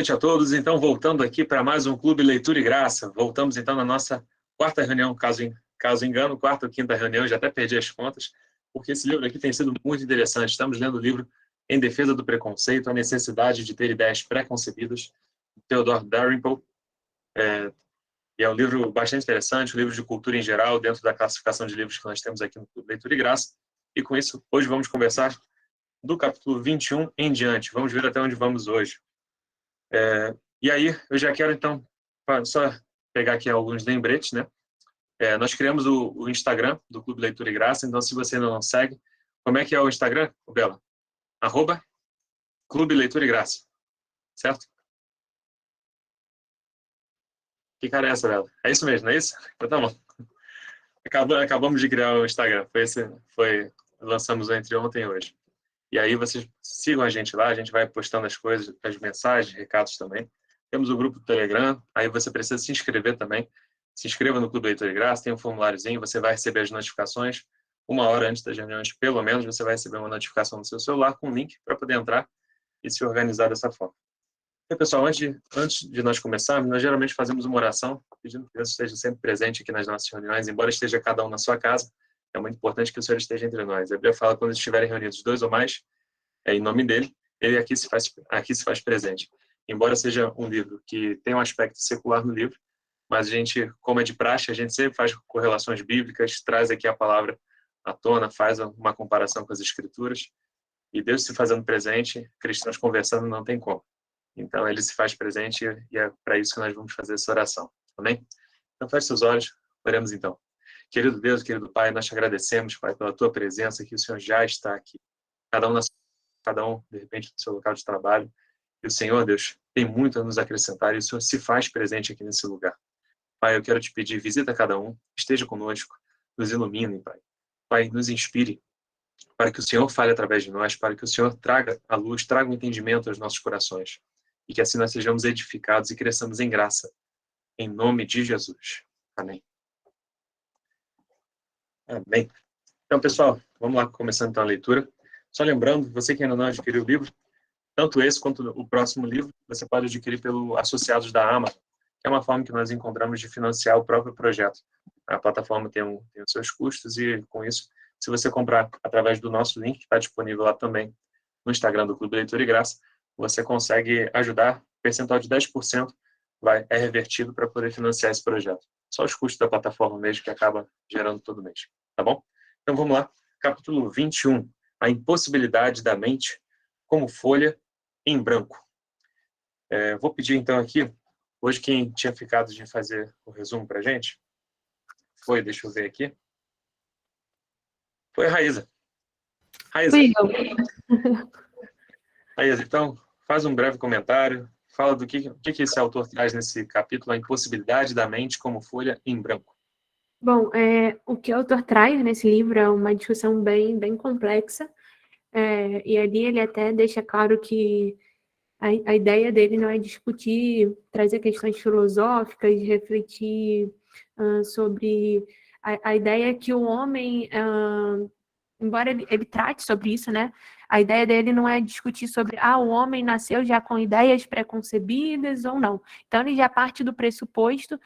Boa noite a todos. Então, voltando aqui para mais um Clube Leitura e Graça. Voltamos, então, na nossa quarta reunião, caso engano, quarta ou quinta reunião, já até perdi as contas, porque esse livro aqui tem sido muito interessante. Estamos lendo o livro Em Defesa do Preconceito, a necessidade de ter ideias pré-concebidas, de Theodore Dalrymple. E é um livro bastante interessante, um livro de cultura em geral, dentro da classificação de livros que nós temos aqui no Clube Leitura e Graça. E com isso, hoje vamos conversar do capítulo 21 em diante. Vamos ver até onde vamos hoje. E aí, eu já quero, então, só pegar aqui alguns lembretes, né? Nós criamos o Instagram do Clube Leitura e Graça, então, se você ainda não segue, como é que é o Instagram, Bela? @Clube Leitura e Graça, certo? Que cara é essa, Bela? É isso mesmo, não é isso? Então, tá bom. Acabamos de criar o Instagram, lançamos entre ontem e hoje. E aí, vocês sigam a gente lá, a gente vai postando as coisas, as mensagens, recados também. Temos o grupo do Telegram, aí você precisa se inscrever também. Se inscreva no Clube Leitura de Graça, tem um formuláriozinho, você vai receber as notificações. 1 hora antes das reuniões, pelo menos, você vai receber uma notificação no seu celular com um link para poder entrar e se organizar dessa forma. E, pessoal, antes de nós começarmos, nós geralmente fazemos uma oração, pedindo que Deus esteja sempre presente aqui nas nossas reuniões, embora esteja cada um na sua casa, é muito importante que o Senhor esteja entre nós. A Bíblia fala que quando estiverem reunidos 2 ou mais, em nome dele, ele aqui se faz presente. Embora seja um livro que tem um aspecto secular no livro, mas a gente, como é de praxe, a gente sempre faz correlações bíblicas, traz aqui a palavra à tona, faz uma comparação com as escrituras, e Deus se fazendo presente, cristãos conversando não tem como. Então, ele se faz presente e é para isso que nós vamos fazer essa oração. Amém? Então, feche seus olhos, oremos então. Querido Deus, querido Pai, nós te agradecemos, Pai, pela tua presença, que o Senhor já está aqui. Cada um, de repente, no seu local de trabalho. E o Senhor, Deus, tem muito a nos acrescentar e o Senhor se faz presente aqui nesse lugar. Pai, eu quero te pedir, visita cada um, esteja conosco, nos ilumine, Pai. Pai, nos inspire, para que o Senhor fale através de nós, para que o Senhor traga a luz, traga o entendimento aos nossos corações. E que assim nós sejamos edificados e cresçamos em graça. Em nome de Jesus. Amém. Amém. Então, pessoal, vamos lá, começando então a leitura. Só lembrando, você que ainda não adquiriu o livro, tanto esse quanto o próximo livro, você pode adquirir pelo Associados da Amazon, que é uma forma que nós encontramos de financiar o próprio projeto. A plataforma tem os seus custos e, com isso, se você comprar através do nosso link, que está disponível lá também no Instagram do Clube Leitura e Graça, você consegue ajudar, percentual de 10% é revertido para poder financiar esse projeto. Só os custos da plataforma mesmo que acaba gerando todo mês, tá bom? Então vamos lá, capítulo 21, a impossibilidade da mente como folha em branco. Vou pedir então aqui, hoje quem tinha ficado de fazer o resumo para a gente, deixa eu ver aqui, foi a Raíza. Raíza, então, faz um breve comentário, fala do que esse autor traz nesse capítulo, a impossibilidade da mente como folha em branco. Bom, o que o autor traz nesse livro é uma discussão bem complexa, e ali ele até deixa claro que a ideia dele não é discutir, trazer questões filosóficas, refletir sobre a ideia que o homem, embora ele trate sobre isso, né? A ideia dele não é discutir sobre o homem nasceu já com ideias pré-concebidas ou não. Então ele já parte do pressuposto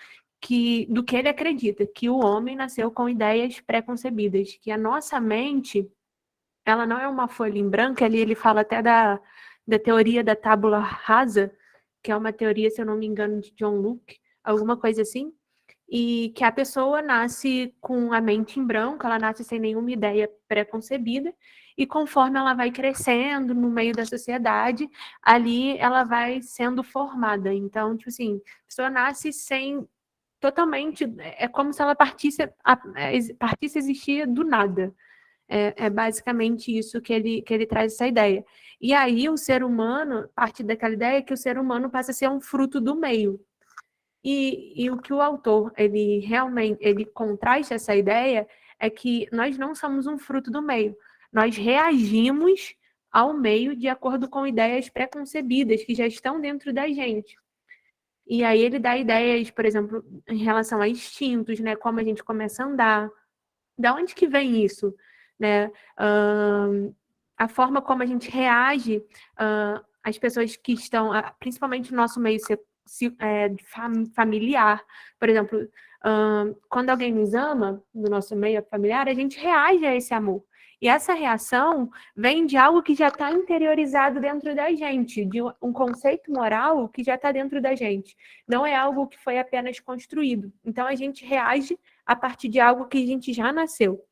do que ele acredita, que o homem nasceu com ideias pré-concebidas, que a nossa mente, ela não é uma folha em branco. Ali ele fala até da teoria da tábula rasa, que é uma teoria, se eu não me engano, de John Locke, alguma coisa assim, e que a pessoa nasce com a mente em branco, ela nasce sem nenhuma ideia pré-concebida, e conforme ela vai crescendo no meio da sociedade, ali ela vai sendo formada. Então, tipo assim, a pessoa nasce sem totalmente, é como se ela partisse a existir do nada. É basicamente isso que ele traz essa ideia. E aí o ser humano, parte daquela ideia que o ser humano passa a ser um fruto do meio. E o que o autor, ele contrasta essa ideia é que nós não somos um fruto do meio. Nós reagimos ao meio de acordo com ideias pré-concebidas que já estão dentro da gente. E aí ele dá ideias, por exemplo, em relação a instintos, né? Como a gente começa a andar. Da onde que vem isso? Né? A forma como a gente reage as pessoas que estão, principalmente no nosso meio familiar, por exemplo, quando alguém nos ama, no nosso meio familiar, a gente reage a esse amor. E essa reação vem de algo que já está interiorizado dentro da gente, de um conceito moral que já está dentro da gente. Não é algo que foi apenas construído. Então, a gente reage a partir de algo que a gente já nasceu.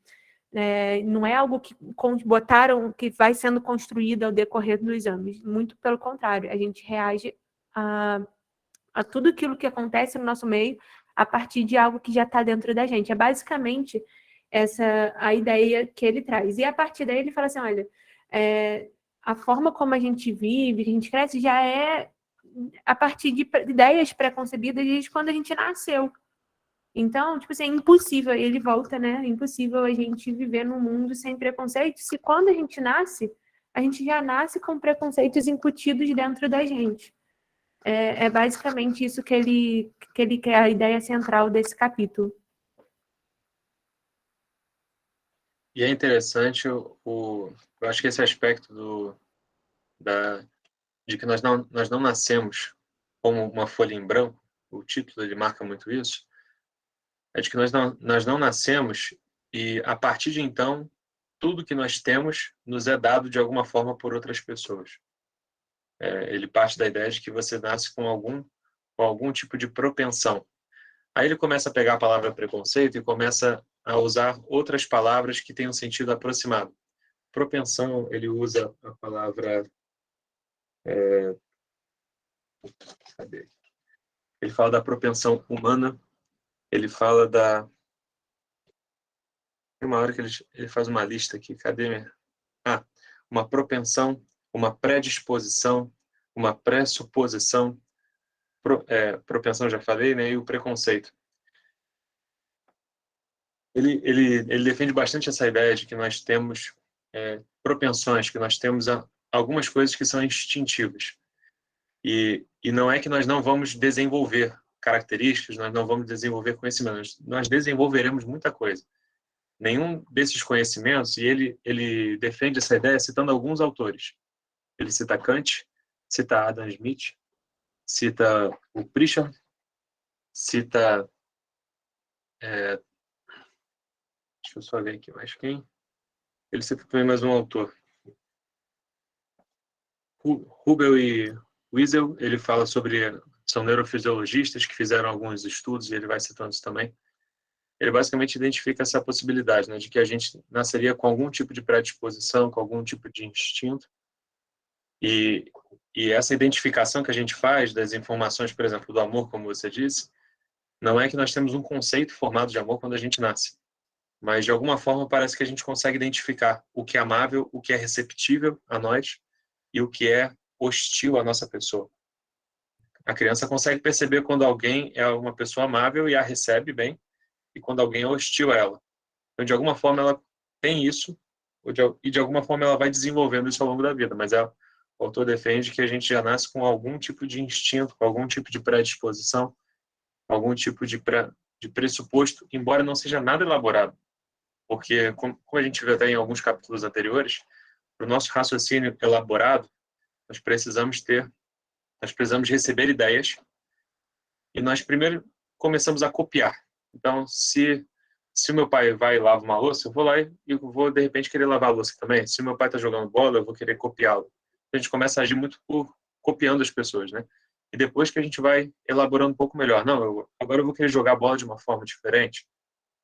Não é algo que botaram, que vai sendo construído ao decorrer dos anos. Muito pelo contrário, a gente reage a tudo aquilo que acontece no nosso meio a partir de algo que já está dentro da gente. É basicamente essa a ideia que ele traz. E a partir daí ele fala assim, olha, a forma como a gente vive, que a gente cresce, já é a partir de ideias pré-concebidas desde quando a gente nasceu. Então, tipo assim, é impossível, ele volta, né? É impossível a gente viver num mundo sem preconceitos, se quando a gente já nasce com preconceitos incutidos dentro da gente. É basicamente isso que ele quer, a ideia central desse capítulo. E é interessante, eu acho que esse aspecto de que nós não nascemos como uma folha em branco, o título ele marca muito isso, é de que nós não nascemos e, a partir de então, tudo que nós temos nos é dado de alguma forma por outras pessoas. Ele parte da ideia de que você nasce com algum tipo de propensão. Aí ele começa a pegar a palavra preconceito e começa a usar outras palavras que têm um sentido aproximado. Propensão, ele usa a palavra... Cadê? Ele fala da propensão humana, ele fala da... Tem uma hora que ele faz uma lista aqui, cadê? Uma propensão, uma predisposição, uma pressuposição, propensão já falei, né? E o preconceito. Ele defende bastante essa ideia de que nós temos propensões, que nós temos algumas coisas que são instintivas. E não é que nós não vamos desenvolver características, nós não vamos desenvolver conhecimentos, nós desenvolveremos muita coisa. Nenhum desses conhecimentos, e ele defende essa ideia citando alguns autores. Ele cita Kant, cita Adam Smith, cita o Pritchard, cita... deixa eu só ver aqui mais quem. Ele cita também mais um autor. Hubel e Wiesel, ele fala sobre... São neurofisiologistas que fizeram alguns estudos, e ele vai citando isso também. Ele basicamente identifica essa possibilidade, né, de que a gente nasceria com algum tipo de predisposição, com algum tipo de instinto. E essa identificação que a gente faz das informações, por exemplo, do amor, como você disse, não é que nós temos um conceito formado de amor quando a gente nasce. Mas, de alguma forma, parece que a gente consegue identificar o que é amável, o que é receptível a nós e o que é hostil à nossa pessoa. A criança consegue perceber quando alguém é uma pessoa amável e a recebe bem, e quando alguém é hostil a ela. Então, de alguma forma, ela tem isso, e de alguma forma ela vai desenvolvendo isso ao longo da vida. Mas o autor defende que a gente já nasce com algum tipo de instinto, com algum tipo de predisposição, algum tipo de pressuposto, embora não seja nada elaborado. Porque, como a gente viu até em alguns capítulos anteriores, para o nosso raciocínio elaborado, nós precisamos receber ideias e nós primeiro começamos a copiar. Então, se o meu pai vai e lava uma louça, eu vou lá e vou, de repente, querer lavar a louça também. Se o meu pai está jogando bola, eu vou querer copiá-lo. A gente começa a agir muito por copiando as pessoas, né? E depois que a gente vai elaborando um pouco melhor. Não, agora eu vou querer jogar bola de uma forma diferente.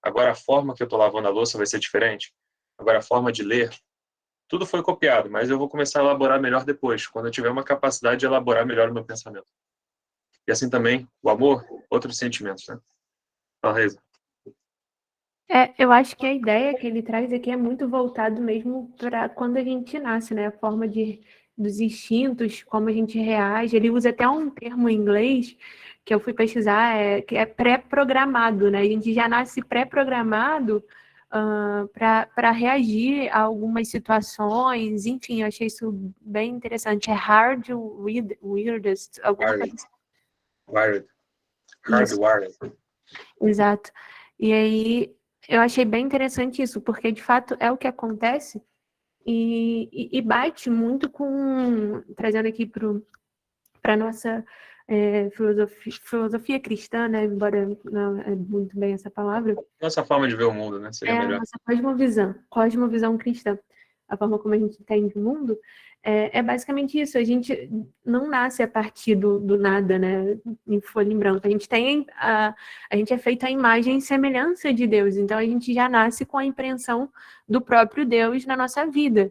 Agora a forma que eu estou lavando a louça vai ser diferente. Agora a forma de ler. Tudo foi copiado, mas eu vou começar a elaborar melhor depois, quando eu tiver uma capacidade de elaborar melhor o meu pensamento. E assim também, o amor, outros sentimentos, né? Fala, Reisa. Eu acho que a ideia que ele traz aqui é muito voltado mesmo para quando a gente nasce, né? A forma dos instintos, como a gente reage. Ele usa até um termo em inglês que eu fui pesquisar, que é pré-programado, né? A gente já nasce pré-programado para reagir a algumas situações. Enfim, eu achei isso bem interessante. É weirdest, alguma coisa assim. Hardwired. Exato. E aí, eu achei bem interessante isso, porque de fato é o que acontece e bate muito com, trazendo aqui para a nossa filosofia cristã, né? Embora não é muito bem essa palavra, Nossa forma de ver o mundo, né? Seria é a melhor. nossa cosmovisão cristã, a forma como a gente entende o mundo, é basicamente isso. A gente não nasce a partir do nada, né? Em folha em branco. A gente é feito à imagem e semelhança de Deus. Então a gente já nasce com a impressão do próprio Deus na nossa vida,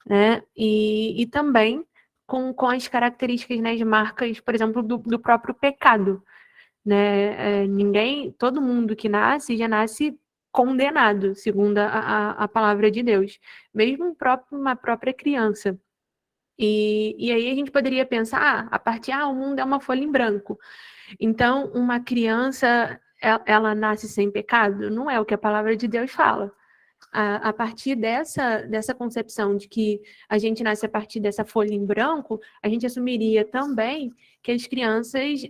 né? E também com as características, né, as marcas, por exemplo, do próprio pecado, né? Todo mundo que nasce já nasce condenado, segundo a palavra de Deus, mesmo uma própria criança. E aí a gente poderia pensar, o mundo é uma folha em branco. Então, uma criança, ela nasce sem pecado? Não é o que a palavra de Deus fala. A partir dessa concepção de que a gente nasce a partir dessa folha em branco, a gente assumiria também que as crianças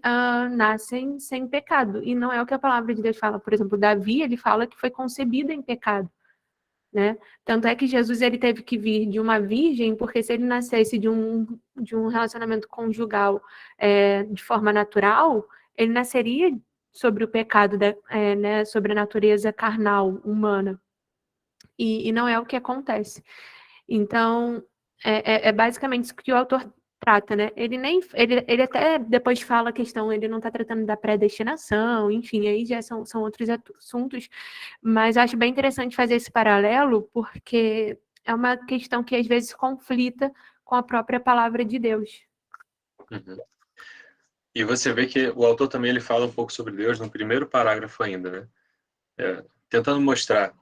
nascem sem pecado. E não é o que a palavra de Deus fala. Por exemplo, Davi, ele fala que foi concebido em pecado, né? Tanto é que Jesus ele teve que vir de uma virgem, porque se ele nascesse de um relacionamento conjugal de forma natural, ele nasceria sobre o pecado, né, sobre a natureza carnal, humana. E não é o que acontece. Então, é basicamente isso que o autor trata, né? Ele até depois fala a questão, ele não está tratando da predestinação, enfim, aí já são outros assuntos, mas acho bem interessante fazer esse paralelo, porque é uma questão que às vezes conflita com a própria palavra de Deus. Uhum. E você vê que o autor também ele fala um pouco sobre Deus no primeiro parágrafo ainda, né? Tentando mostrar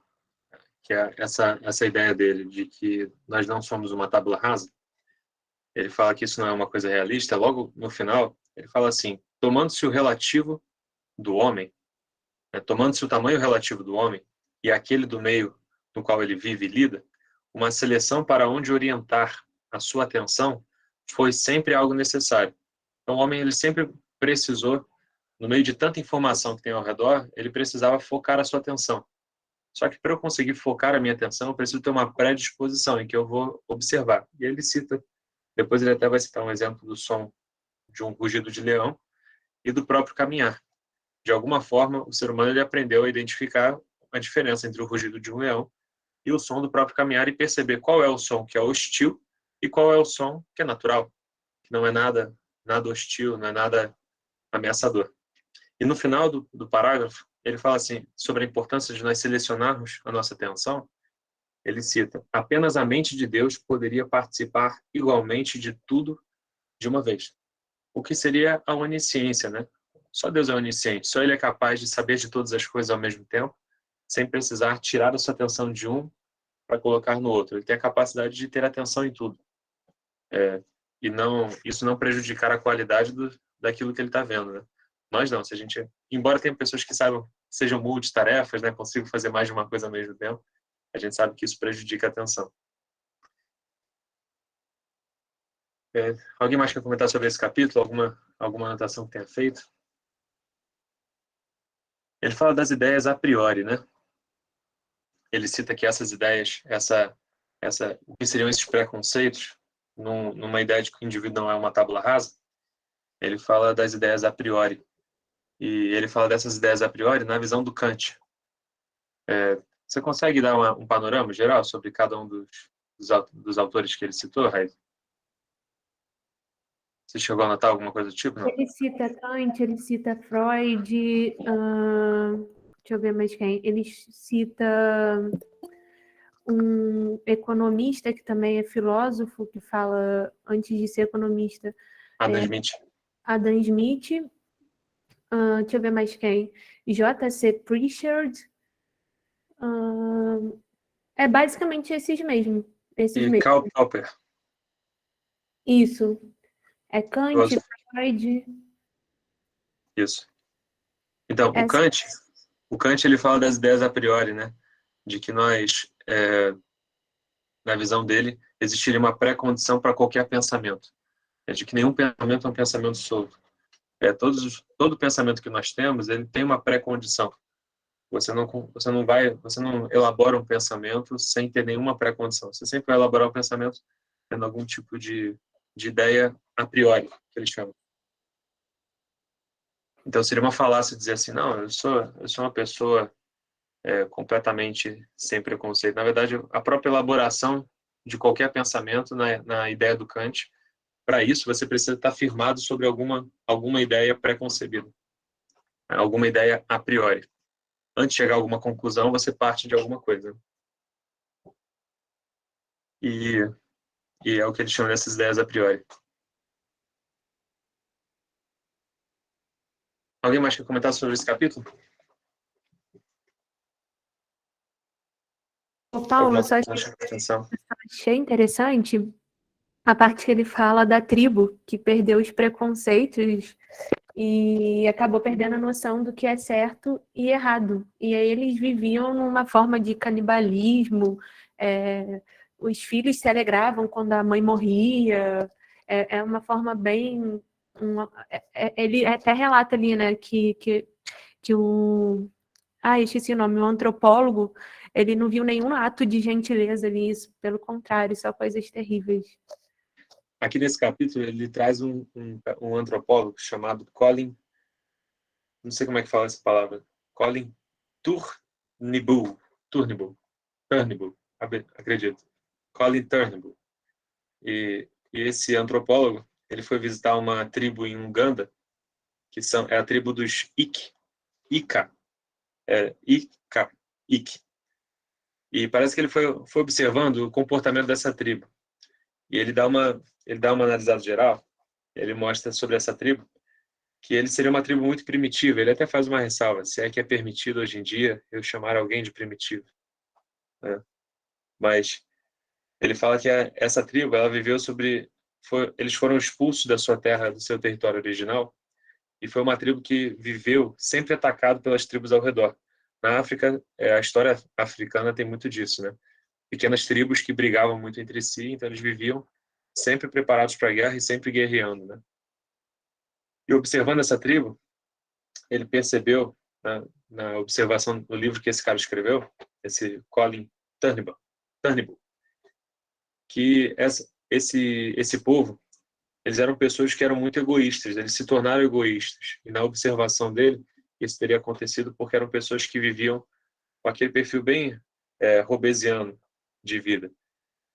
que essa ideia dele de que nós não somos uma tábula rasa, ele fala que isso não é uma coisa realista. Logo no final, ele fala assim: tomando-se o relativo do homem, né, tomando-se o tamanho relativo do homem e aquele do meio no qual ele vive e lida, uma seleção para onde orientar a sua atenção foi sempre algo necessário. Então, o homem ele sempre precisou, no meio de tanta informação que tem ao redor, ele precisava focar a sua atenção. Só que para eu conseguir focar a minha atenção, eu preciso ter uma predisposição em que eu vou observar. E ele cita, depois ele até vai citar um exemplo do som de um rugido de leão e do próprio caminhar. De alguma forma, o ser humano ele aprendeu a identificar a diferença entre o rugido de um leão e o som do próprio caminhar e perceber qual é o som que é hostil e qual é o som que é natural, que não é nada hostil, não é nada ameaçador. E no final do parágrafo, ele fala assim, sobre a importância de nós selecionarmos a nossa atenção, ele cita, apenas a mente de Deus poderia participar igualmente de tudo de uma vez. O que seria a onisciência, né? Só Deus é onisciente, só Ele é capaz de saber de todas as coisas ao mesmo tempo, sem precisar tirar a sua atenção de um para colocar no outro. Ele tem a capacidade de ter atenção em tudo. E isso não prejudicar a qualidade daquilo que ele está vendo, né? Nós não, se a gente, embora tenha pessoas que saibam, sejam multitarefas, né, consigam fazer mais de uma coisa ao mesmo tempo, a gente sabe que isso prejudica a atenção. Alguém mais quer comentar sobre esse capítulo? Alguma anotação que tenha feito? Ele fala das ideias a priori, né? Ele cita que essas ideias, o que seriam esses preconceitos, numa ideia de que o indivíduo não é uma tábula rasa, ele fala das ideias a priori. E ele fala dessas ideias a priori na visão do Kant. Você consegue dar um panorama geral sobre cada um dos autores que ele citou, Raíssa? Você chegou a anotar alguma coisa do tipo? Não? Ele cita Kant, ele cita Freud, deixa eu ver mais quem. Ele cita um economista que também é filósofo, que fala, antes de ser economista, Adam Smith. Adam Smith. Deixa eu ver mais quem. J.C. Pritchard. É basicamente esses mesmo. Esses E mesmo. Karl Popper. Isso. É Kant, Filósofo. Freud. Isso. Então, o Essa... Kant ele fala das ideias a priori, né? De que nós, na visão dele, existiria uma pré-condição para qualquer pensamento. De que nenhum pensamento é um pensamento solto. Todo pensamento que nós temos, ele tem uma pré-condição. Você não elabora um pensamento sem ter nenhuma pré-condição. Você sempre vai elaborar um pensamento tendo algum tipo de ideia a priori, que eles chamam. Então seria uma falácia dizer assim, não, eu sou uma pessoa completamente sem preconceito. Na verdade, a própria elaboração de qualquer pensamento na ideia do Kant, para isso você precisa estar firmado sobre alguma ideia pré-concebida, alguma ideia a priori. Antes de chegar a alguma conclusão, você parte de alguma coisa. E, e é o que eles chamam dessas ideias a priori. Alguém mais quer comentar sobre esse capítulo? Ô, Paulo, Alguma eu só coisa que chama atenção? achei interessante a parte que ele fala da tribo que perdeu os preconceitos e acabou perdendo a noção do que é certo e errado. E aí eles viviam numa forma de canibalismo, os filhos se alegravam quando a mãe morria, é uma forma bem... ele até relata ali, né, que o... Ah, esqueci o nome, o antropólogo, ele não viu nenhum ato de gentileza ali, pelo contrário, só coisas terríveis. Aqui nesse capítulo, ele traz um antropólogo chamado Colin, não sei como é que fala essa palavra, Colin Turnbull, Turnbull, acredito. Colin Turnbull. E esse antropólogo, ele foi visitar uma tribo em Uganda, é a tribo dos Ika, Ik. E parece que ele foi observando o comportamento dessa tribo. E ele dá uma analisada geral, ele mostra sobre essa tribo, que ele seria uma tribo muito primitiva. Ele até faz uma ressalva, se é que é permitido hoje em dia eu chamar alguém de primitivo, né? Mas ele fala que essa tribo, ela viveu eles foram expulsos da sua terra, do seu território original, e foi uma tribo que viveu sempre atacado pelas tribos ao redor. Na África, a história africana tem muito disso, né? Pequenas tribos que brigavam muito entre si, então eles viviam sempre preparados para a guerra e sempre guerreando, né? E observando essa tribo, ele percebeu, na observação do livro que esse cara escreveu, esse Colin Turnbull, que esse povo, eles eram pessoas que eram muito egoístas, eles se tornaram egoístas. E na observação dele, isso teria acontecido porque eram pessoas que viviam com aquele perfil bem robesiano de vida,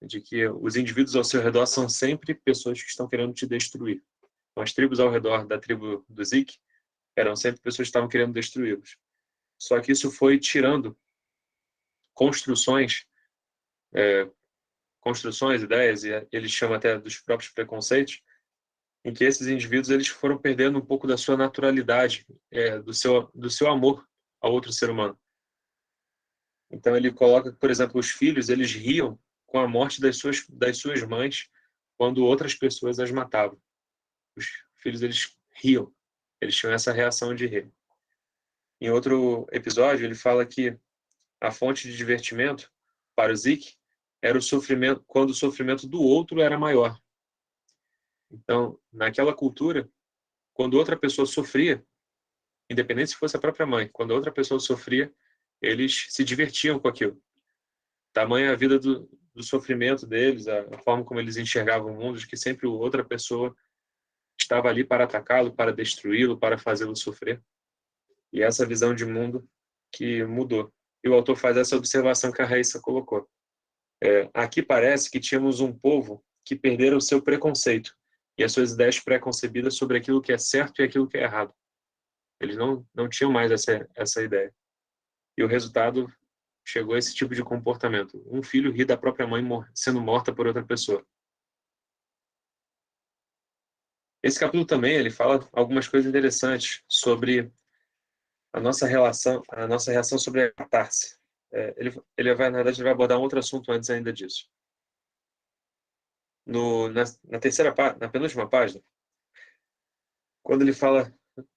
de que os indivíduos ao seu redor são sempre pessoas que estão querendo te destruir. Então, as tribos ao redor da tribo do Zik eram sempre pessoas que estavam querendo destruí-los. Só que isso foi tirando construções, ideias, e eles chamam até dos próprios preconceitos, em que esses indivíduos eles foram perdendo um pouco da sua naturalidade, do seu amor ao outro ser humano. Então ele coloca que, por exemplo, os filhos eles riam com a morte das suas mães quando outras pessoas as matavam. Os filhos eles riam, eles tinham essa reação de rir. Em outro episódio ele fala que a fonte de divertimento para o Zik era o sofrimento, quando o sofrimento do outro era maior. Então, naquela cultura, quando outra pessoa sofria, independente se fosse a própria mãe, quando outra pessoa sofria, eles se divertiam com aquilo. Tamanha a vida do sofrimento deles, a forma como eles enxergavam o mundo, de que sempre outra pessoa estava ali para atacá-lo, para destruí-lo, para fazê-lo sofrer. E essa visão de mundo que mudou. E o autor faz essa observação que a Raíssa colocou. Aqui parece que tínhamos um povo que perderam o seu preconceito e as suas ideias pré-concebidas sobre aquilo que é certo e aquilo que é errado. Eles não tinham mais essa ideia. E o resultado chegou a esse tipo de comportamento. Um filho ri da própria mãe sendo morta por outra pessoa. Esse capítulo também ele fala algumas coisas interessantes sobre a nossa reação sobre a catarse. Na verdade, ele vai abordar um outro assunto antes ainda disso. Na penúltima página, quando ele fala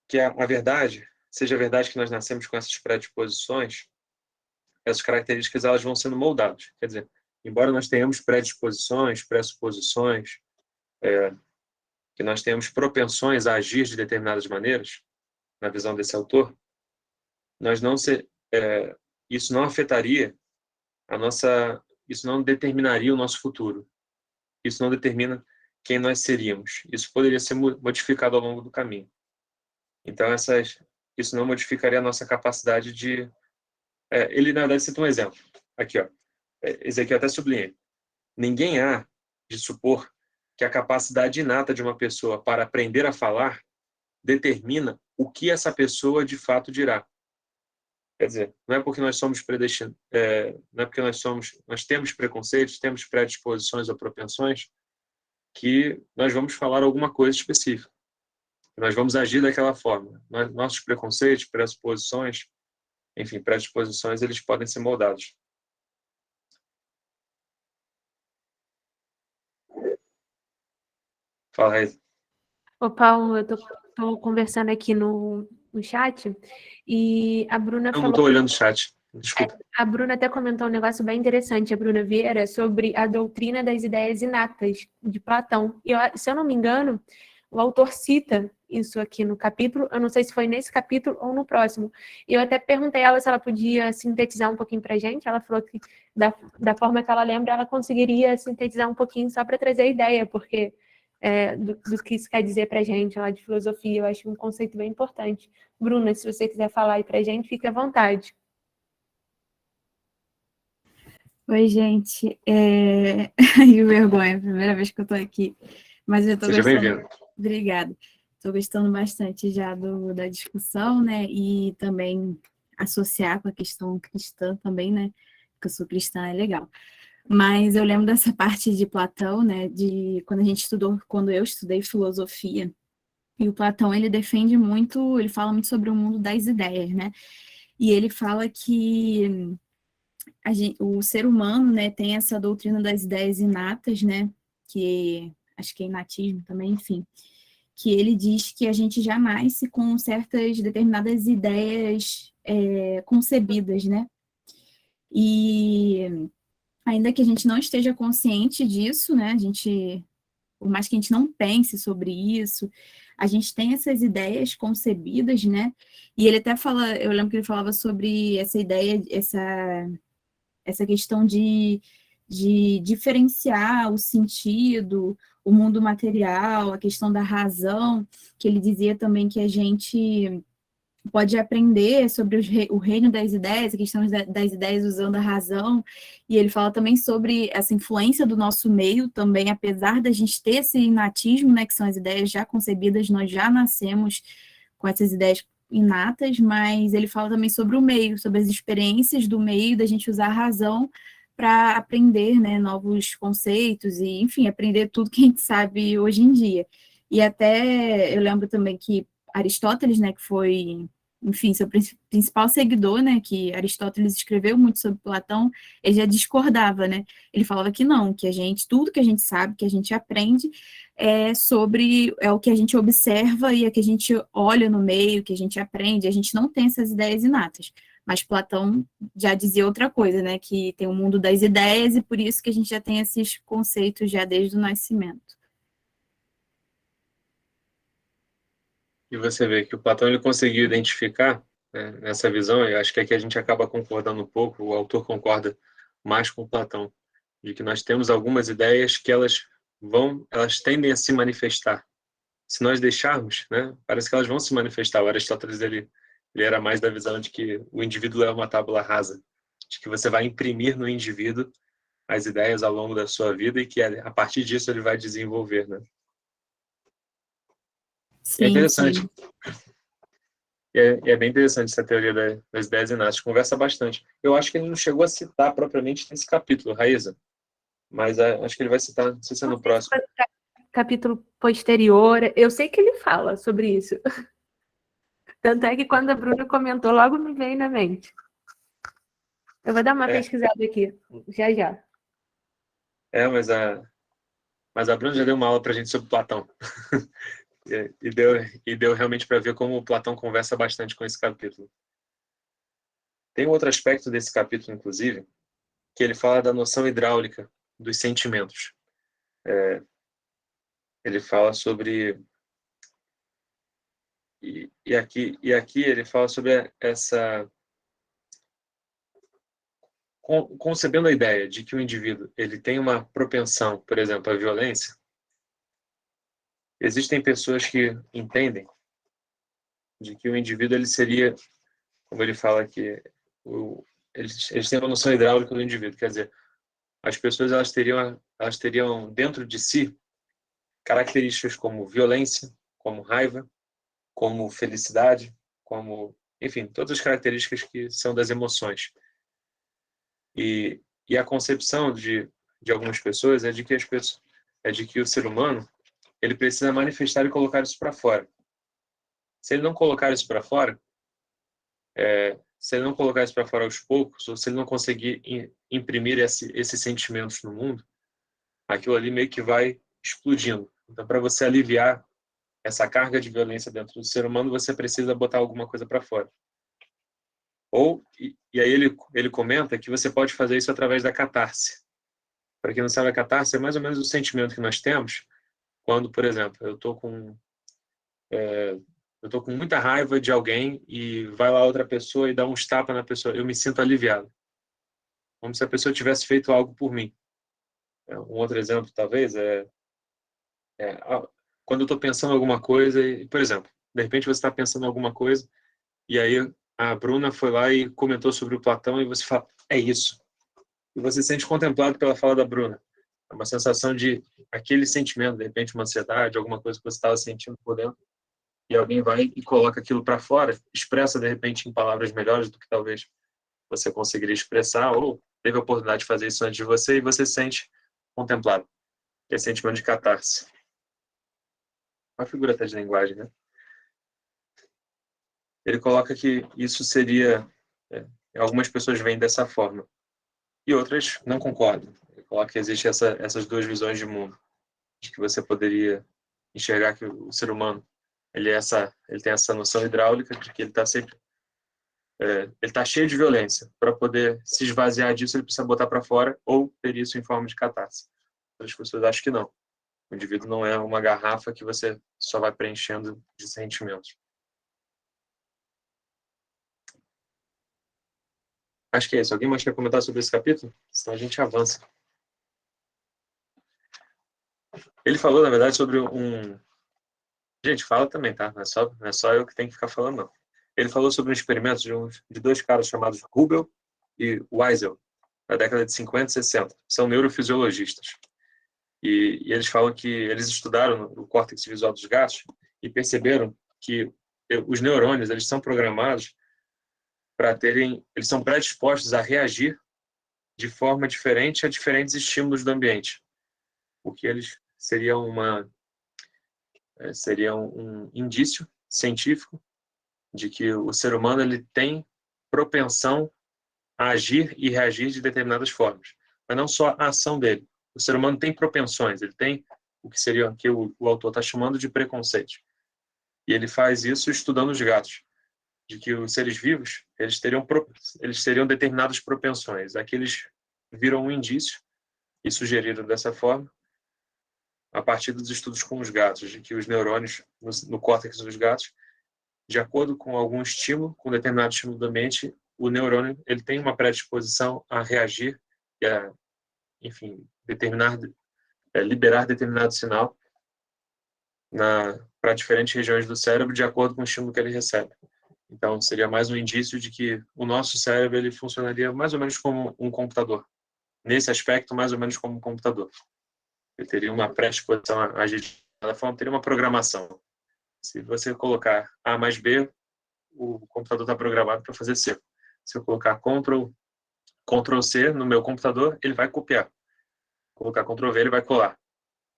que a verdade, seja a verdade que nós nascemos com essas predisposições, essas características elas vão sendo moldadas. Quer dizer, embora nós tenhamos predisposições, pressuposições, que nós tenhamos propensões a agir de determinadas maneiras, na visão desse autor, isso não afetaria isso não determinaria o nosso futuro. Isso não determina quem nós seríamos. Isso poderia ser modificado ao longo do caminho. Então, isso não modificaria a nossa capacidade de... ele, na verdade, cita um exemplo. Aqui, ó. Esse aqui eu até sublinhei. Ninguém há de supor que a capacidade inata de uma pessoa para aprender a falar determina o que essa pessoa de fato dirá. Quer dizer, não é porque nós somos predestinados, não é porque nós temos preconceitos, temos predisposições ou propensões, que nós vamos falar alguma coisa específica. Nós vamos agir daquela forma. Nossos preconceitos, pressuposições, enfim, predisposições, eles podem ser moldados. Fala, Raíssa. Ô, Paulo, eu tô conversando aqui no chat e a Bruna Eu não falou. estou olhando o chat. Desculpa. A Bruna até comentou um negócio bem interessante, a Bruna Vieira, sobre a doutrina das ideias inatas de Platão. E se eu não me engano, o autor cita isso aqui no capítulo, eu não sei se foi nesse capítulo ou no próximo. E eu até perguntei a ela se ela podia sintetizar um pouquinho para a gente. Ela falou que, da forma que ela lembra, ela conseguiria sintetizar um pouquinho só para trazer a ideia, porque do que isso quer dizer para a gente lá de filosofia. Eu acho um conceito bem importante. Bruna, se você quiser falar aí para a gente, fique à vontade. Oi, gente. Que vergonha, primeira vez que eu tô aqui. Mas eu tô Seja gostando. bem-vindo. Obrigada. Tô gostando bastante já da discussão, né? E também associar com a questão cristã também, né? Porque eu sou cristã, é legal. Mas eu lembro dessa parte de Platão, né? De quando eu estudei filosofia. E o Platão, ele defende muito, ele fala muito sobre o mundo das ideias, né? E ele fala que o ser humano, né, tem essa doutrina das ideias inatas, né, que acho que é inatismo também, enfim, que ele diz que a gente já nasce com certas determinadas ideias concebidas, né, e ainda que a gente não esteja consciente disso, né, por mais que a gente não pense sobre isso, a gente tem essas ideias concebidas, né, e ele até fala, eu lembro que ele falava sobre essa ideia, essa questão de diferenciar o sentido, o mundo material, a questão da razão, que ele dizia também que a gente pode aprender sobre o reino das ideias, a questão das ideias usando a razão, e ele fala também sobre essa influência do nosso meio também, apesar da gente ter esse inatismo, né, que são as ideias já concebidas, nós já nascemos com essas ideias inatas, mas ele fala também sobre o meio, sobre as experiências do meio, da gente usar a razão para aprender, né, novos conceitos e, enfim, aprender tudo que a gente sabe hoje em dia. E até eu lembro também que Aristóteles, né, que foi, enfim, seu principal seguidor, né, que Aristóteles escreveu muito sobre Platão, ele já discordava, né? Ele falava que não, que tudo que a gente sabe, que a gente aprende é o que a gente observa e é que a gente olha no meio, que a gente aprende, a gente não tem essas ideias inatas. Mas Platão já dizia outra coisa, né? Que tem o mundo das ideias e por isso que a gente já tem esses conceitos já desde o nascimento. E você vê que o Platão ele conseguiu identificar, né, nessa visão, e acho que aqui a gente acaba concordando um pouco, o autor concorda mais com Platão, de que nós temos algumas ideias que elas tendem a se manifestar. Se nós deixarmos, né, parece que elas vão se manifestar. O Aristóteles ele era mais da visão de que o indivíduo é uma tábula rasa, de que você vai imprimir no indivíduo as ideias ao longo da sua vida e que a partir disso ele vai desenvolver, né? E é Sim, interessante. sim. É bem interessante essa teoria das ideias inatas. Conversa bastante. Eu acho que ele não chegou a citar propriamente nesse capítulo, Raíza, mas acho que ele vai citar, não sei se é no próximo. Capítulo posterior, eu sei que ele fala sobre isso. Tanto é que quando a Bruna comentou, logo me veio na mente. Eu vou dar uma pesquisada aqui, já já. Mas a Bruna já deu uma aula para a gente sobre Platão. e deu realmente para ver como o Platão conversa bastante com esse capítulo. Tem um outro aspecto desse capítulo, inclusive, que ele fala da noção hidráulica dos sentimentos. Ele fala sobre... E aqui ele fala sobre concebendo a ideia de que o indivíduo ele tem uma propensão, por exemplo, à violência, existem pessoas que entendem de que o indivíduo ele seria, como ele fala aqui, eles têm uma noção hidráulica do indivíduo, quer dizer, as pessoas elas teriam dentro de si características como violência, como raiva, como felicidade, como, enfim, todas as características que são das emoções. E a concepção de algumas pessoas é de que o ser humano ele precisa manifestar e colocar isso para fora. Se ele não colocar isso para fora, se ele não colocar isso para fora aos poucos, ou se ele não conseguir imprimir esses sentimentos no mundo, aquilo ali meio que vai explodindo. Então, para você aliviar essa carga de violência dentro do ser humano, você precisa botar alguma coisa para fora. E aí ele comenta que você pode fazer isso através da catarse. Para quem não sabe, a catarse é mais ou menos o sentimento que nós temos quando, por exemplo, eu estou com muita raiva de alguém e vai lá outra pessoa e dá uns tapas na pessoa. Eu me sinto aliviado. Como se a pessoa tivesse feito algo por mim. Um outro exemplo, talvez, quando eu estou pensando alguma coisa, por exemplo, de repente você está pensando alguma coisa e aí a Bruna foi lá e comentou sobre o Platão e você fala, é isso. E você se sente contemplado pela fala da Bruna. É uma sensação de aquele sentimento, de repente uma ansiedade, alguma coisa que você estava sentindo por dentro. E alguém vai e coloca aquilo para fora, expressa de repente em palavras melhores do que talvez você conseguiria expressar, ou teve a oportunidade de fazer isso antes de você e você se sente contemplado. É sentimento de catarse. Uma figura até de linguagem, né? Ele coloca que isso seria... algumas pessoas veem dessa forma. E outras não concordam. Ele coloca que existe essas duas visões de mundo. De que você poderia enxergar que o ser humano ele tem essa noção hidráulica de que ele está sempre... ele está cheio de violência. Para poder se esvaziar disso, ele precisa botar para fora ou ter isso em forma de catarse. Outras pessoas acham que não. O indivíduo não é uma garrafa que você só vai preenchendo de sentimentos. Acho que é isso. Alguém mais quer comentar sobre esse capítulo? Senão a gente avança. Ele falou, na verdade, sobre Gente, fala também, tá? Não é só eu que tenho que ficar falando, não. Ele falou sobre um experimento de dois caras chamados Rubel e Wiesel, na década de 50 e 60. São neurofisiologistas. E eles falam que eles estudaram o córtex visual dos gatos e perceberam que os neurônios eles são programados eles são predispostos a reagir de forma diferente a diferentes estímulos do ambiente, o que eles seriam um indício científico de que o ser humano ele tem propensão a agir e reagir de determinadas formas, mas não só a ação dele. O ser humano tem propensões, ele tem o que seria que o autor está chamando de preconceitos. E ele faz isso estudando os gatos, de que os seres vivos eles teriam determinadas propensões. Aqui eles viram um indício e sugeriram dessa forma, a partir dos estudos com os gatos, de que os neurônios no córtex dos gatos, de acordo com algum estímulo, com determinado estímulo do ambiente, o neurônio ele tem uma predisposição a reagir e a, enfim, liberar determinado sinal para diferentes regiões do cérebro de acordo com o estímulo que ele recebe. Então, seria mais um indício de que o nosso cérebro ele funcionaria mais ou menos como um computador. Nesse aspecto, mais ou menos como um computador. Ele teria uma predisposição a agir de cada forma, teria uma programação. Se você colocar A mais B, o computador está programado para fazer C. Se eu colocar Ctrl C no meu computador, ele vai copiar. Colocar Ctrl V, ele vai colar.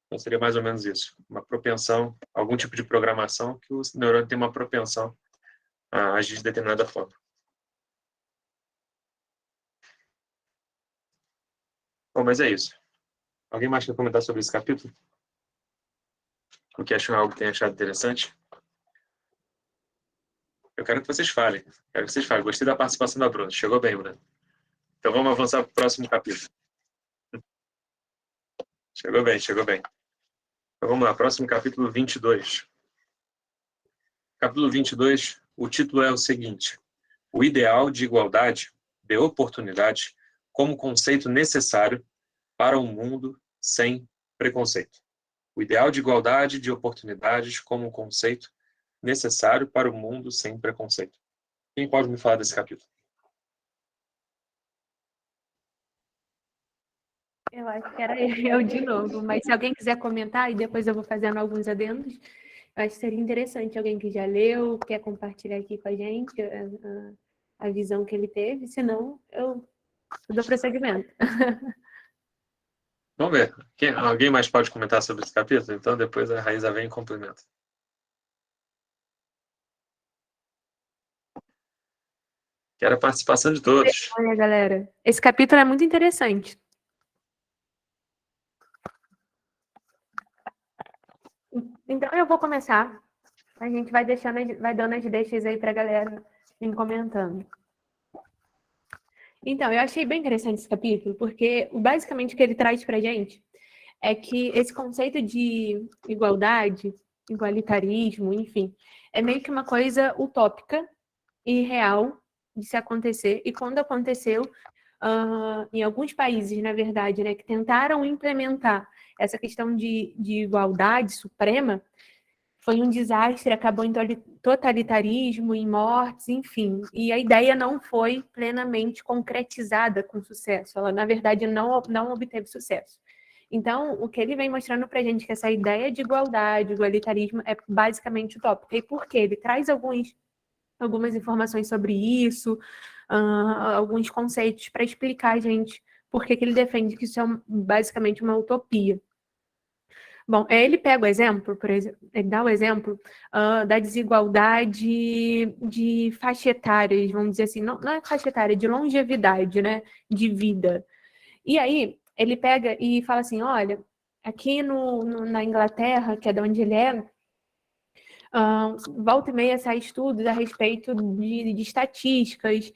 Então, seria mais ou menos isso. Uma propensão, algum tipo de programação que o neurônio tem uma propensão a agir de determinada forma. Bom, mas é isso. Alguém mais quer comentar sobre esse capítulo? O que acham algo que tenha achado interessante? Eu quero que vocês falem. Gostei da participação da Bruna. Chegou bem, Bruna. Então vamos avançar para o próximo capítulo. Chegou bem. Então vamos lá, próximo capítulo 22. Capítulo 22, o título é o seguinte: o ideal de igualdade, de oportunidade, como conceito necessário para um mundo sem preconceito. O ideal de igualdade de oportunidades como conceito necessário para o mundo sem preconceito. Quem pode me falar desse capítulo? Eu acho que era eu de novo, mas se alguém quiser comentar, e depois eu vou fazendo alguns adendos, eu acho que seria interessante alguém que já leu, quer compartilhar aqui com a gente a visão que ele teve, senão eu dou prosseguimento. Vamos ver. Alguém mais pode comentar sobre esse capítulo? Então depois a Raíza vem e complementa. Quero a participação de todos. Olha, galera, esse capítulo é muito interessante. Então eu vou começar. A gente vai dando as deixas aí para a galera vir comentando. Então, eu achei bem interessante esse capítulo, porque basicamente o que ele traz para a gente é que esse conceito de igualdade, igualitarismo, enfim, é meio que uma coisa utópica e real de se acontecer. E quando aconteceu, em alguns países, na verdade, né, que tentaram implementar essa questão de igualdade suprema, foi um desastre, acabou em totalitarismo, em mortes, enfim. E a ideia não foi plenamente concretizada com sucesso. Ela, na verdade, não obteve sucesso. Então, o que ele vem mostrando para a gente é que essa ideia de igualdade, igualitarismo, é basicamente utópica. E por quê? Ele traz algumas informações sobre isso, alguns conceitos para explicar a gente por que ele defende que isso é basicamente uma utopia. Bom, ele pega o exemplo, por exemplo, ele dá o exemplo da desigualdade de faixa etária, vamos dizer assim, não é faixa etária, de longevidade, né, de vida. E aí, ele pega e fala assim, olha, aqui na Inglaterra, que é de onde ele é, volta e meia sai estudos a respeito de estatísticas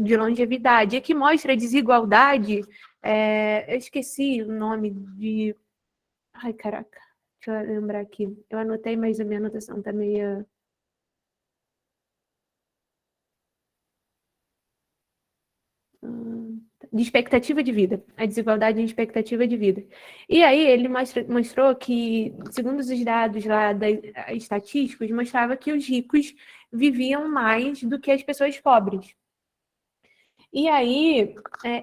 de longevidade, e que mostra a desigualdade, eu esqueci o nome de... Ai, caraca, deixa eu lembrar aqui. Eu anotei, mas a minha anotação tá meio... de expectativa de vida, a desigualdade em expectativa de vida. E aí ele mostrou que, segundo os dados lá estatísticos, mostrava que os ricos viviam mais do que as pessoas pobres. E aí,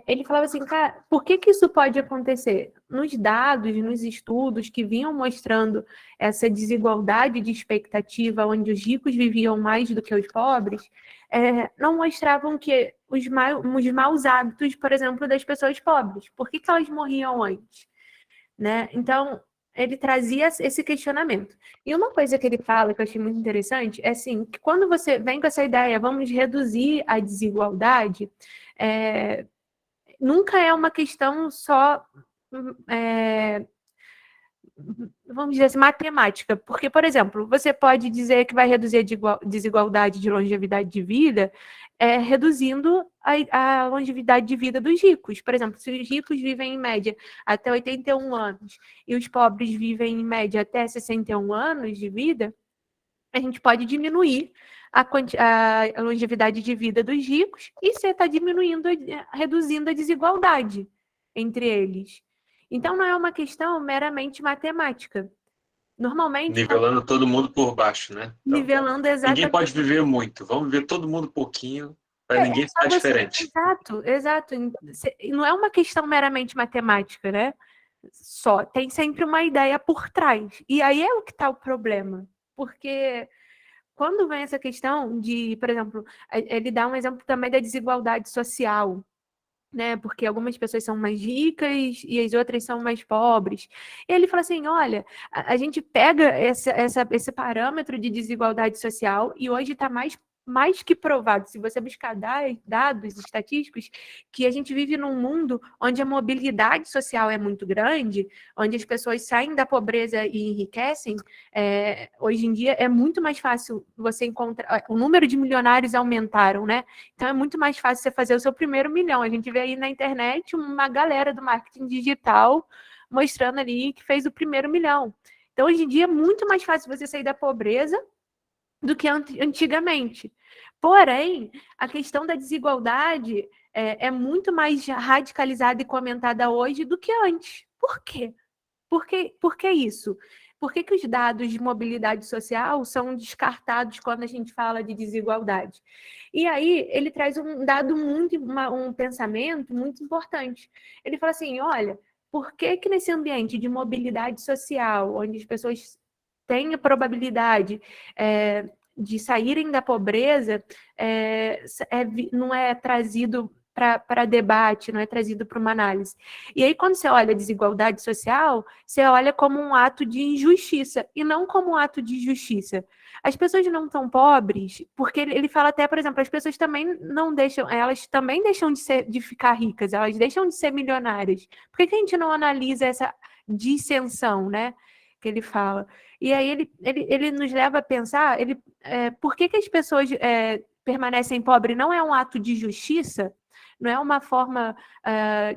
ele falava assim, cara, por que isso pode acontecer? Nos dados, nos estudos que vinham mostrando essa desigualdade de expectativa, onde os ricos viviam mais do que os pobres, não mostravam que os maus hábitos, por exemplo, das pessoas pobres. Por que elas morriam antes? Né? Então, ele trazia esse questionamento. E uma coisa que ele fala, que eu achei muito interessante, é assim, que quando você vem com essa ideia, vamos reduzir a desigualdade, nunca é uma questão só, vamos dizer assim, matemática. Porque, por exemplo, você pode dizer que vai reduzir a desigualdade de longevidade de vida, reduzindo a longevidade de vida dos ricos. Por exemplo, se os ricos vivem em média até 81 anos e os pobres vivem em média até 61 anos de vida, a gente pode diminuir a longevidade de vida dos ricos e você está reduzindo a desigualdade entre eles. Então, não é uma questão meramente matemática. Normalmente... Nivelando todo mundo por baixo, né? Então, nivelando exatamente. Ninguém pode viver muito. Vamos ver todo mundo pouquinho, para ninguém ficar diferente. Exato. Não é uma questão meramente matemática, né? Só tem sempre uma ideia por trás. E aí é o que está o problema. Porque quando vem essa questão de, por exemplo, ele dá um exemplo também da desigualdade social, né? Porque algumas pessoas são mais ricas e as outras são mais pobres. E ele fala assim, olha, a gente pega esse parâmetro de desigualdade social e hoje está mais que provado, se você buscar dados estatísticos, que a gente vive num mundo onde a mobilidade social é muito grande, onde as pessoas saem da pobreza e enriquecem. Hoje em dia é muito mais fácil você encontrar... O número de milionários aumentaram, né? Então é muito mais fácil você fazer o seu primeiro milhão. A gente vê aí na internet uma galera do marketing digital mostrando ali que fez o primeiro milhão. Então hoje em dia é muito mais fácil você sair da pobreza do que antigamente. Porém, a questão da desigualdade é muito mais radicalizada e comentada hoje do que antes. Por quê? Por que isso? Por que os dados de mobilidade social são descartados quando a gente fala de desigualdade? E aí, ele traz um dado um pensamento muito importante. Ele fala assim, olha, por que nesse ambiente de mobilidade social, onde as pessoas têm a probabilidade de saírem da pobreza, não é trazido para debate, não é trazido para uma análise. E aí, quando você olha a desigualdade social, você olha como um ato de injustiça, e não como um ato de justiça. As pessoas não estão pobres, porque ele fala até, por exemplo, as pessoas também não deixam, elas também deixam de ficar ricas, elas deixam de ser milionárias. Por que a gente não analisa essa dissensão, né? Que ele fala. E aí ele nos leva a pensar, por que as pessoas permanecem pobres? Não é um ato de justiça? Não é uma forma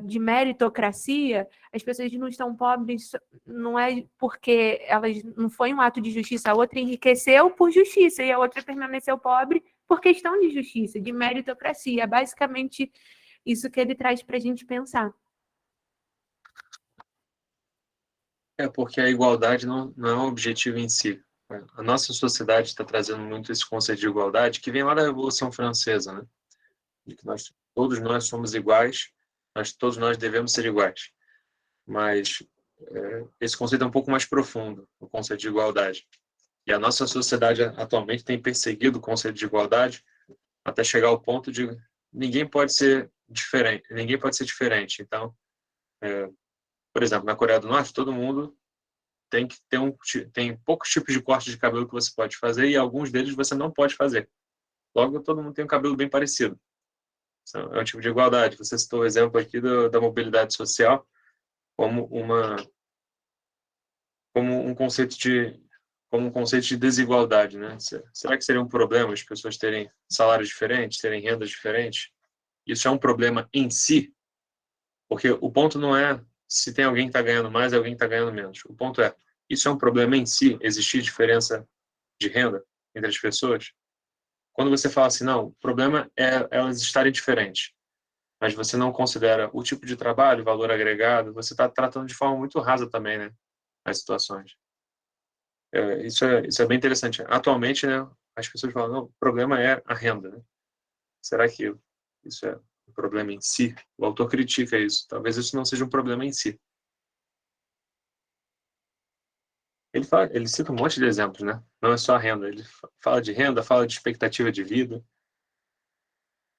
de meritocracia? As pessoas não estão pobres, não é porque elas não foi um ato de justiça, a outra enriqueceu por justiça e a outra permaneceu pobre por questão de justiça, de meritocracia. É basicamente isso que ele traz para a gente pensar. Porque a igualdade não é um objetivo em si. A nossa sociedade está trazendo muito esse conceito de igualdade, que vem lá da Revolução Francesa, né? De que todos nós somos iguais, todos nós devemos ser iguais. Mas esse conceito é um pouco mais profundo, o conceito de igualdade. E a nossa sociedade atualmente tem perseguido o conceito de igualdade até chegar ao ponto de ninguém pode ser diferente. Então, por exemplo, na Coreia do Norte, todo mundo tem que ter tem poucos tipos de corte de cabelo que você pode fazer e alguns deles você não pode fazer. Logo, todo mundo tem um cabelo bem parecido. É um tipo de igualdade. Você citou o exemplo aqui da mobilidade social como um conceito de desigualdade, né? Será que seria um problema as pessoas terem salários diferentes, terem rendas diferentes? Isso é um problema em si? Porque o ponto não é se tem alguém que está ganhando mais e alguém que está ganhando menos. O ponto é, isso é um problema em si? Existir diferença de renda entre as pessoas? Quando você fala assim, não, o problema é elas estarem diferentes, mas você não considera o tipo de trabalho, valor agregado, você está tratando de forma muito rasa também, né, as situações. Isso é bem interessante. Atualmente, né, as pessoas falam, não, o problema é a renda, né? Será que isso é um problema em si? O autor critica isso. Talvez isso não seja um problema em si. Ele cita um monte de exemplos, né? Não é só a renda. Ele fala de renda, fala de expectativa de vida.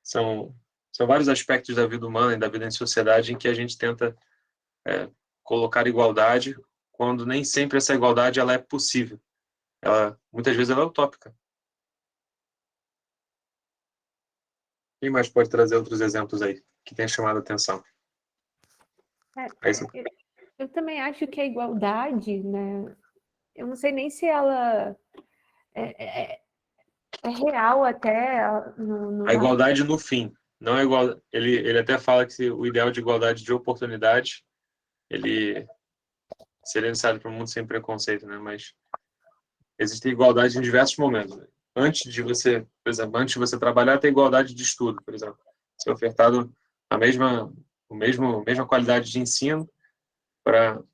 São vários aspectos da vida humana e da vida em sociedade em que a gente tenta colocar igualdade, quando nem sempre essa igualdade ela é possível. Muitas vezes ela é utópica. Quem mais pode trazer outros exemplos aí que tenha chamado a atenção? Eu também acho que a igualdade, né? Eu não sei nem se ela é real até. A igualdade no fim. Não é igual. Ele até fala que o ideal de igualdade de oportunidade ele seria necessário para um mundo sem preconceito, né? Mas existe igualdade em diversos momentos. Né? Antes de você trabalhar, tem igualdade de estudo, por exemplo. Ser ofertado a mesma qualidade de ensino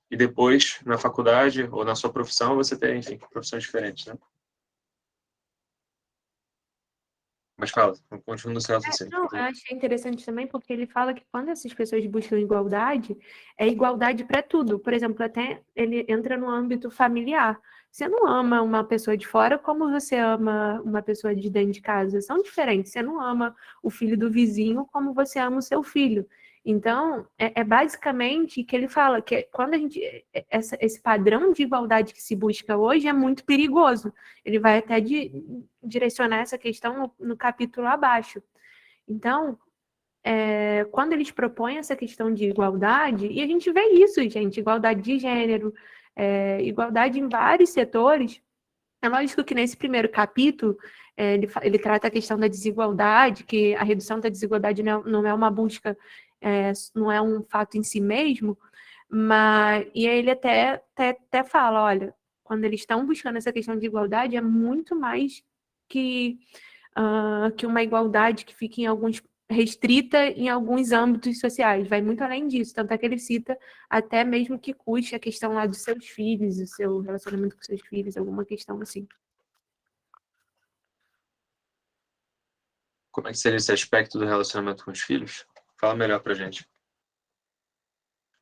e depois, na faculdade ou na sua profissão, você tem, enfim, profissões diferentes, né? Mas fala, continua no seu raciocínio. Não, eu achei interessante também porque ele fala que quando essas pessoas buscam igualdade, é igualdade para tudo. Por exemplo, até ele entra no âmbito familiar. Você não ama uma pessoa de fora como você ama uma pessoa de dentro de casa. São diferentes. Você não ama o filho do vizinho como você ama o seu filho. Então, é basicamente que ele fala que quando a gente esse padrão de igualdade que se busca hoje é muito perigoso. Ele vai até direcionar essa questão no capítulo abaixo. Então, quando eles propõem essa questão de igualdade, e a gente vê isso, gente, igualdade de gênero, igualdade em vários setores, é lógico que nesse primeiro capítulo, ele trata a questão da desigualdade, que a redução da desigualdade não é uma busca, não é um fato em si mesmo, e aí ele até fala, olha, quando eles estão buscando essa questão de igualdade, é muito mais que uma igualdade que fique restrita em alguns âmbitos sociais, vai muito além disso, tanto é que ele cita até mesmo que custe a questão lá dos seus filhos, o seu relacionamento com seus filhos, alguma questão assim. Como é que seria esse aspecto do relacionamento com os filhos? Fala melhor pra gente.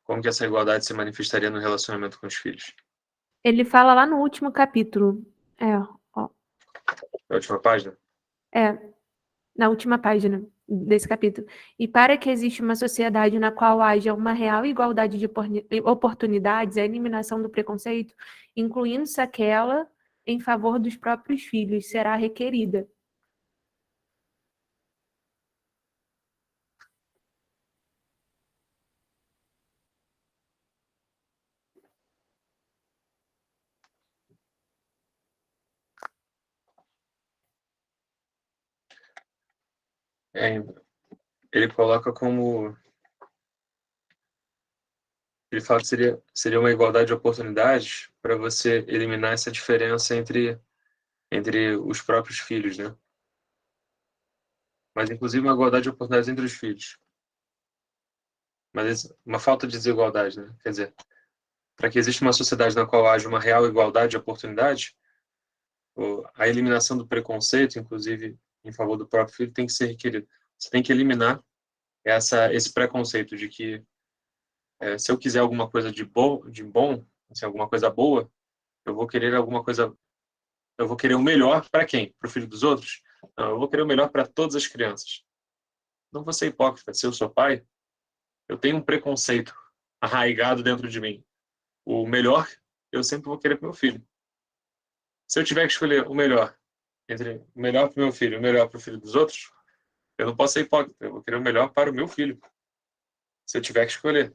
Como que essa igualdade se manifestaria no relacionamento com os filhos? Ele fala lá no último capítulo, Na última página? Na última página desse capítulo. E para que exista uma sociedade na qual haja uma real igualdade de oportunidades, a eliminação do preconceito, incluindo-se aquela em favor dos próprios filhos, será requerida. Ele coloca como... Ele fala que seria uma igualdade de oportunidades para você eliminar essa diferença entre os próprios filhos, né? Mas, inclusive, uma igualdade de oportunidades entre os filhos. Mas uma falta de desigualdade, né? Quer dizer, para que exista uma sociedade na qual haja uma real igualdade de oportunidades, a eliminação do preconceito, inclusive em favor do próprio filho, tem que ser requerida. Você tem que eliminar esse preconceito de que se eu quiser alguma coisa de bom, assim, alguma coisa boa, eu vou querer o melhor para quem? Para o filho dos outros? Não, eu vou querer o melhor para todas as crianças. Não vou ser hipócrita. Se eu sou pai, eu tenho um preconceito arraigado dentro de mim. O melhor, eu sempre vou querer para o meu filho. Se eu tiver que escolher o melhor, entre o melhor para o meu filho e o melhor para o filho dos outros, eu não posso ser hipócrita. Eu vou querer o melhor para o meu filho. Se eu tiver que escolher.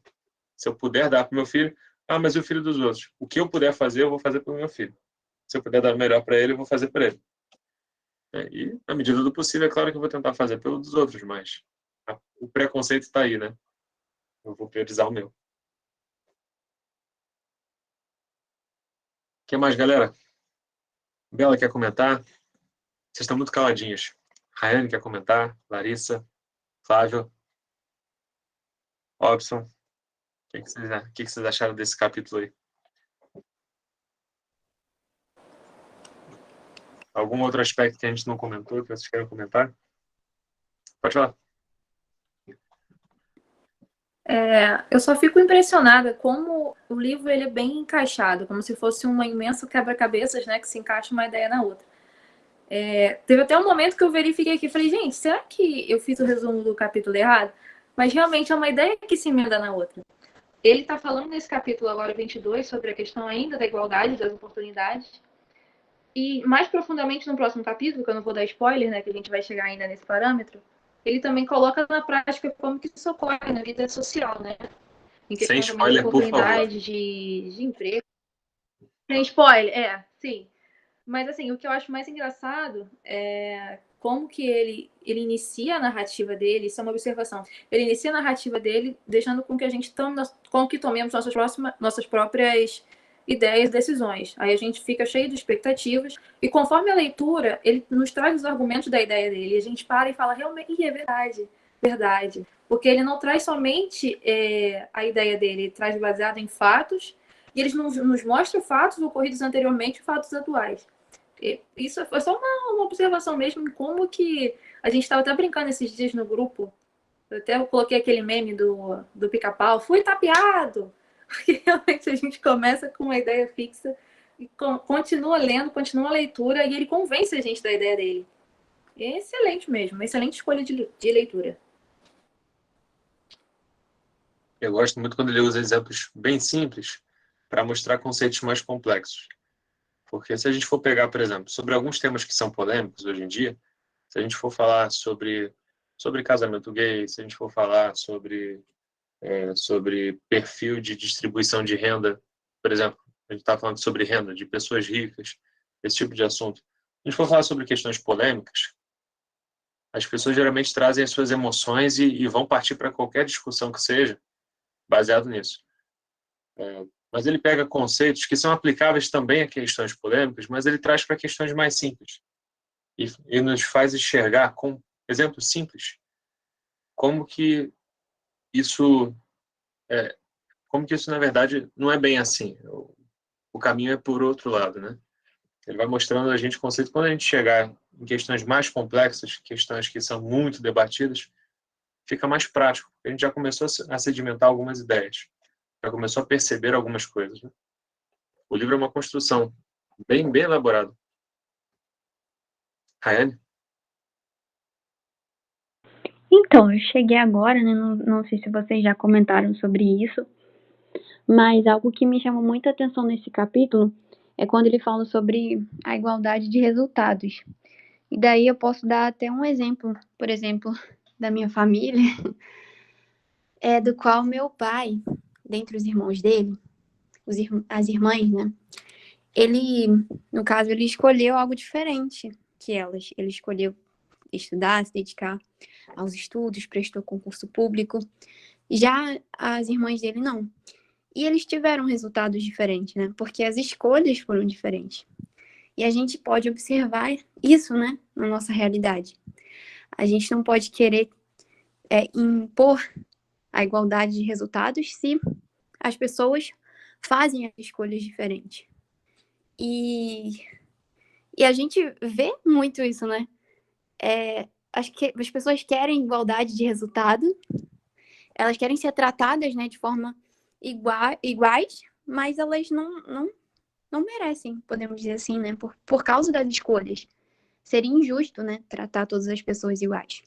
Se eu puder dar para o meu filho, mas e o filho dos outros? O que eu puder fazer, eu vou fazer para o meu filho. Se eu puder dar o melhor para ele, eu vou fazer para ele. E, na medida do possível, é claro que eu vou tentar fazer pelo dos outros, mas o preconceito está aí, né? Eu vou priorizar o meu. O que mais, galera? Bela quer comentar? Vocês estão muito caladinhos. Rayane quer comentar? Larissa? Flávio? Robson? O que vocês acharam desse capítulo aí? Algum outro aspecto que a gente não comentou, que vocês querem comentar? Pode falar. Eu só fico impressionada como o livro ele é bem encaixado, como se fosse uma imensa quebra-cabeças, né, que se encaixa uma ideia na outra. Teve até um momento que eu verifiquei aqui e falei, gente, será que eu fiz o resumo do capítulo errado? Mas realmente é uma ideia que se emenda na outra. Ele está falando nesse capítulo agora 22 sobre a questão ainda da igualdade das oportunidades. E mais profundamente no próximo capítulo, que eu não vou dar spoiler, né, que a gente vai chegar ainda nesse parâmetro, ele também coloca na prática como que isso ocorre na vida social, né? Em questão Sem também de spoiler, por favor. oportunidade de emprego. Sem spoiler, sim. Mas, assim, o que eu acho mais engraçado é como que ele inicia a narrativa dele, isso é uma observação, ele inicia a narrativa dele deixando com que a gente tomemos nossas próprias ideias e decisões. Aí a gente fica cheio de expectativas e conforme a leitura, ele nos traz os argumentos da ideia dele e a gente para e fala, realmente, é verdade, verdade. Porque ele não traz somente a ideia dele, ele traz baseado em fatos e eles nos mostram fatos ocorridos anteriormente e fatos atuais. Isso foi só uma observação mesmo, como que a gente estava até brincando esses dias no grupo. Eu até coloquei aquele meme do pica-pau, fui tapeado! Porque realmente a gente começa com uma ideia fixa e continua lendo, continua a leitura e ele convence a gente da ideia dele. É excelente mesmo, uma excelente escolha de leitura. Eu gosto muito quando ele usa exemplos bem simples para mostrar conceitos mais complexos. Porque se a gente for pegar, por exemplo, sobre alguns temas que são polêmicos hoje em dia, se a gente for falar sobre casamento gay, se a gente for falar sobre perfil de distribuição de renda, por exemplo, a gente está falando sobre renda de pessoas ricas, esse tipo de assunto. Se a gente for falar sobre questões polêmicas, as pessoas geralmente trazem as suas emoções e vão partir para qualquer discussão que seja baseado nisso. Mas ele pega conceitos que são aplicáveis também a questões polêmicas, mas ele traz para questões mais simples. e nos faz enxergar com exemplos simples como que isso na verdade não é bem assim. O caminho é por outro lado, né? Ele vai mostrando a gente o conceito. Quando a gente chegar em questões mais complexas, questões que são muito debatidas, fica mais prático. A gente já começou a sedimentar algumas ideias, já começou a perceber algumas coisas, né? O livro é uma construção bem elaborada. Rayane? Então, eu cheguei agora, né? Não sei se vocês já comentaram sobre isso, mas algo que me chamou muita atenção nesse capítulo é quando ele fala sobre a igualdade de resultados. E daí eu posso dar até um exemplo, por exemplo, da minha família, do qual meu pai, dentre os irmãos dele, as irmãs, né? Ele, no caso, ele escolheu algo diferente que elas. Ele escolheu estudar, se dedicar aos estudos, prestou concurso público. Já as irmãs dele, não. E eles tiveram resultados diferentes, né? Porque as escolhas foram diferentes. E a gente pode observar isso, né? Na nossa realidade. A gente não pode querer impor a igualdade de resultados se as pessoas fazem as escolhas diferentes. E a gente vê muito isso, né? Acho que as pessoas querem igualdade de resultado, elas querem ser tratadas, né, de forma iguais, mas elas não merecem, podemos dizer assim, né, por causa das escolhas. Seria injusto, né, tratar todas as pessoas iguais.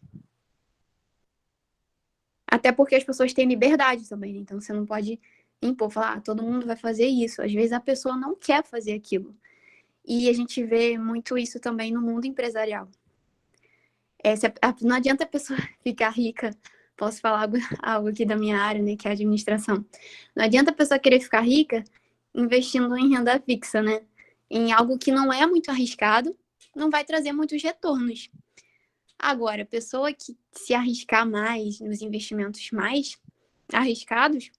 Até porque as pessoas têm liberdade também, né? Então você não pode impor, falar, todo mundo vai fazer isso. Às vezes a pessoa não quer fazer aquilo. E a gente vê muito isso também no mundo empresarial. Não adianta a pessoa ficar rica. Posso falar algo aqui da minha área, né, que é a administração. Não adianta a pessoa querer ficar rica investindo em renda fixa, né? Em algo que não é muito arriscado, não vai trazer muitos retornos. Agora, a pessoa que se arriscar mais nos investimentos mais arriscados,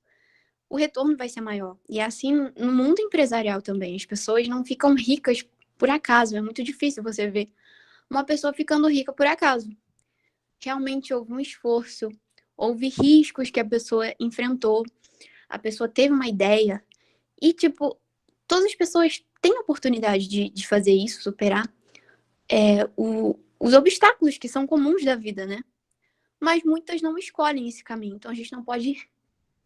o retorno vai ser maior. E assim no mundo empresarial também. As pessoas não ficam ricas por acaso. É muito difícil você ver uma pessoa ficando rica por acaso. Realmente houve um esforço, houve riscos que a pessoa enfrentou, a pessoa teve uma ideia. E, todas as pessoas têm a oportunidade de fazer isso, superar os obstáculos que são comuns da vida, né? Mas muitas não escolhem esse caminho. Então, a gente não pode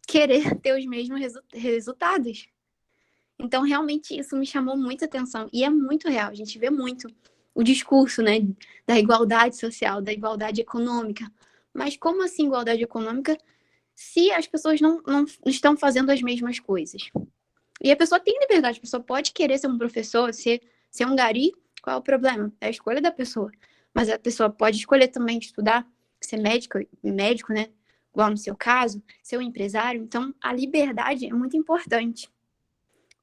querer ter os mesmos resultados. Então, realmente, isso me chamou muita atenção. E é muito real. A gente vê muito o discurso, né, da igualdade social, da igualdade econômica. Mas como assim igualdade econômica se as pessoas não estão fazendo as mesmas coisas? E a pessoa tem liberdade. A pessoa pode querer ser um professor, ser um gari. Qual é o problema? É a escolha da pessoa. Mas a pessoa pode escolher também estudar, ser médico, né? Igual no seu caso, ser um empresário. Então, a liberdade é muito importante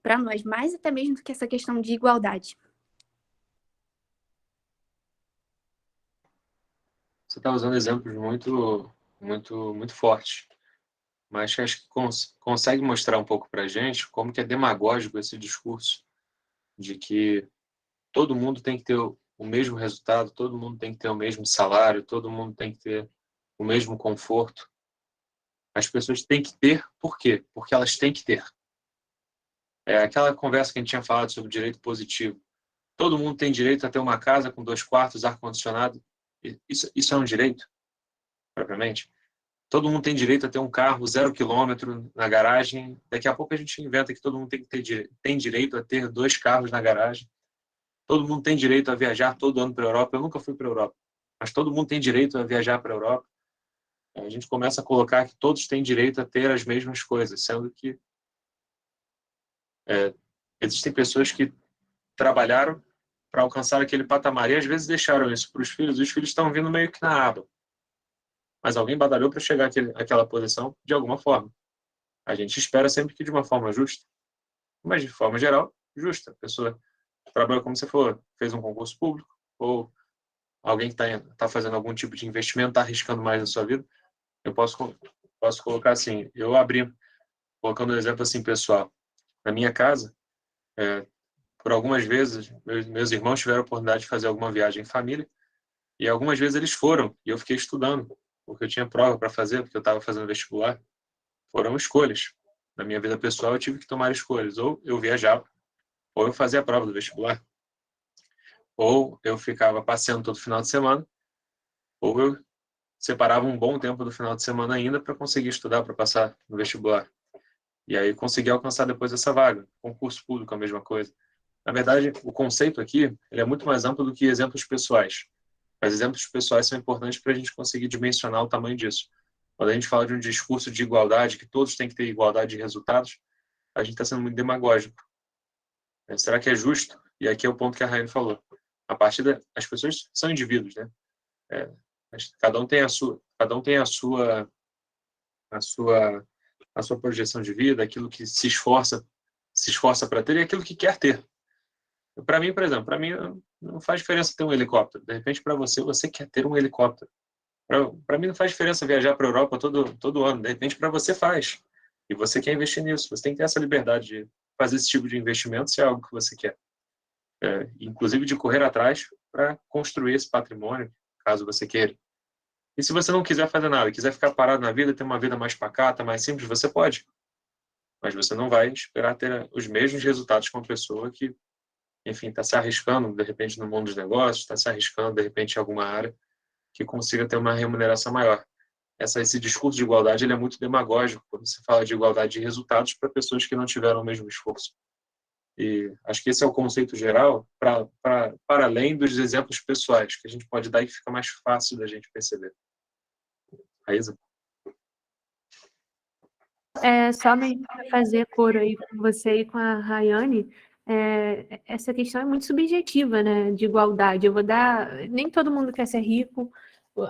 para nós, mais até mesmo do que essa questão de igualdade. Você está usando exemplos muito, muito, muito fortes, mas que acho que consegue mostrar um pouco para a gente como que é demagógico esse discurso de que todo mundo tem que ter o mesmo resultado, todo mundo tem que ter o mesmo salário, todo mundo tem que ter o mesmo conforto. As pessoas têm que ter, por quê? Porque elas têm que ter. É aquela conversa que a gente tinha falado sobre direito positivo. Todo mundo tem direito a ter uma casa com 2 quartos, ar-condicionado. Isso é um direito, propriamente? Todo mundo tem direito a ter um carro 0 quilômetro na garagem. Daqui a pouco a gente inventa que todo mundo tem direito a ter 2 carros na garagem. Todo mundo tem direito a viajar todo ano para a Europa. Eu nunca fui para a Europa, mas todo mundo tem direito a viajar para a Europa. A gente começa a colocar que todos têm direito a ter as mesmas coisas, sendo que existem pessoas que trabalharam para alcançar aquele patamar e às vezes deixaram isso para os filhos. Os filhos estão vindo meio que na aba. Mas alguém batalhou para chegar àquela posição de alguma forma. A gente espera sempre que de uma forma justa, mas de forma geral, justa. A pessoa trabalha, como você falou, fez um concurso público, ou alguém que está fazendo algum tipo de investimento, está arriscando mais na sua vida. Eu posso colocar assim, eu abri, colocando um exemplo assim pessoal. Na minha casa, por algumas vezes, meus irmãos tiveram a oportunidade de fazer alguma viagem em família, e algumas vezes eles foram, e eu fiquei estudando, porque eu tinha prova para fazer, porque eu estava fazendo vestibular. Foram escolhas. Na minha vida pessoal, eu tive que tomar escolhas. Ou eu viajava, ou eu fazia a prova do vestibular, ou eu ficava passeando todo final de semana, ou eu separava um bom tempo do final de semana ainda para conseguir estudar, para passar no vestibular. E aí conseguir alcançar depois essa vaga. Concurso público, a mesma coisa. Na verdade, o conceito aqui ele é muito mais amplo do que exemplos pessoais. Mas exemplos pessoais são importantes para a gente conseguir dimensionar o tamanho disso. Quando a gente fala de um discurso de igualdade, que todos têm que ter igualdade de resultados, a gente está sendo muito demagógico. Será que é justo? E aqui é o ponto que a Rayane falou. A partir as pessoas são indivíduos, né? Cada um tem a sua projeção de vida, aquilo que se esforça para ter e aquilo que quer ter. Para mim, por exemplo, não faz diferença ter um helicóptero. De repente, para você quer ter um helicóptero. Para mim não faz diferença viajar para a Europa todo ano. De repente, para você faz. E você quer investir nisso. Você tem que ter essa liberdade de fazer esse tipo de investimento se é algo que você quer. Inclusive de correr atrás para construir esse patrimônio, caso você queira. E se você não quiser fazer nada, quiser ficar parado na vida, ter uma vida mais pacata, mais simples, você pode. Mas você não vai esperar ter os mesmos resultados com uma pessoa que, enfim, está se arriscando, de repente, no mundo dos negócios, está se arriscando, de repente, em alguma área que consiga ter uma remuneração maior. Esse discurso de igualdade ele é muito demagógico quando se fala de igualdade de resultados para pessoas que não tiveram o mesmo esforço. E acho que esse é o conceito geral para além dos exemplos pessoais que a gente pode dar e que fica mais fácil da gente perceber. Raíza? Só mesmo para fazer coro aí com você e com a Rayane, essa questão é muito subjetiva, né, de igualdade. Eu vou dar... Nem todo mundo quer ser rico.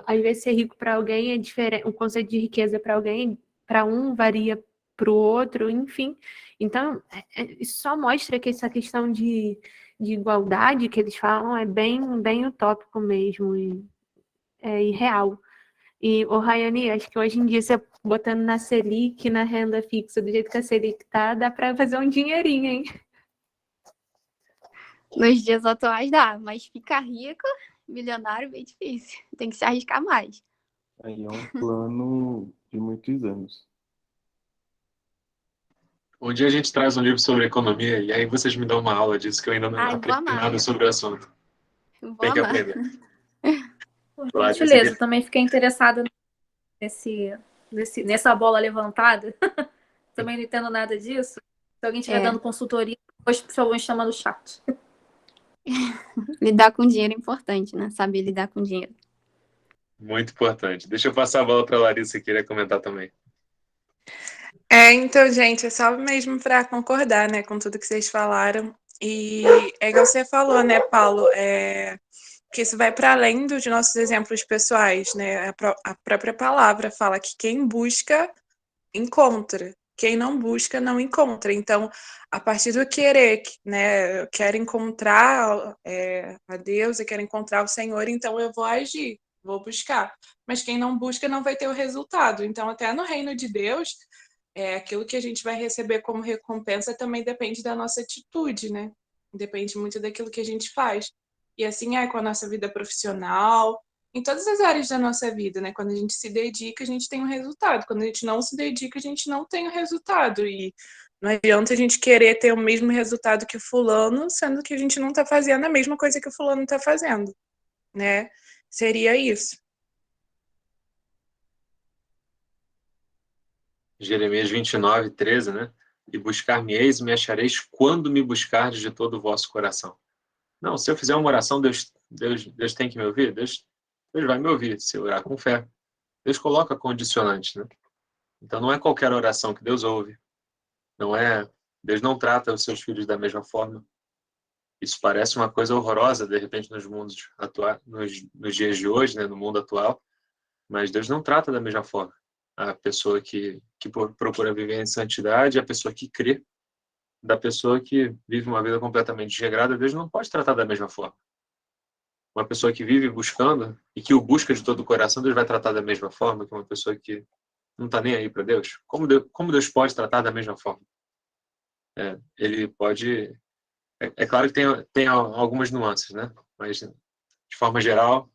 Às vezes ser rico para alguém é diferente, o conceito de riqueza para alguém, para um varia para o outro, enfim. Então, isso só mostra que essa questão de igualdade que eles falam é bem, bem utópico mesmo e é irreal. E, Rayane, acho que hoje em dia, você botando na Selic, na renda fixa, do jeito que a Selic tá, dá para fazer um dinheirinho, hein? Nos dias atuais dá, mas ficar rico, milionário, bem difícil. Tem que se arriscar mais. Aí é um plano de muitos anos. Um dia a gente traz um livro sobre economia e aí vocês me dão uma aula disso que eu ainda não Ai, vou aprendi amar. nada sobre o assunto. Vou Tem que amar. aprender. Por Claro, gentileza, esse eu também fiquei interessada nessa bola levantada. Também não entendo nada disso. Se alguém estiver dando consultoria, depois, por favor, me chama no chat. Lidar com dinheiro é importante, né? Saber lidar com dinheiro. Muito importante. Deixa eu passar a bola para a Larissa, que queria comentar também. Então, gente, é só mesmo para concordar, né, com tudo que vocês falaram. E é igual você falou, né, Paulo, que isso vai para além dos nossos exemplos pessoais, né? A própria palavra fala que quem busca, encontra. Quem não busca, não encontra. Então, a partir do querer, né, eu quero encontrar a Deus, eu quero encontrar o Senhor, então eu vou agir, vou buscar. Mas quem não busca não vai ter o resultado. Então, até no reino de Deus, aquilo que a gente vai receber como recompensa também depende da nossa atitude, né? Depende muito daquilo que a gente faz. E assim é com a nossa vida profissional, em todas as áreas da nossa vida, né? Quando a gente se dedica, a gente tem um resultado. Quando a gente não se dedica, a gente não tem o resultado. E não adianta a gente querer ter o mesmo resultado que o fulano, sendo que a gente não está fazendo a mesma coisa que o fulano está fazendo, né? Seria isso. Jeremias 29, 13, né? E buscar-me-eis e me achareis quando me buscardes de todo o vosso coração. Não, se eu fizer uma oração, Deus tem que me ouvir? Deus vai me ouvir, se eu orar com fé. Deus coloca condicionantes, né? Então não é qualquer oração que Deus ouve. Deus não trata os seus filhos da mesma forma. Isso parece uma coisa horrorosa, de repente, nos dias de hoje, né? No mundo atual. Mas Deus não trata da mesma forma. A pessoa que procura viver em santidade, a pessoa que crê, da pessoa que vive uma vida completamente desregrada, Deus não pode tratar da mesma forma. Uma pessoa que vive buscando e que o busca de todo o coração, Deus vai tratar da mesma forma que uma pessoa que não está nem aí para Deus. Como Deus pode tratar da mesma forma? Ele pode É claro que tem algumas nuances, né? Mas, de forma geral,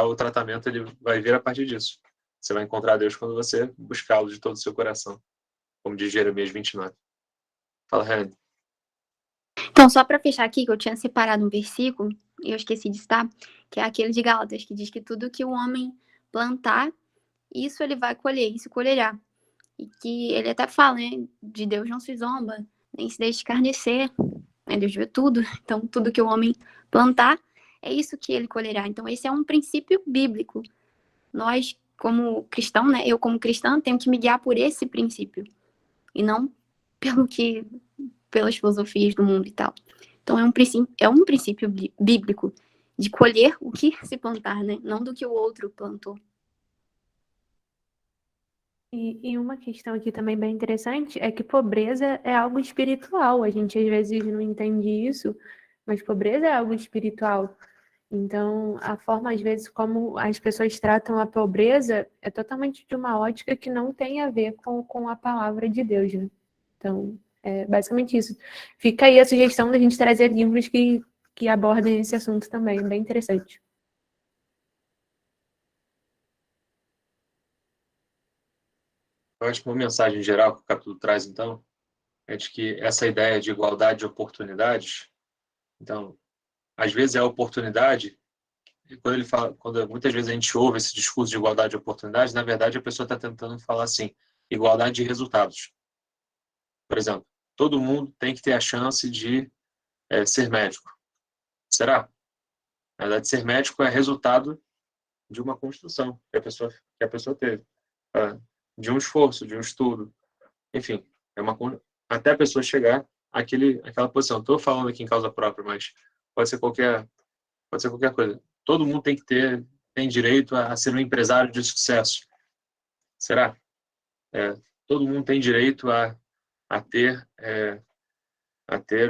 o tratamento ele vai vir a partir disso. Você vai encontrar Deus quando você buscá-lo de todo o seu coração, como diz Jeremias 29. Fala, Rani. Então, só para fechar aqui, que eu tinha separado um versículo, e eu esqueci de citar, que é aquele de Gálatas, que diz que tudo que o homem plantar, isso ele vai colher, isso colherá. E que ele até fala, né, de Deus não se zomba, nem se deixa escarnecer, né, Deus vê tudo. Então, tudo que o homem plantar, é isso que ele colherá. Então, esse é um princípio bíblico. Nós, como cristão, né, eu como cristã, tenho que me guiar por esse princípio, e não pelas filosofias do mundo e tal. Então, é um princípio bíblico de colher o que se plantar, né? Não do que o outro plantou. E uma questão aqui também bem interessante é que pobreza é algo espiritual. A gente às vezes não entende isso, mas pobreza é algo espiritual. Então, a forma, às vezes, como as pessoas tratam a pobreza é totalmente de uma ótica que não tem a ver com a palavra de Deus, né? Então, é basicamente isso. Fica aí a sugestão da gente trazer livros que abordem esse assunto também, bem interessante. Eu acho que uma mensagem geral que o capítulo traz, então, é de que essa ideia de igualdade de oportunidades, então, às vezes é a oportunidade, e quando muitas vezes a gente ouve esse discurso de igualdade de oportunidades, na verdade a pessoa está tentando falar assim, igualdade de resultados. Por exemplo, todo mundo tem que ter a chance de ser médico. Será? Na verdade, ser médico é resultado de uma construção que a pessoa teve, de um esforço, de um estudo, enfim, até a pessoa chegar àquela posição. Estou falando aqui em causa própria, mas pode ser qualquer coisa. Todo mundo tem direito a ser um empresário de sucesso. Será? Todo mundo tem direito a ter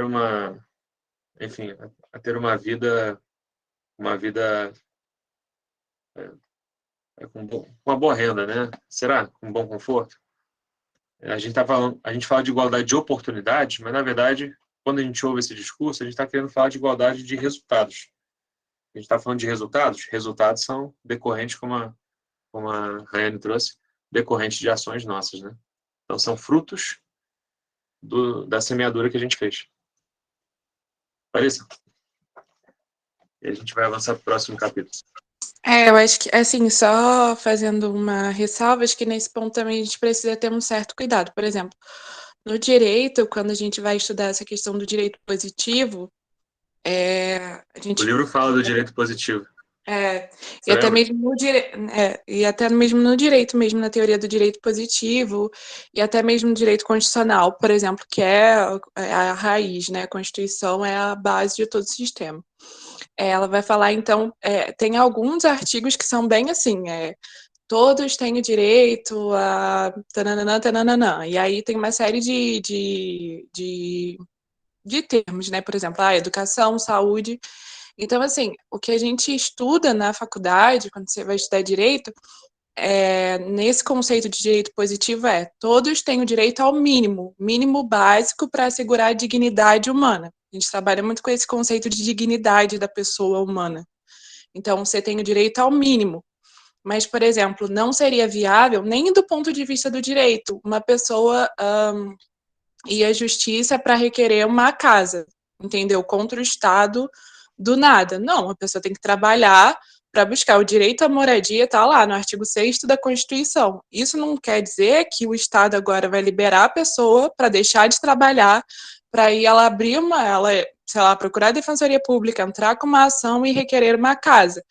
uma, enfim, a ter uma vida com uma boa renda, né? Será? Com um bom conforto? A gente fala de igualdade de oportunidades, mas na verdade, quando a gente ouve esse discurso, a gente está querendo falar de igualdade de resultados. A gente está falando de resultados. Resultados são decorrentes, como a Rayane trouxe, decorrentes de ações nossas, né? Então são frutos da semeadura que a gente fez. Parece? E a gente vai avançar para o próximo capítulo. Eu acho que, assim, só fazendo uma ressalva, acho que nesse ponto também a gente precisa ter um certo cuidado. Por exemplo, no direito, quando a gente vai estudar essa questão do direito positivo, O livro fala do direito positivo. E até mesmo no direito mesmo, na teoria do direito positivo, e até mesmo no direito constitucional, por exemplo, que é a raiz, né? A Constituição é a base de todo o sistema. Ela vai falar, então, tem alguns artigos que são bem assim, todos têm o direito a tananã, tananã, e aí tem uma série de termos, né? Por exemplo, educação, saúde. Então, assim, o que a gente estuda na faculdade, quando você vai estudar direito, nesse conceito de direito positivo todos têm o direito ao mínimo básico para assegurar a dignidade humana. A gente trabalha muito com esse conceito de dignidade da pessoa humana. Então, você tem o direito ao mínimo. Mas, por exemplo, não seria viável, nem do ponto de vista do direito, uma pessoa ir à justiça para requerer uma casa, entendeu? Contra o Estado do nada. Não, a pessoa tem que trabalhar para buscar o direito à moradia, está lá no artigo 6º da Constituição. Isso não quer dizer que o Estado agora vai liberar a pessoa para deixar de trabalhar, para ir ela abrir procurar a Defensoria Pública, entrar com uma ação e requerer uma casa.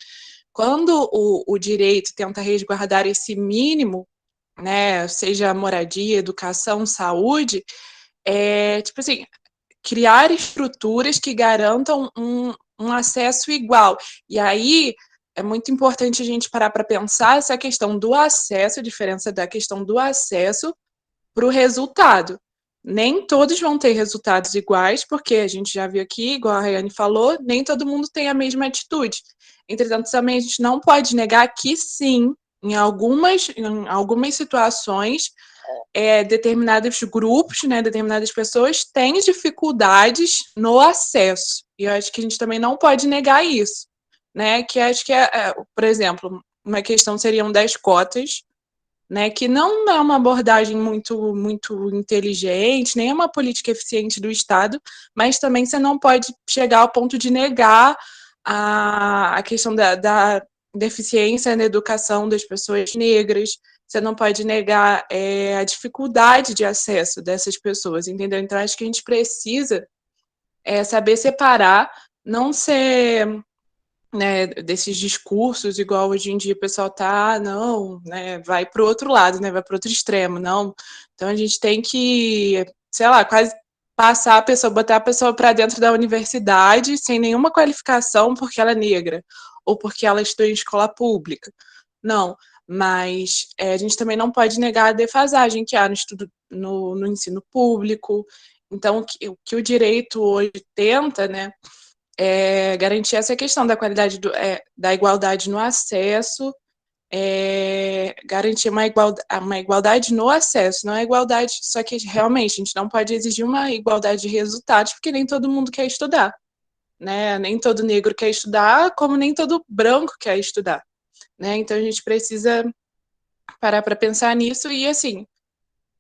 Quando o direito tenta resguardar esse mínimo, né, seja moradia, educação, saúde, tipo assim, criar estruturas que garantam um acesso igual. E aí é muito importante a gente parar para pensar essa questão do acesso, a diferença da questão do acesso para o resultado. Nem todos vão ter resultados iguais, porque a gente já viu aqui, igual a Rayane falou, nem todo mundo tem a mesma atitude. Entretanto, também a gente não pode negar que sim, em algumas situações, determinados grupos, né, determinadas pessoas têm dificuldades no acesso. E eu acho que a gente também não pode negar isso, né? Que acho que, por exemplo, uma questão seriam das cotas, né, que não é uma abordagem muito, muito inteligente, nem é uma política eficiente do Estado, mas também você não pode chegar ao ponto de negar a questão da deficiência na educação das pessoas negras, você não pode negar a dificuldade de acesso dessas pessoas, entendeu? Então, acho que a gente precisa saber separar, não ser, né, desses discursos, igual hoje em dia o pessoal não, né, vai para o outro lado, né, vai para o outro extremo, não. Então, a gente tem que, sei lá, quase passar a pessoa, botar a pessoa para dentro da universidade sem nenhuma qualificação porque ela é negra, ou porque ela estudou em escola pública. Não, mas a gente também não pode negar a defasagem que há no ensino público. Então, o que o direito hoje tenta, né, garantir essa questão da qualidade da igualdade no acesso, garantir uma igualdade no acesso, não é igualdade, só que realmente a gente não pode exigir uma igualdade de resultados, porque nem todo mundo quer estudar, né? Nem todo negro quer estudar, como nem todo branco quer estudar, né? Então a gente precisa parar para pensar nisso e, assim,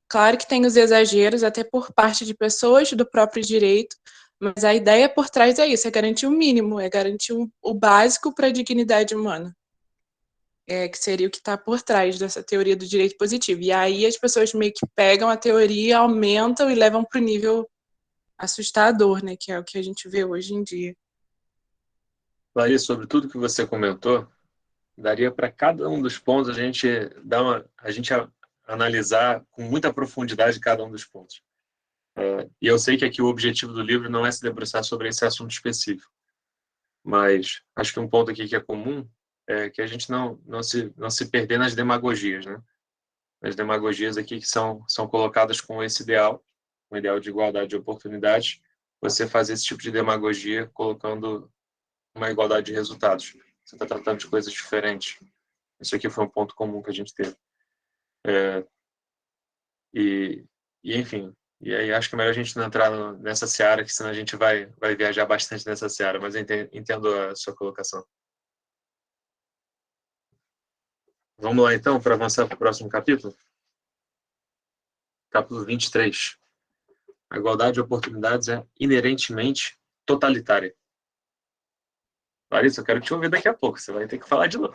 claro que tem os exageros, até por parte de pessoas do próprio direito, mas a ideia por trás é isso, é garantir o mínimo, é garantir o básico para a dignidade humana. Que seria o que está por trás dessa teoria do direito positivo. E aí as pessoas meio que pegam a teoria, aumentam e levam para o nível assustador, né? Que é o que a gente vê hoje em dia. Larissa, sobre tudo que você comentou, daria para cada um dos pontos a gente analisar com muita profundidade cada um dos pontos. E eu sei que aqui o objetivo do livro não é se debruçar sobre esse assunto específico, mas acho que um ponto aqui que é comum é que a gente não se perder nas demagogias, né? As demagogias aqui que são colocadas com esse ideal, um ideal de igualdade de oportunidades, você fazer esse tipo de demagogia colocando uma igualdade de resultados. Você está tratando de coisas diferentes. Isso aqui foi um ponto comum que a gente teve. Enfim, e aí acho que é melhor a gente não entrar nessa seara, que senão a gente vai viajar bastante nessa seara, mas eu entendo a sua colocação. Vamos lá, então, para avançar para o próximo capítulo? Capítulo 23. A igualdade de oportunidades é inerentemente totalitária. Larissa, eu quero te ouvir daqui a pouco. Você vai ter que falar de novo.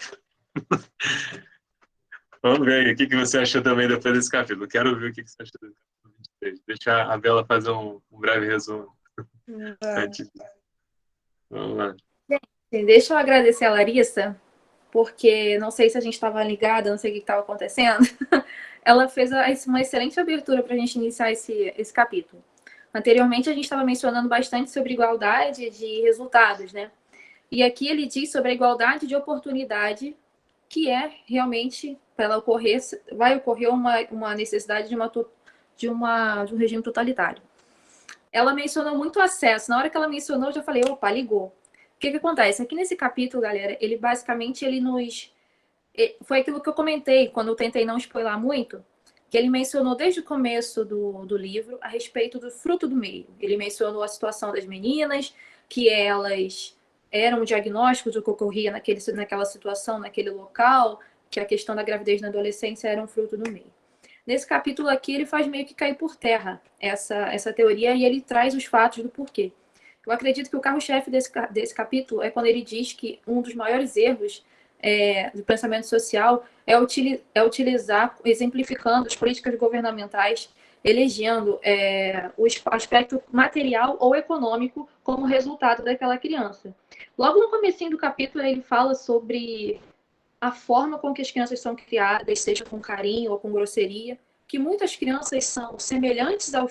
Vamos ver aí. O que você achou também depois desse capítulo? Quero ouvir o que você achou do capítulo 23. Deixa a Bela fazer um breve resumo. Antes. Vamos lá. Gente, deixa eu agradecer a Larissa, porque não sei se a gente estava ligada, não sei o que estava acontecendo. Ela fez uma excelente abertura para a gente iniciar esse capítulo. Anteriormente, a gente estava mencionando bastante sobre igualdade de resultados, né? E aqui ele diz sobre a igualdade de oportunidade, que é realmente, para ela ocorrer, vai ocorrer uma necessidade de um regime totalitário. Ela mencionou muito acesso. Na hora que ela mencionou, eu já falei, opa, ligou. O que acontece? Aqui nesse capítulo, galera, ele basicamente foi aquilo que eu comentei quando eu tentei não spoiler muito, que ele mencionou desde o começo do livro a respeito do fruto do meio. Ele mencionou a situação das meninas, que elas eram um diagnóstico do que ocorria naquela situação, naquele local, que a questão da gravidez na adolescência era um fruto do meio. Nesse capítulo aqui, ele faz meio que cair por terra essa teoria e ele traz os fatos do porquê. Eu acredito que o carro-chefe desse capítulo é quando ele diz que um dos maiores erros do pensamento social é utilizar, exemplificando as políticas governamentais, elegendo o aspecto material ou econômico como resultado daquela criança. Logo no comecinho do capítulo, ele fala sobre a forma com que as crianças são criadas, seja com carinho ou com grosseria, que muitas crianças são semelhantes ao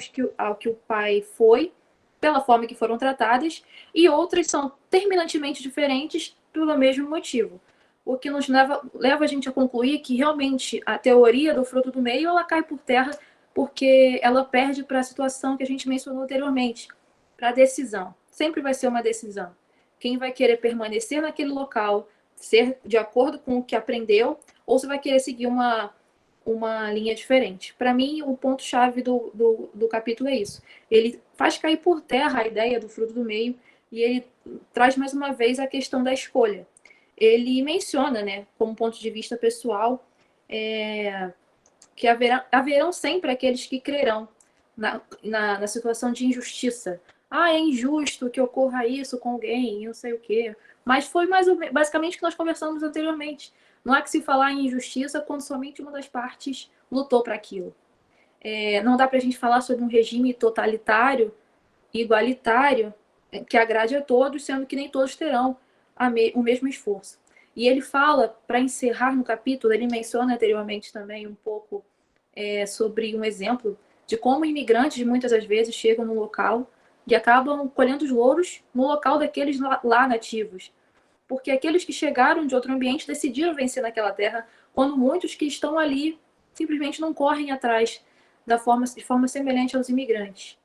que o pai foi, pela forma que foram tratadas, e outras são terminantemente diferentes pelo mesmo motivo. O que nos leva a gente a concluir que realmente a teoria do fruto do meio ela cai por terra porque ela perde para a situação que a gente mencionou anteriormente, para a decisão. Sempre vai ser uma decisão. Quem vai querer permanecer naquele local, ser de acordo com o que aprendeu, ou se vai querer seguir uma linha diferente. Para mim, o ponto-chave do capítulo é isso. Ele faz cair por terra a ideia do fruto do meio e ele traz mais uma vez a questão da escolha. Ele menciona, né, como ponto de vista pessoal, que haverão sempre aqueles que crerão na situação de injustiça. É injusto que ocorra isso com alguém, não sei o quê. Mas foi basicamente o que nós conversamos anteriormente. Não há que se falar em injustiça quando somente uma das partes lutou para aquilo. Não dá para a gente falar sobre um regime totalitário, igualitário, que agrade a todos, sendo que nem todos terão o mesmo esforço. E ele fala, para encerrar no capítulo, ele menciona anteriormente também um pouco sobre um exemplo de como imigrantes muitas das vezes chegam no local e acabam colhendo os louros no local daqueles lá nativos. Porque aqueles que chegaram de outro ambiente decidiram vencer naquela terra, quando muitos que estão ali simplesmente não correm atrás de forma semelhante aos imigrantes.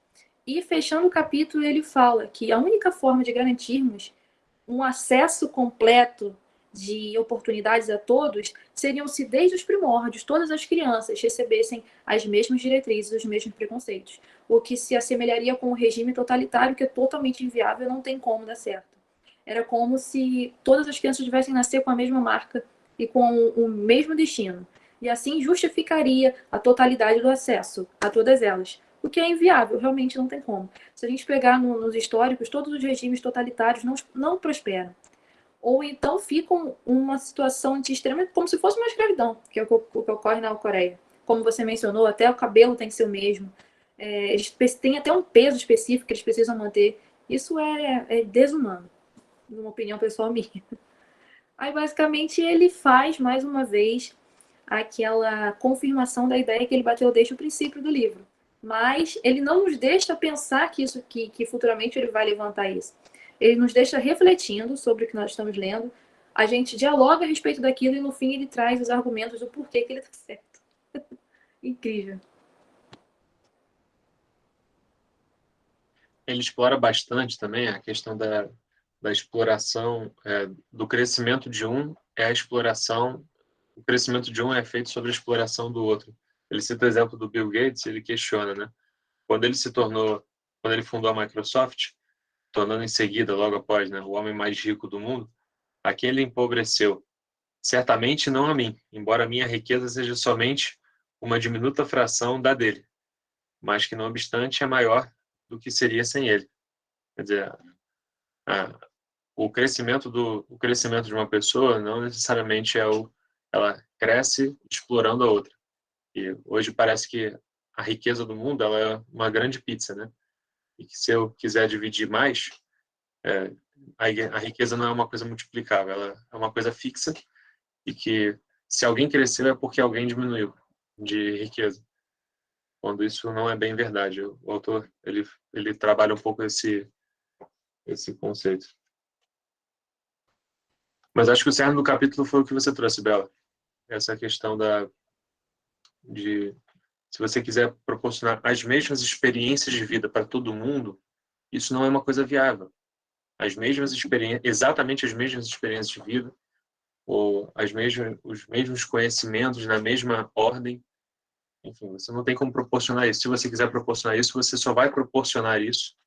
E fechando o capítulo, ele fala que a única forma de garantirmos um acesso completo de oportunidades a todos seriam se desde os primórdios todas as crianças recebessem as mesmas diretrizes, os mesmos preconceitos, o que se assemelharia com o regime totalitário, que é totalmente inviável e não tem como dar certo. Era como se todas as crianças tivessem nascer com a mesma marca e com o mesmo destino. E assim justificaria a totalidade do acesso a todas elas, o que é inviável, realmente não tem como. Se a gente pegar nos históricos, todos os regimes totalitários não prosperam. Ou então ficam uma situação de extrema, como se fosse uma escravidão, que é o que ocorre na Coreia. Como você mencionou, até o cabelo tem que ser o mesmo. Eles têm até um peso específico que eles precisam manter. Isso é desumano, numa opinião pessoal minha. Aí, basicamente, ele faz, mais uma vez, aquela confirmação da ideia que ele bateu desde o princípio do livro. Mas ele não nos deixa pensar que futuramente ele vai levantar isso. Ele nos deixa refletindo sobre o que nós estamos lendo, a gente dialoga a respeito daquilo e no fim ele traz os argumentos do porquê que ele está certo. Incrível. Ele explora bastante também a questão da exploração, do crescimento de um, o crescimento de um é feito sobre a exploração do outro. Ele cita o exemplo do Bill Gates, ele questiona, né? Quando ele fundou a Microsoft, tornando em seguida, logo após, né, o homem mais rico do mundo, a quem ele empobreceu? Certamente não a mim, embora a minha riqueza seja somente uma diminuta fração da dele, mas que, não obstante, é maior do que seria sem ele. Quer dizer, o crescimento de uma pessoa não necessariamente ela cresce explorando a outra. E hoje parece que a riqueza do mundo ela é uma grande pizza, né? E que se eu quiser dividir mais, a riqueza não é uma coisa multiplicável, ela é uma coisa fixa e que se alguém cresceu é porque alguém diminuiu de riqueza. Quando isso não é bem verdade. O autor ele trabalha um pouco esse conceito. Mas acho que o cerne do capítulo foi o que você trouxe, Bela. Essa questão de se você quiser proporcionar as mesmas experiências de vida para todo mundo, isso não é uma coisa viável. Exatamente as mesmas experiências de vida, ou os mesmos conhecimentos na mesma ordem, enfim, você não tem como proporcionar isso. Se você quiser proporcionar isso, você só vai proporcionar isso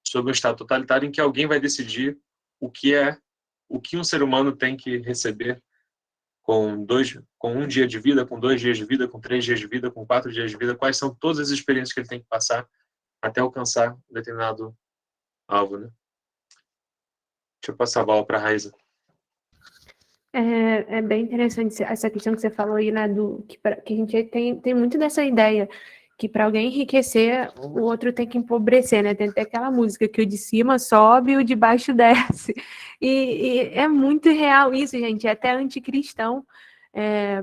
sob um estado totalitário em que alguém vai decidir o que um ser humano tem que receber com um dia de vida, com 2 dias de vida, com 3 dias de vida, com 4 dias de vida, quais são todas as experiências que ele tem que passar até alcançar um determinado alvo, né? Deixa eu passar a bola para a Raíza. É bem interessante essa questão que você falou aí, né, que a gente tem muito dessa ideia que para alguém enriquecer, o outro tem que empobrecer, né? Tem até aquela música que o de cima sobe e o de baixo desce. E é muito real isso, gente, é até anticristão,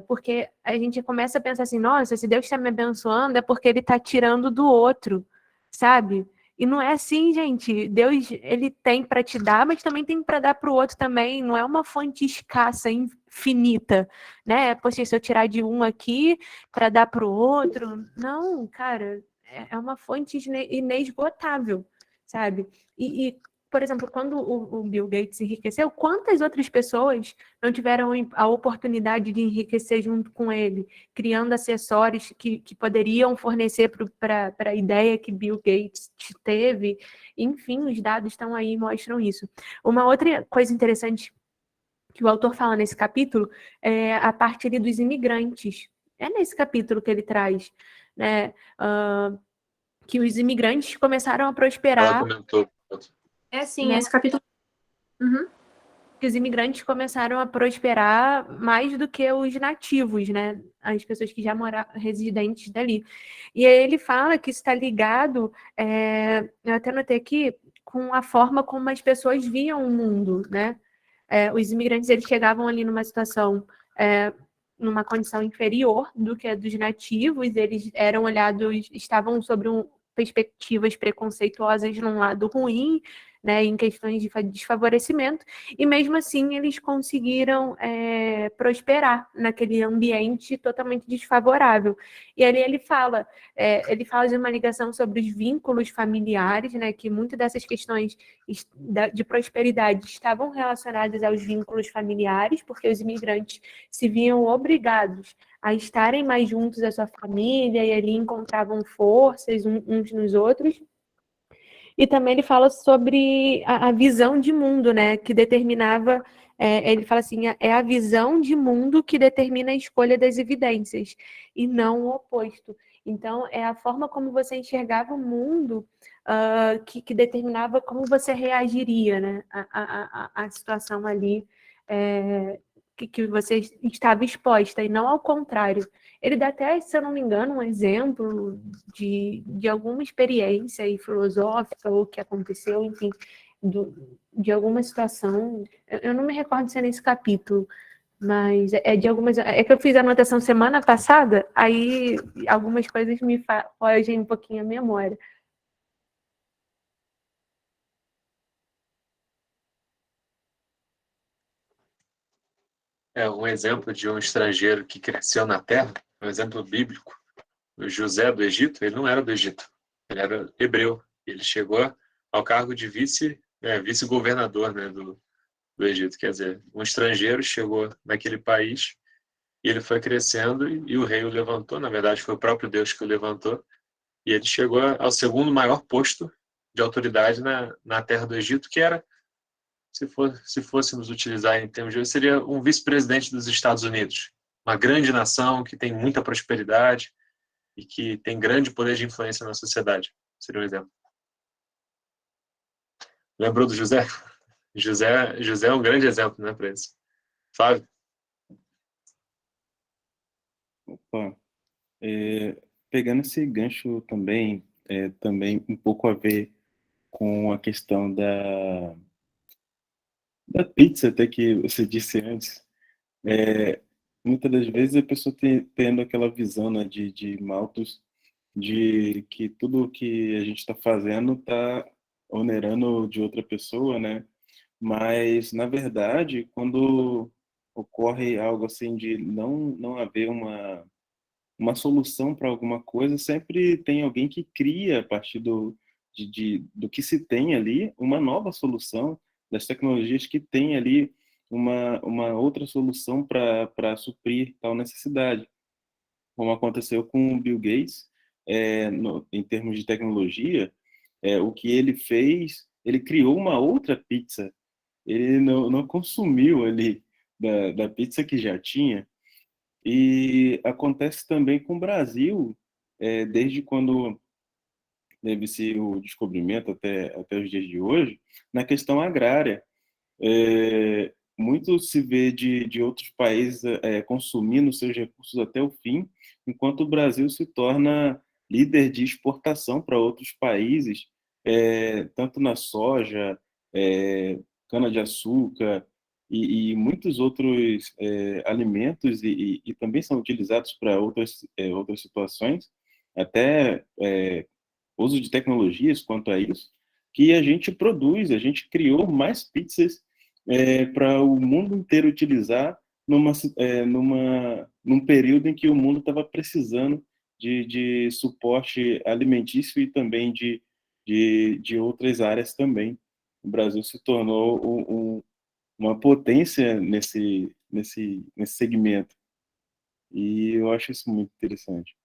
porque a gente começa a pensar assim, nossa, se Deus está me abençoando é porque ele está tirando do outro, sabe? E não é assim, gente. Deus, ele tem para te dar, mas também tem para dar para o outro também. Não é uma fonte escassa, infinita, né? Poxa, se eu tirar de um aqui para dar para o outro. Não, cara, é uma fonte inesgotável, sabe? E por exemplo, quando o Bill Gates enriqueceu, quantas outras pessoas não tiveram a oportunidade de enriquecer junto com ele, criando acessórios que poderiam fornecer para a ideia que Bill Gates teve? Enfim, os dados estão aí e mostram isso. Uma outra coisa interessante que o autor fala nesse capítulo é a parte ali dos imigrantes. É nesse capítulo que ele traz, né, que os imigrantes começaram a Ela prosperar. comentou. É sim, Né? esse capítulo. Uhum. Que os imigrantes começaram a prosperar mais do que os nativos, né? As pessoas que já moravam, residentes dali. E aí ele fala que isso está ligado, eu até notei aqui, com a forma como as pessoas viam o mundo, né? Os imigrantes, eles chegavam ali numa situação, numa condição inferior do que a dos nativos, eles eram olhados, estavam sobre perspectivas preconceituosas num lado ruim, né, em questões de desfavorecimento, e mesmo assim eles conseguiram prosperar naquele ambiente totalmente desfavorável. E ali ele fala de uma ligação sobre os vínculos familiares, né, que muitas dessas questões de prosperidade estavam relacionadas aos vínculos familiares, porque os imigrantes se viam obrigados a estarem mais juntos da sua família e ali encontravam forças uns nos outros. E também ele fala sobre a visão de mundo, né, que determinava, ele fala assim, é a visão de mundo que determina a escolha das evidências, e não o oposto. Então, é a forma como você enxergava o mundo que determinava como você reagiria, né, à situação ali que você estava exposta, e não ao contrário. Ele dá até, se eu não me engano, um exemplo de alguma experiência aí filosófica ou que aconteceu, enfim, de alguma situação. Eu não me recordo se é nesse capítulo, mas é de algumas. É que eu fiz a anotação semana passada, aí algumas coisas me fogem um pouquinho a memória. Um exemplo de um estrangeiro que cresceu na terra, um exemplo bíblico. O José do Egito, ele não era do Egito, ele era hebreu. Ele chegou ao cargo de vice-governador, né, do Egito. Quer dizer, um estrangeiro chegou naquele país e ele foi crescendo e o rei o levantou. Na verdade, foi o próprio Deus que o levantou. E ele chegou ao segundo maior posto de autoridade na terra do Egito, que era, se fôssemos utilizar em termos de hoje, seria um vice-presidente dos Estados Unidos. Uma grande nação que tem muita prosperidade e que tem grande poder de influência na sociedade. Seria um exemplo. Lembrou do José? José é um grande exemplo, né, para isso. Flávio? Opa, pegando esse gancho também, também um pouco a ver com a questão da pizza, até que você disse antes. Muitas das vezes a pessoa tendo aquela visão, né, de Malthus, de que tudo que a gente está fazendo está onerando de outra pessoa, né? Mas, na verdade, quando ocorre algo assim de não haver uma solução para alguma coisa, sempre tem alguém que cria, a partir do que se tem ali, uma nova solução, das tecnologias que tem ali uma outra solução para suprir tal necessidade. Como aconteceu com o Bill Gates, em termos de tecnologia, o que ele fez, ele criou uma outra pizza. Ele não consumiu ali da pizza que já tinha. E acontece também com o Brasil, desde quando teve-se o descobrimento até os dias de hoje, na questão agrária. Muito se vê de outros países consumindo seus recursos até o fim, enquanto o Brasil se torna líder de exportação para outros países, tanto na soja, cana-de-açúcar e muitos outros alimentos, e também são utilizados para outras situações, até uso de tecnologias quanto a isso, que a gente produz, a gente criou mais pizzas para o mundo inteiro utilizar num período em que o mundo estava precisando de suporte alimentício e também de outras áreas também. o Brasil se tornou uma potência nesse segmento. E eu acho isso muito interessante.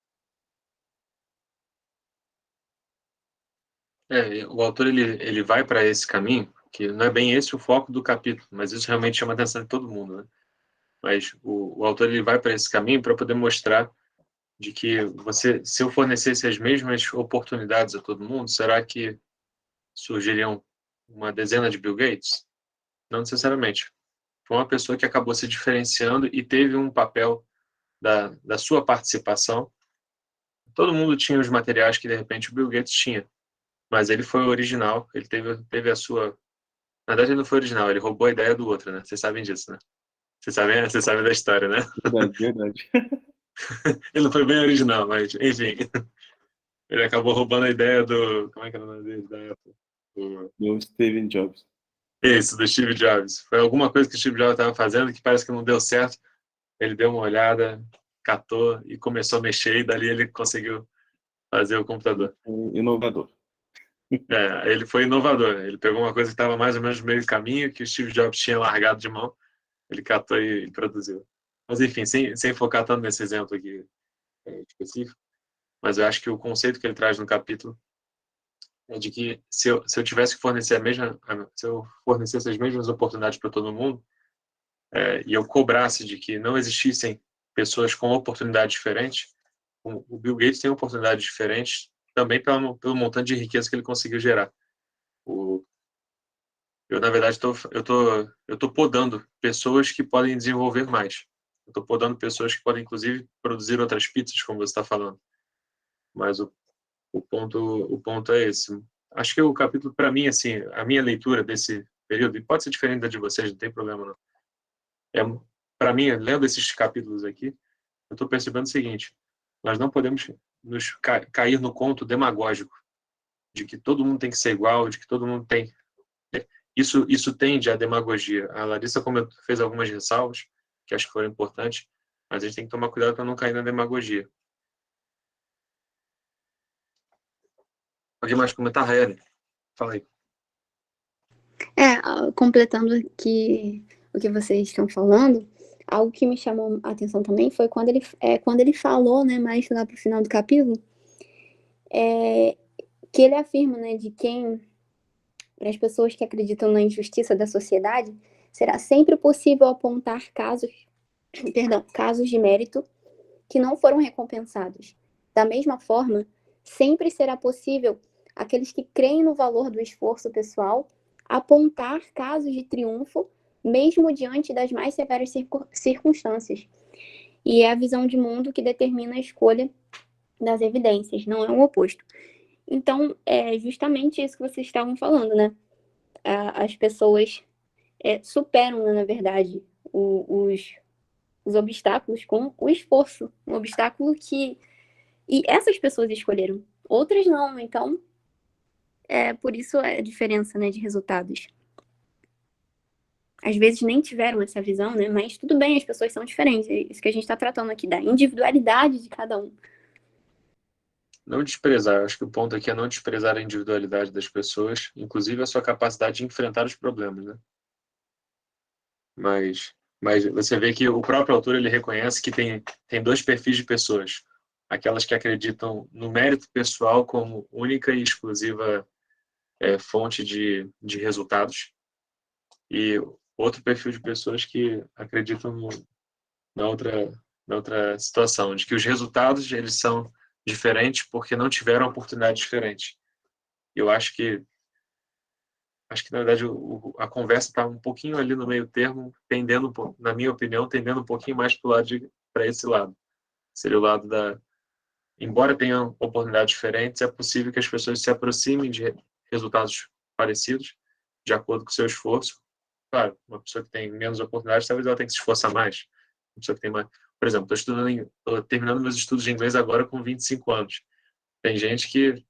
O autor ele vai para esse caminho, que não é bem esse o foco do capítulo, mas isso realmente chama a atenção de todo mundo, né? Mas o autor ele vai para esse caminho para poder mostrar de que se eu fornecesse as mesmas oportunidades a todo mundo, será que surgiriam uma dezena de Bill Gates? Não necessariamente. Foi uma pessoa que acabou se diferenciando e teve um papel da sua participação. Todo mundo tinha os materiais que, de repente, o Bill Gates tinha, mas ele foi o original, ele teve a sua... Na verdade, ele não foi original, ele roubou a ideia do outro, né? Vocês sabem disso, né? Vocês sabem da história, né? Verdade, verdade. Ele não foi bem original, mas, enfim. Ele acabou roubando a ideia do... Como é que era o nome dele? Da Apple? Do Steve Jobs. Isso, do Steve Jobs. Foi alguma coisa que o Steve Jobs estava fazendo que parece que não deu certo. Ele deu uma olhada, catou e começou a mexer, e dali ele conseguiu fazer o computador. Inovador. Ele foi inovador. Ele pegou uma coisa que estava mais ou menos no meio do caminho, que o Steve Jobs tinha largado de mão, ele catou e produziu. Mas, enfim, sem focar tanto nesse exemplo aqui específico, mas eu acho que o conceito que ele traz no capítulo é de que se eu tivesse que fornecer se eu fornecesse as mesmas oportunidades para todo mundo, e eu cobrasse de que não existissem pessoas com oportunidades diferentes, o Bill Gates tem oportunidades diferentes também pelo montante de riqueza que ele conseguiu gerar. Eu, na verdade, eu tô podando pessoas que podem desenvolver mais. Eu estou podando pessoas que podem, inclusive, produzir outras pizzas, como você está falando. Mas o ponto é esse. Acho que o capítulo, para mim, assim, a minha leitura desse período, e pode ser diferente da de vocês, não tem problema não. Para mim, lendo esses capítulos aqui, eu estou percebendo o seguinte: nós não podemos nos cair no conto demagógico de que todo mundo tem que ser igual, de que todo mundo tem. Isso tende à demagogia. A Larissa fez algumas ressalvas que acho que foram importantes, mas a gente tem que tomar cuidado para não cair na demagogia. Alguém mais comentar, Raeli? Fala aí. Completando aqui o que vocês estão falando, algo que me chamou a atenção também foi quando ele falou, né, mais lá para o final do capítulo, que ele afirma, né, de para as pessoas que acreditam na injustiça da sociedade, será sempre possível apontar casos de mérito que não foram recompensados. Da mesma forma, sempre será possível aqueles que creem no valor do esforço pessoal apontar casos de triunfo, mesmo diante das mais severas circunstâncias. E é a visão de mundo que determina a escolha das evidências, não é o oposto. Então, é justamente isso que vocês estavam falando, né? As pessoas superam, né, na verdade, os obstáculos com o esforço. Um obstáculo que... E essas pessoas escolheram. Outras não. Então, por isso a diferença, né, de resultados. Às vezes nem tiveram essa visão, né? Mas tudo bem, as pessoas são diferentes. É isso que a gente está tratando aqui, da individualidade de cada um. Não desprezar. Acho que o ponto aqui é não desprezar a individualidade das pessoas, inclusive a sua capacidade de enfrentar os problemas, né? Mas você vê que o próprio autor ele reconhece que tem dois perfis de pessoas. Aquelas que acreditam no mérito pessoal como única e exclusiva fonte de resultados. E outro perfil de pessoas que acreditam na outra situação, de que os resultados eles são diferentes porque não tiveram oportunidades diferentes. Eu acho que na verdade a conversa está um pouquinho ali no meio termo, tendendo, na minha opinião, tendendo um pouquinho mais para esse lado. Seria o lado embora tenham oportunidades diferentes, é possível que as pessoas se aproximem de resultados parecidos, de acordo com o seu esforço. Claro, uma pessoa que tem menos oportunidades, talvez ela tenha que se esforçar mais. Uma pessoa que tem mais... Por exemplo, estou terminando meus estudos de inglês agora com 25 anos. Tem gente que,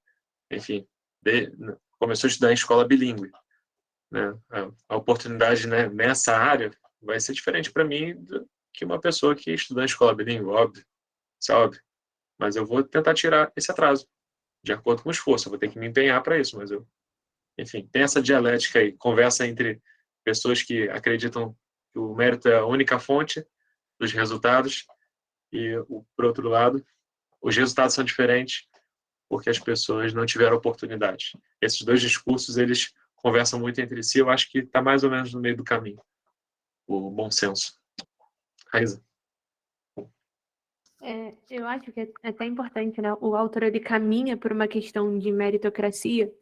enfim, começou a estudar em escola bilíngue, né? A oportunidade, né, nessa área vai ser diferente para mim do que uma pessoa que estudou em escola bilíngue, óbvio. Isso é óbvio. Mas eu vou tentar tirar esse atraso, de acordo com o esforço. Eu vou ter que me empenhar para isso, mas eu enfim, tem essa dialética aí, conversa entre pessoas que acreditam que o mérito é a única fonte dos resultados e, por outro lado, os resultados são diferentes porque as pessoas não tiveram oportunidade. Esses dois discursos, eles conversam muito entre si, eu acho que está mais ou menos no meio do caminho, o bom senso. Raíza. Eu acho que é até importante, né? O autor ele caminha por uma questão de meritocracia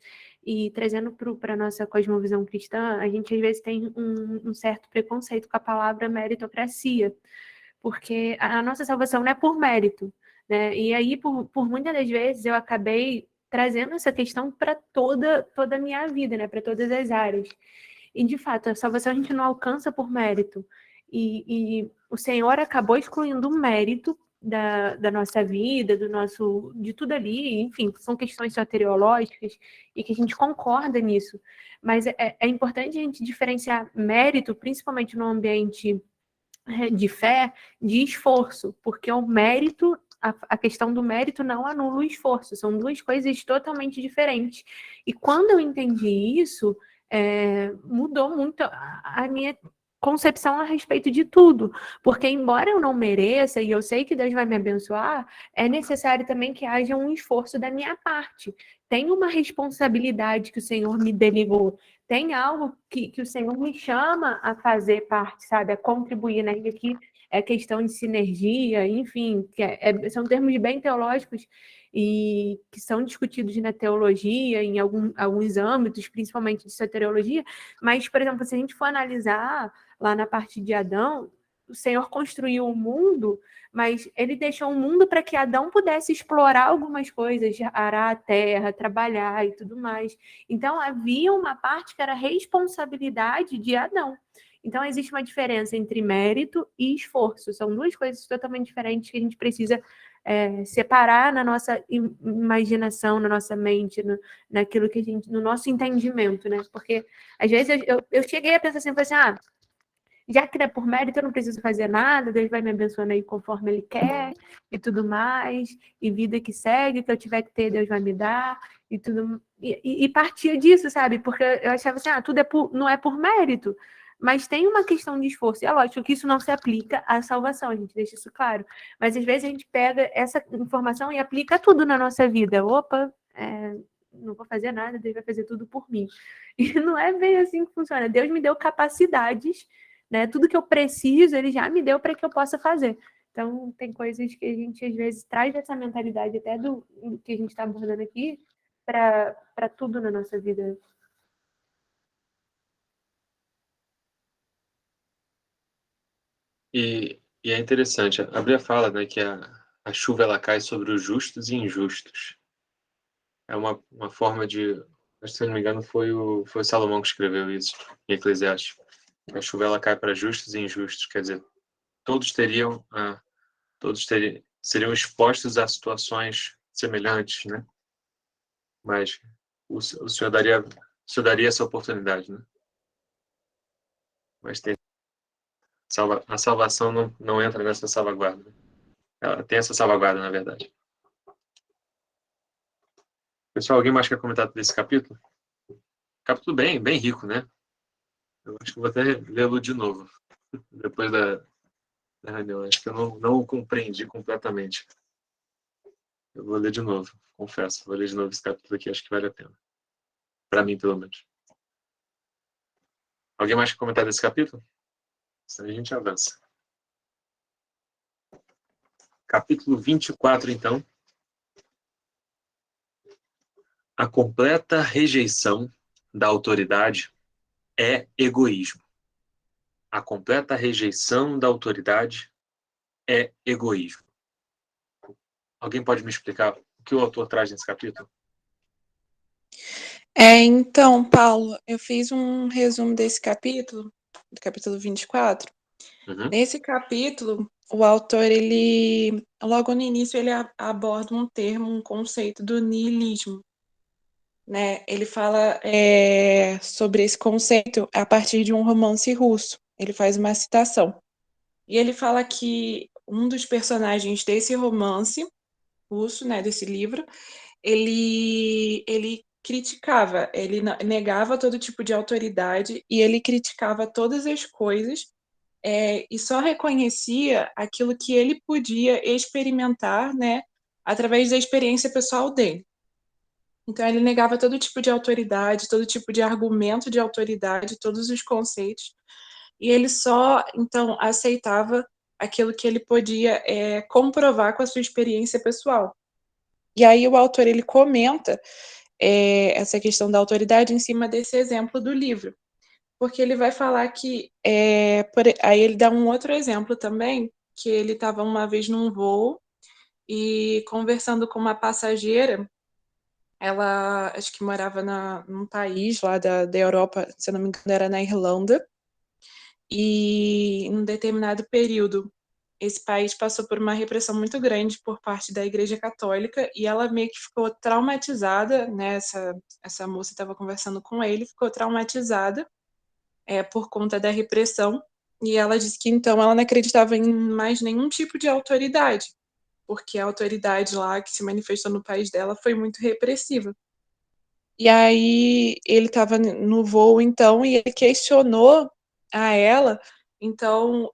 e trazendo para a nossa cosmovisão cristã, a gente às vezes tem um certo preconceito com a palavra meritocracia, porque a nossa salvação não é por mérito, né? E aí, por muitas das vezes, eu acabei trazendo essa questão para toda a minha vida, né? Para todas as áreas. E, de fato, a salvação a gente não alcança por mérito. E o Senhor acabou excluindo o mérito da nossa vida, de tudo ali, enfim, são questões soteriológicas e que a gente concorda nisso. Mas é importante a gente diferenciar mérito, principalmente no ambiente de fé, de esforço, porque o mérito, a questão do mérito não anula o esforço, são duas coisas totalmente diferentes. E quando eu entendi isso, mudou muito a minha concepção a respeito de tudo, porque embora eu não mereça, e eu sei que Deus vai me abençoar, é necessário também que haja um esforço da minha parte. Tem uma responsabilidade que o Senhor me delegou, tem algo que o Senhor me chama a fazer parte, sabe? A contribuir, né? E aqui é questão de sinergia, enfim, são termos bem teológicos e que são discutidos na teologia, em alguns âmbitos, principalmente de soteriologia, mas, por exemplo, se a gente for analisar lá na parte de Adão, o Senhor construiu o mundo, mas ele deixou o mundo para que Adão pudesse explorar algumas coisas, arar a terra, trabalhar e tudo mais. Então, havia uma parte que era responsabilidade de Adão. Então, existe uma diferença entre mérito e esforço. São duas coisas totalmente diferentes que a gente precisa separar na nossa imaginação, na nossa mente, naquilo que a gente, no nosso entendimento, né? Porque, às vezes, eu cheguei a pensar assim, já que não é por mérito, eu não preciso fazer nada, Deus vai me abençoando aí conforme Ele quer, e tudo mais, e vida que segue, o que eu tiver que ter, Deus vai me dar, e tudo. E partia disso, sabe? Porque eu achava assim, tudo não é por mérito, mas tem uma questão de esforço. E é lógico que isso não se aplica à salvação, a gente deixa isso claro. Mas às vezes a gente pega essa informação e aplica tudo na nossa vida. Opa, não vou fazer nada, Deus vai fazer tudo por mim. E não é bem assim que funciona. Deus me deu capacidades, né? Tudo que eu preciso, Ele já me deu para que eu possa fazer. Então, tem coisas que a gente, às vezes, traz essa mentalidade até do que a gente está abordando aqui para tudo na nossa vida. E é interessante, a Bíblia fala, né, que a chuva ela cai sobre os justos e injustos. É uma forma de, acho que, se não me engano, foi o Salomão que escreveu isso em Eclesiastes. A chuva ela cai para justos e injustos, quer dizer, todos seriam expostos a situações semelhantes, né? Mas o Senhor daria essa oportunidade, né? Mas a salvação não entra nessa salvaguarda. Ela tem essa salvaguarda, na verdade. Pessoal, alguém mais quer comentar desse capítulo? Capítulo bem rico, né? Eu acho que vou até lê-lo de novo, depois da reunião. Acho que eu não o compreendi completamente. Eu vou ler de novo, confesso. Vou ler de novo esse capítulo aqui, acho que vale a pena. Para mim, pelo menos. Alguém mais quer comentar desse capítulo? Senão a gente avança. Capítulo 24, então. A completa rejeição da autoridade é egoísmo. A completa rejeição da autoridade é egoísmo. Alguém pode me explicar o que o autor traz nesse capítulo? Então, Paulo, eu fiz um resumo desse capítulo, do capítulo 24. Uhum. Nesse capítulo, o autor, logo no início, ele aborda um conceito do niilismo, né? Ele fala sobre esse conceito a partir de um romance russo. Ele faz uma citação. E ele fala que um dos personagens desse romance russo, né, desse livro, ele criticava, ele negava todo tipo de autoridade e ele criticava todas as coisas, e só reconhecia aquilo que ele podia experimentar, né, através da experiência pessoal dele. Então ele negava todo tipo de autoridade, todo tipo de argumento de autoridade, todos os conceitos, e ele só, então, aceitava aquilo que ele podia comprovar com a sua experiência pessoal. E aí o autor ele comenta essa questão da autoridade em cima desse exemplo do livro, porque ele vai falar que aí ele dá um outro exemplo também, que ele estava uma vez num voo e conversando com uma passageira, ela acho que morava num país lá da Europa, se eu não me engano era na Irlanda, e em um determinado período esse país passou por uma repressão muito grande por parte da Igreja Católica e ela meio que ficou traumatizada, né? Essa moça estava conversando com ele, ficou traumatizada por conta da repressão e ela disse que então ela não acreditava em mais nenhum tipo de autoridade, porque a autoridade lá que se manifestou no país dela foi muito repressiva. E aí ele estava no voo então e ele questionou a ela então,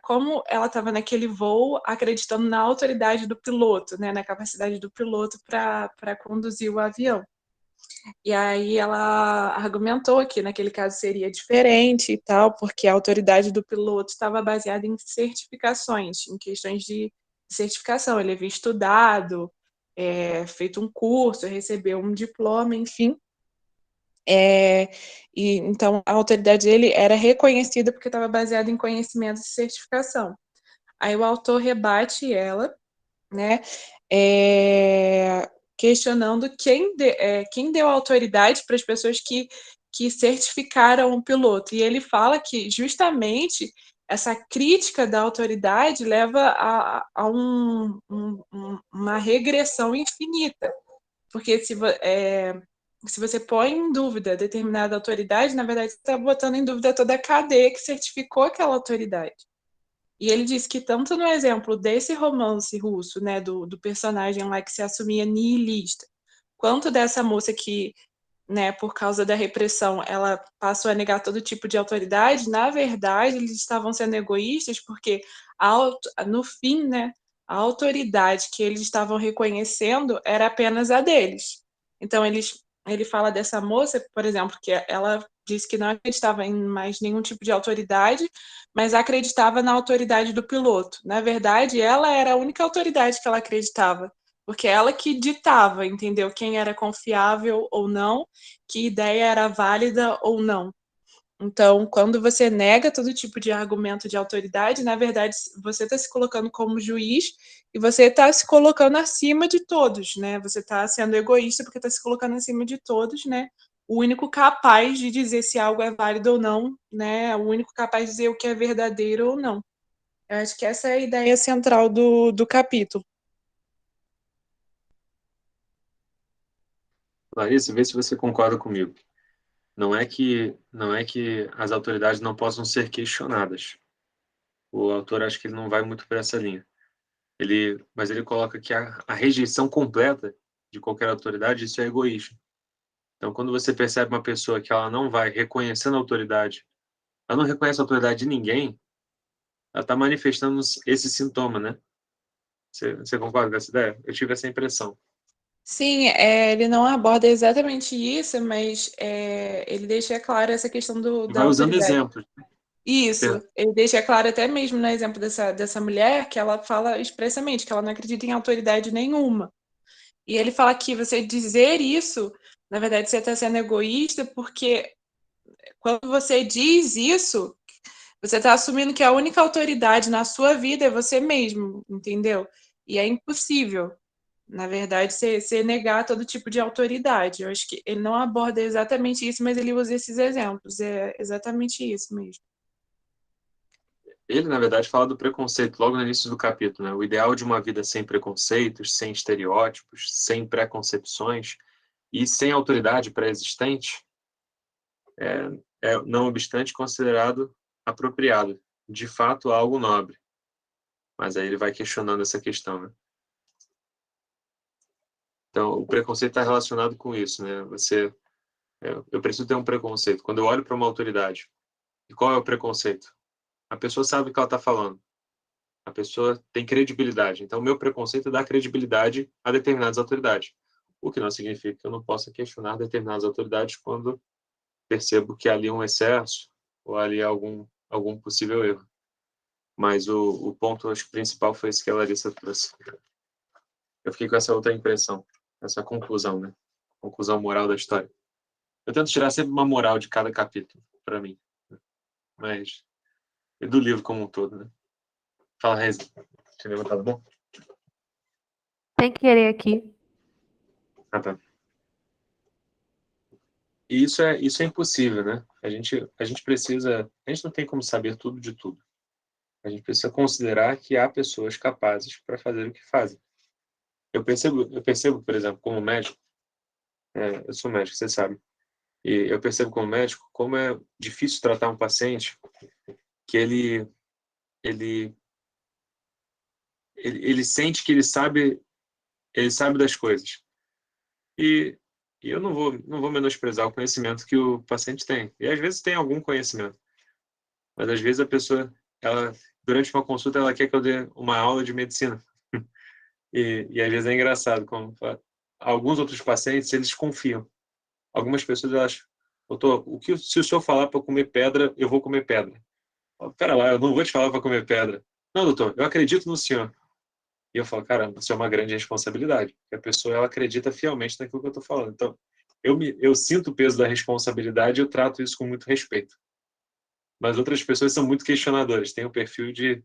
como ela estava naquele voo acreditando na autoridade do piloto, né, na capacidade do piloto para conduzir o avião. E aí ela argumentou que naquele caso seria diferente e tal, porque a autoridade do piloto estava baseada em certificações, em questões de certificação. Ele havia estudado, feito um curso, recebeu um diploma, enfim. E então a autoridade dele era reconhecida porque estava baseada em conhecimento e certificação. Aí o autor rebate ela, né, questionando quem deu autoridade para as pessoas que certificaram o piloto. E ele fala que justamente essa crítica da autoridade leva a uma regressão infinita, porque se você põe em dúvida determinada autoridade, na verdade, você está botando em dúvida toda a cadeia que certificou aquela autoridade. E ele diz que tanto no exemplo desse romance russo, né, do personagem lá que se assumia nihilista, quanto dessa moça que, né, por causa da repressão, ela passou a negar todo tipo de autoridade, na verdade, eles estavam sendo egoístas porque, no fim, né, a autoridade que eles estavam reconhecendo era apenas a deles. Então, ele fala dessa moça, por exemplo, que ela disse que não acreditava em mais nenhum tipo de autoridade, mas acreditava na autoridade do piloto. Na verdade, ela era a única autoridade que ela acreditava, porque ela que ditava, entendeu? Quem era confiável ou não, que ideia era válida ou não. Então, quando você nega todo tipo de argumento de autoridade, na verdade, você está se colocando como juiz e você está se colocando acima de todos, né? Você está sendo egoísta porque está se colocando acima de todos, né? O único capaz de dizer se algo é válido ou não, né? O único capaz de dizer o que é verdadeiro ou não. Eu acho que essa é a ideia central do capítulo. Larissa, vê se você concorda comigo. Não é que as autoridades não possam ser questionadas. O autor acho que ele não vai muito por essa linha. Mas ele coloca que a rejeição completa de qualquer autoridade, isso é egoísmo. Então, quando você percebe uma pessoa que ela não vai reconhecendo a autoridade, ela não reconhece a autoridade de ninguém, ela está manifestando esse sintoma, né? Você concorda com essa ideia? Eu tive essa impressão. Sim, ele não aborda exatamente isso, mas ele deixa claro essa questão da Vai usando autoridade. exemplos. Isso, ele deixa claro até mesmo no exemplo dessa mulher que ela fala expressamente que ela não acredita em autoridade nenhuma. E ele fala que você dizer isso, na verdade, você está sendo egoísta, porque quando você diz isso, você está assumindo que a única autoridade na sua vida é você mesmo, entendeu? E é impossível, na verdade, você negar todo tipo de autoridade. Eu acho que ele não aborda exatamente isso, mas ele usa esses exemplos. É exatamente isso mesmo. Ele, na verdade, fala do preconceito logo no início do capítulo, né? O ideal de uma vida sem preconceitos, sem estereótipos, sem preconcepções e sem autoridade pré-existente não obstante, considerado apropriado, de fato, algo nobre. Mas aí ele vai questionando essa questão, né? Então, o preconceito está relacionado com isso, né? Eu preciso ter um preconceito. Quando eu olho para uma autoridade, e qual é o preconceito? A pessoa sabe o que ela está falando. A pessoa tem credibilidade. Então, o meu preconceito dá credibilidade a determinadas autoridades. O que não significa que eu não possa questionar determinadas autoridades quando percebo que ali é um excesso ou ali é algum possível erro. Mas o ponto, acho que principal foi esse que a Larissa trouxe. Eu fiquei com essa outra impressão, essa conclusão, né? Conclusão moral da história. Eu tento tirar sempre uma moral de cada capítulo, para mim. Mas, e do livro como um todo, né? Fala, Reza. Tinha levantado bom? Sem querer aqui. Ah, tá. E isso é impossível, né? A gente precisa... A gente não tem como saber tudo de tudo. A gente precisa considerar que há pessoas capazes para fazer o que fazem. Eu percebo, por exemplo, como médico, eu sou médico, você sabe, e eu percebo como médico como é difícil tratar um paciente que ele sente que ele sabe das coisas. E, e eu não vou menosprezar o conhecimento que o paciente tem. E às vezes tem algum conhecimento, mas às vezes a pessoa, ela, durante uma consulta, ela quer que eu dê uma aula de medicina. E às vezes é engraçado, como alguns outros pacientes, eles confiam. Algumas pessoas, elas, doutor, se o senhor falar para comer pedra, eu vou comer pedra. Pera lá, eu não vou te falar para comer pedra. Não, doutor, eu acredito no senhor. E eu falo, caramba, isso é uma grande responsabilidade. Porque a pessoa, ela acredita fielmente naquilo que eu estou falando. Então, eu sinto o peso da responsabilidade e eu trato isso com muito respeito. Mas outras pessoas são muito questionadoras, têm o perfil de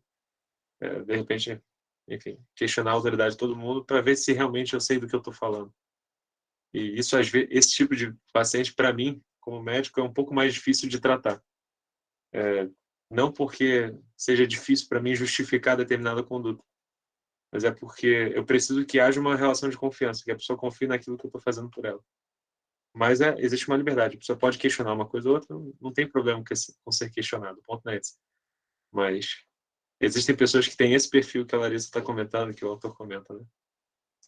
repente, enfim, questionar a autoridade de todo mundo para ver se realmente eu sei do que eu estou falando. E isso, às vezes, esse tipo de paciente, para mim, como médico, é um pouco mais difícil de tratar. Não porque seja difícil para mim justificar determinada conduta, mas é porque eu preciso que haja uma relação de confiança, que a pessoa confie naquilo que eu estou fazendo por ela. Mas existe uma liberdade. A pessoa pode questionar uma coisa ou outra, não tem problema com ser questionado. O ponto não é esse. Mas existem pessoas que têm esse perfil que a Larissa está comentando, que o autor comenta, né?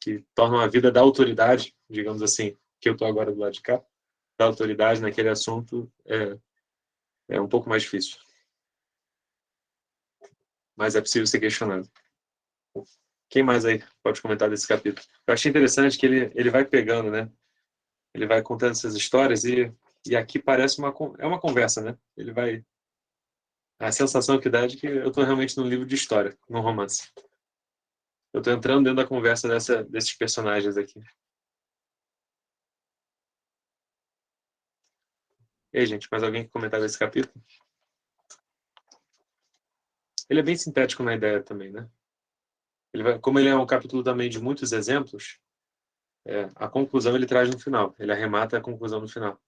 Que tornam a vida da autoridade, digamos assim, que eu estou agora do lado de cá, da autoridade naquele assunto é um pouco mais difícil. Mas é possível ser questionado. Quem mais aí pode comentar desse capítulo? Eu achei interessante que ele vai pegando, né? Ele vai contando essas histórias e aqui parece uma conversa, né? Ele vai... A sensação que dá é de que eu estou realmente num livro de história, num romance. Eu estou entrando dentro da conversa desses personagens aqui. E aí, gente, mais alguém que comentar desse capítulo? Ele é bem sintético na ideia também, né? Como ele é um capítulo também de muitos exemplos, a conclusão ele traz no final. Ele arremata a conclusão no final.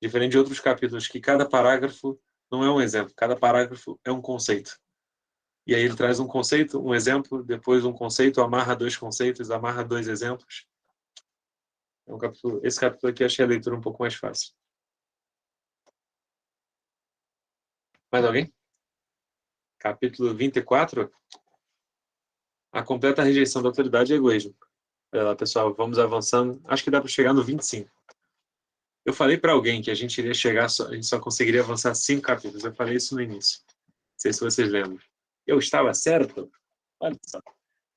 Diferente de outros capítulos que cada parágrafo não é um exemplo, cada parágrafo é um conceito. E aí ele traz um conceito, um exemplo, depois um conceito, amarra dois conceitos, amarra dois exemplos. Esse capítulo aqui eu achei a leitura um pouco mais fácil. Mais alguém? Capítulo 24. A completa rejeição da autoridade e egoísmo. Olha lá, pessoal, vamos avançando. Acho que dá para chegar no 25. Eu falei para alguém que a gente iria chegar, a gente só conseguiria avançar 5 capítulos. Eu falei isso no início. Não sei se vocês lembram. Eu estava certo? Olha só.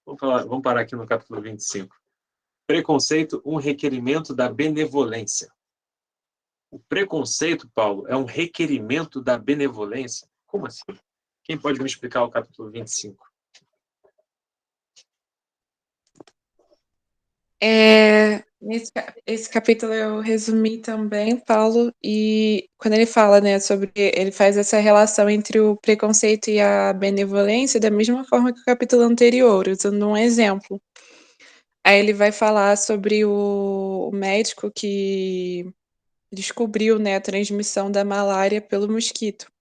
Vamos parar aqui no capítulo 25. Preconceito, um requerimento da benevolência. O preconceito, Paulo, é um requerimento da benevolência? Como assim? Quem pode me explicar o capítulo 25? Esse capítulo eu resumi também, Paulo, e quando ele fala, né, ele faz essa relação entre o preconceito e a benevolência da mesma forma que o capítulo anterior, usando um exemplo. Aí ele vai falar sobre o médico que descobriu, né, a transmissão da malária pelo mosquito.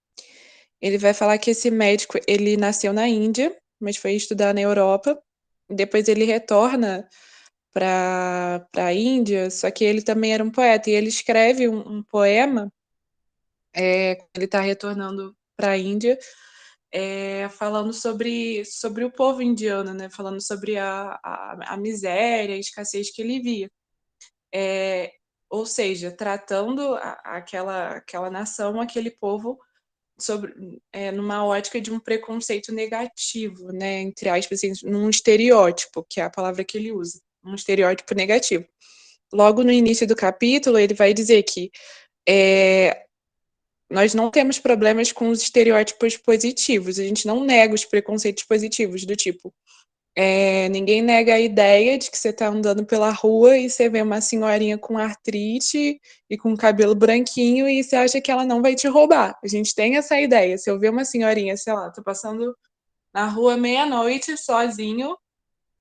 Ele vai falar que esse médico, ele nasceu na Índia, mas foi estudar na Europa, depois ele retorna para a Índia, só que ele também era um poeta, e ele escreve um poema, quando ele está retornando para a Índia, falando sobre o povo indiano, né? Falando sobre a miséria, a escassez que ele via. Ou seja, tratando aquela nação, aquele povo, numa ótica de um preconceito negativo, né? Entre aspas, assim, num estereótipo, que é a palavra que ele usa, um estereótipo negativo. Logo no início do capítulo, ele vai dizer que nós não temos problemas com os estereótipos positivos, a gente não nega os preconceitos positivos, do tipo, ninguém nega a ideia de que você está andando pela rua e você vê uma senhorinha com artrite e com cabelo branquinho e você acha que ela não vai te roubar. A gente tem essa ideia. Se eu ver uma senhorinha, sei lá, tô passando na rua meia-noite sozinho,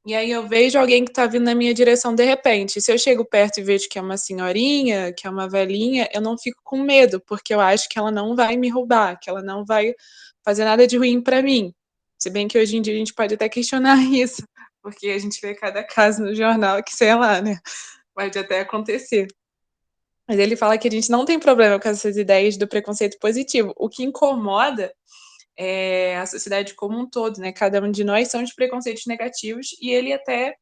e aí eu vejo alguém que está vindo na minha direção de repente. Se eu chego perto e vejo que é uma senhorinha, que é uma velhinha, eu não fico com medo, porque eu acho que ela não vai me roubar, que ela não vai fazer nada de ruim para mim. Se bem que hoje em dia a gente pode até questionar isso, porque a gente vê cada caso no jornal que, sei lá, né? Pode até acontecer. Mas ele fala que a gente não tem problema com essas ideias do preconceito positivo. O que incomoda a sociedade como um todo, né? Cada um de nós são os preconceitos negativos, e ele até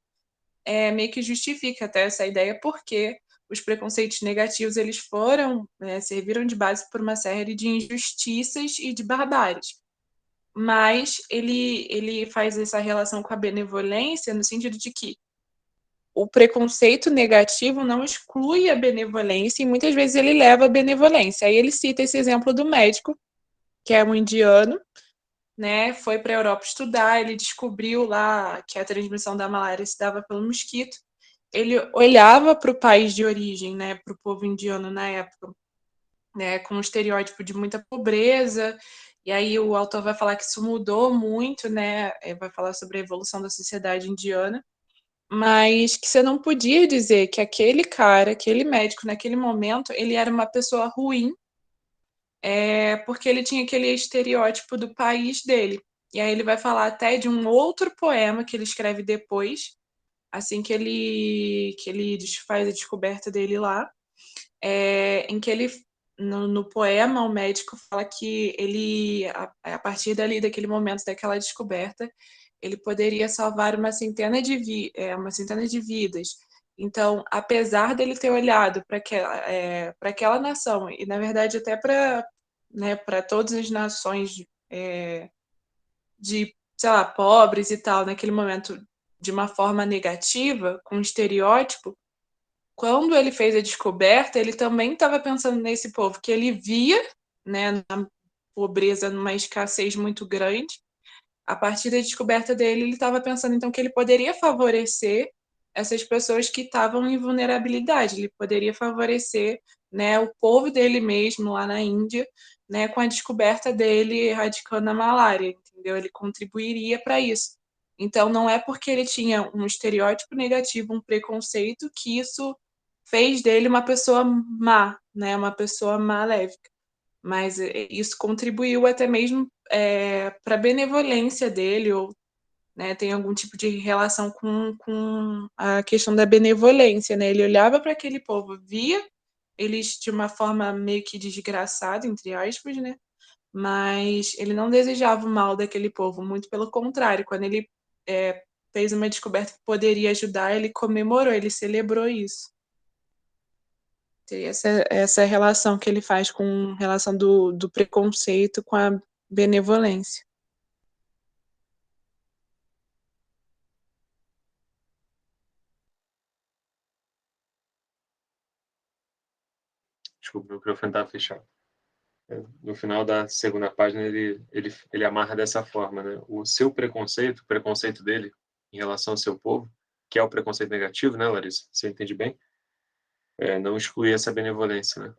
meio que justifica até essa ideia, porque os preconceitos negativos eles serviram de base por uma série de injustiças e de barbáries. Mas ele faz essa relação com a benevolência no sentido de que o preconceito negativo não exclui a benevolência e muitas vezes ele leva à benevolência. Aí ele cita esse exemplo do médico, que é um indiano, né, foi para a Europa estudar, ele descobriu lá que a transmissão da malária se dava pelo mosquito. Ele olhava para o país de origem, né, para o povo indiano na época, né, com um estereótipo de muita pobreza, e aí o autor vai falar que isso mudou muito, né, vai falar sobre a evolução da sociedade indiana, mas que você não podia dizer que aquele cara, aquele médico, naquele momento, ele era uma pessoa ruim, porque ele tinha aquele estereótipo do país dele. E aí ele vai falar até de um outro poema que ele escreve depois, assim que ele faz a descoberta dele lá, em que ele, no poema, o médico fala que ele, a partir dali, daquele momento, daquela descoberta, ele poderia salvar uma centena de vidas. Então, apesar dele ter olhado para aquela nação, e na verdade até para, né, para todas as nações de, sei lá, pobres e tal, naquele momento, de uma forma negativa, com um estereótipo, quando ele fez a descoberta, ele também estava pensando nesse povo que ele via, né, na pobreza, numa escassez muito grande. A partir da descoberta dele, ele estava pensando então que ele poderia favorecer essas pessoas que estavam em vulnerabilidade, ele poderia favorecer, né, o povo dele mesmo lá na Índia, né, com a descoberta dele erradicando a malária, entendeu? Ele contribuiria para isso. Então não é porque ele tinha um estereótipo negativo, um preconceito, que isso fez dele uma pessoa má, né, uma pessoa maléfica. Mas isso contribuiu até mesmo para a benevolência dele, ou, né, tem algum tipo de relação com a questão da benevolência, né? Ele olhava para aquele povo, via eles de uma forma meio que desgraçada, entre aspas, né? Mas ele não desejava o mal daquele povo, muito pelo contrário, quando ele fez uma descoberta que poderia ajudar, ele comemorou, ele celebrou isso. Teria essa relação que ele faz com relação do preconceito com a benevolência. Desculpa, o microfone estava fechado. No final da segunda página, ele amarra dessa forma, né? O seu preconceito, o preconceito dele em relação ao seu povo, que é o preconceito negativo, né, Larissa? Você entende bem? Não exclui essa benevolência, né?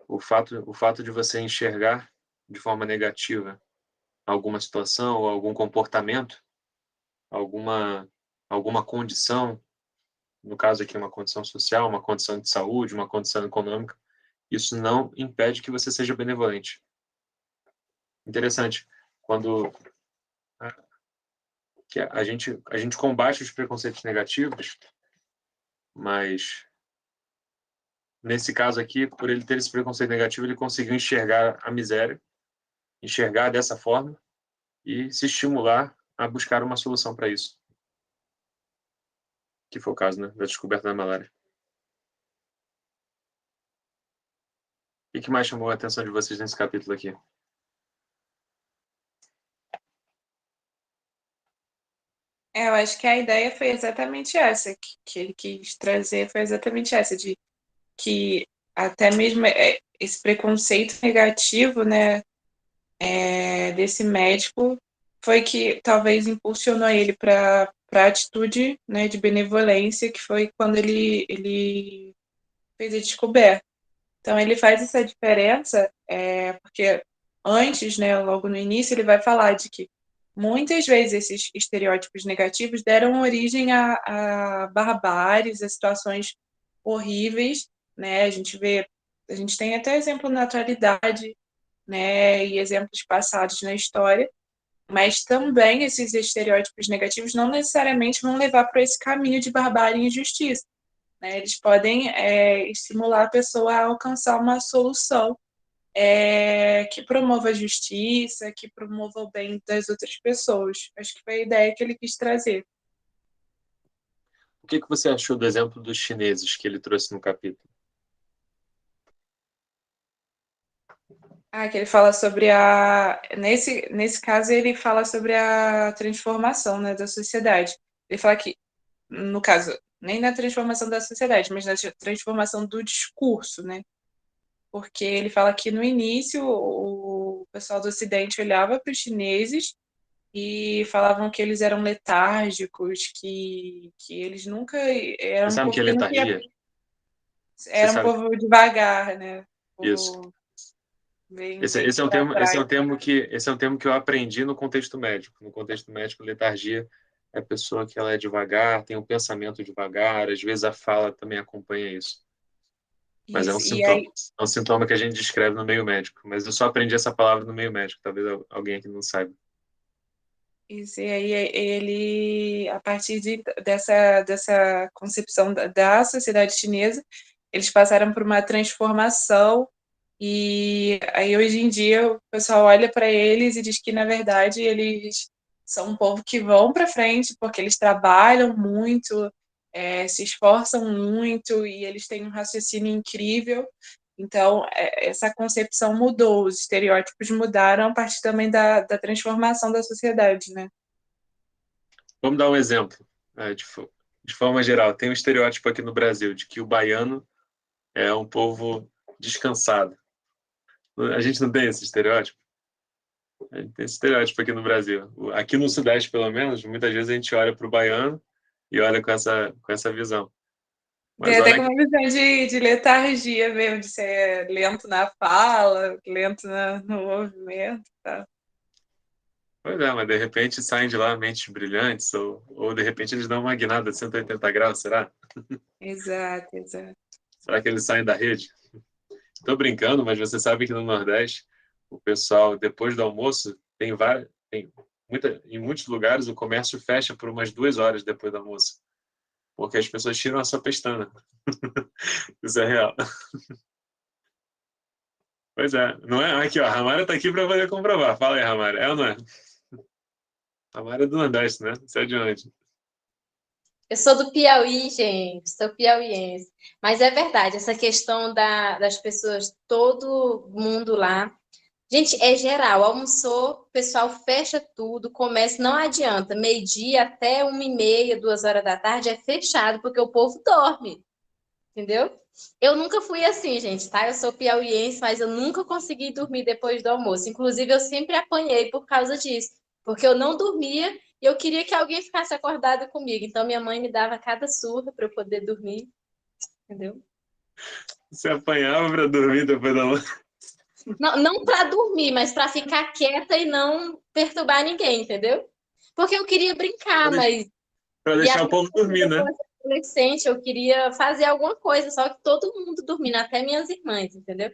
O fato de você enxergar de forma negativa alguma situação ou algum comportamento, alguma condição, no caso aqui uma condição social, uma condição de saúde, uma condição econômica, isso não impede que você seja benevolente. Interessante, quando que a gente combate os preconceitos negativos, mas nesse caso aqui, por ele ter esse preconceito negativo, ele conseguiu enxergar a miséria enxergar dessa forma e se estimular a buscar uma solução para isso. Que foi o caso, né, da descoberta da malária. O que mais chamou a atenção de vocês nesse capítulo aqui? Eu acho que a ideia foi exatamente essa, que ele quis trazer foi exatamente essa, de que até mesmo esse preconceito negativo, né, desse médico foi que talvez impulsionou ele para a atitude, né, de benevolência, que foi quando ele fez a descoberta. Então, ele faz essa diferença, porque antes, né, logo no início, ele vai falar de que muitas vezes esses estereótipos negativos deram origem a barbáries, a situações horríveis, né? A gente tem até exemplo na atualidade, né, e exemplos passados na história, mas também esses estereótipos negativos não necessariamente vão levar para esse caminho de barbárie e injustiça, né? Eles podem estimular a pessoa a alcançar uma solução que promova a justiça, que promova o bem das outras pessoas. Acho que foi a ideia que ele quis trazer. O que você achou do exemplo dos chineses que ele trouxe no capítulo? Que ele fala sobre nesse caso, ele fala sobre a transformação, né, da sociedade. Ele fala que, no caso, nem na transformação da sociedade, mas na transformação do discurso, né? Porque ele fala que no início o pessoal do Ocidente olhava para os chineses e falavam que eles eram letárgicos, que eles nunca eram Você um sabe o povo que é que nunca letargia? era um sabe? povo devagar, né? Um Isso. povo bem Esse é um pra termo, trás. esse é um termo que eu aprendi no contexto médico. No contexto médico, letargia é a pessoa que ela é devagar, tem um pensamento devagar, às vezes a fala também acompanha isso. Mas é um Isso. E sintoma. aí, É um sintoma que a gente descreve no meio médico. Mas eu só aprendi essa palavra no meio médico. Talvez alguém aqui não saiba. isso, e aí ele, a partir dessa concepção da sociedade chinesa, eles passaram por uma transformação e aí hoje em dia o pessoal olha para eles e diz que na verdade eles são um povo que vão para frente porque eles trabalham muito, se esforçam muito e eles têm um raciocínio incrível. Então, essa concepção mudou, os estereótipos mudaram a partir também da transformação da sociedade, né? Vamos dar um exemplo. De forma geral, tem um estereótipo aqui no Brasil de que o baiano é um povo descansado. A gente não tem esse estereótipo? A gente tem esse estereótipo aqui no Brasil. Aqui no Sudeste, pelo menos, muitas vezes a gente olha para o baiano e olha com essa visão. Mas Tem até olha com uma visão de letargia mesmo, de ser lento na fala, lento no movimento. Tá? pois é, mas de repente saem de lá mentes brilhantes, ou de repente eles dão uma guinada de 180 graus, será? Exato, exato. Será que eles saem da rede? Estou brincando, mas você sabe que no Nordeste, o pessoal, depois do almoço, em muitos lugares o comércio fecha por umas 2 horas depois do almoço. Porque as pessoas tiram a sua pestana. Isso é real. Pois é, não é? Aqui, ó, a Ramara está aqui para poder comprovar. Fala aí, Ramara, é ou não é? A Ramara é do Nordeste, né? Você é de onde? Eu sou do Piauí, gente, sou piauiense. Mas é verdade, essa questão das pessoas, todo mundo lá. Gente, é geral, almoçou, o pessoal fecha tudo, começa, não adianta. Meio-dia até 1h30, 2 horas da tarde é fechado, porque o povo dorme, entendeu? Eu nunca fui assim, gente, tá? Eu sou piauiense, mas eu nunca consegui dormir depois do almoço. Inclusive, eu sempre apanhei por causa disso, porque eu não dormia e eu queria que alguém ficasse acordado comigo. Então, minha mãe me dava cada surra para eu poder dormir, entendeu? Você apanhava para dormir depois do almoço? Não para dormir, mas para ficar quieta e não perturbar ninguém, entendeu? Porque eu queria brincar, mas. Para E deixar até o povo dormir, né? depois de adolescente, eu queria fazer alguma coisa, só que todo mundo dormindo, até minhas irmãs, entendeu?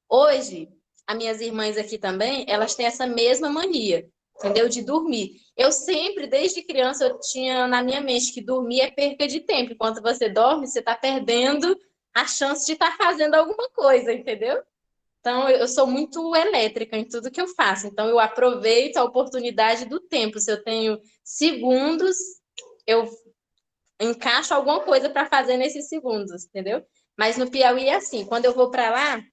Hoje, as minhas irmãs aqui também, elas têm essa mesma mania, entendeu? De dormir. Eu sempre, desde criança, eu tinha na minha mente que dormir é perca de tempo. Enquanto você dorme, você está perdendo a chance de estar fazendo alguma coisa, entendeu? Então, eu sou muito elétrica em tudo que eu faço. Então, eu aproveito a oportunidade do tempo. Se eu tenho segundos, eu encaixo alguma coisa para fazer nesses segundos, entendeu? Mas no Piauí é assim, quando eu vou para lá,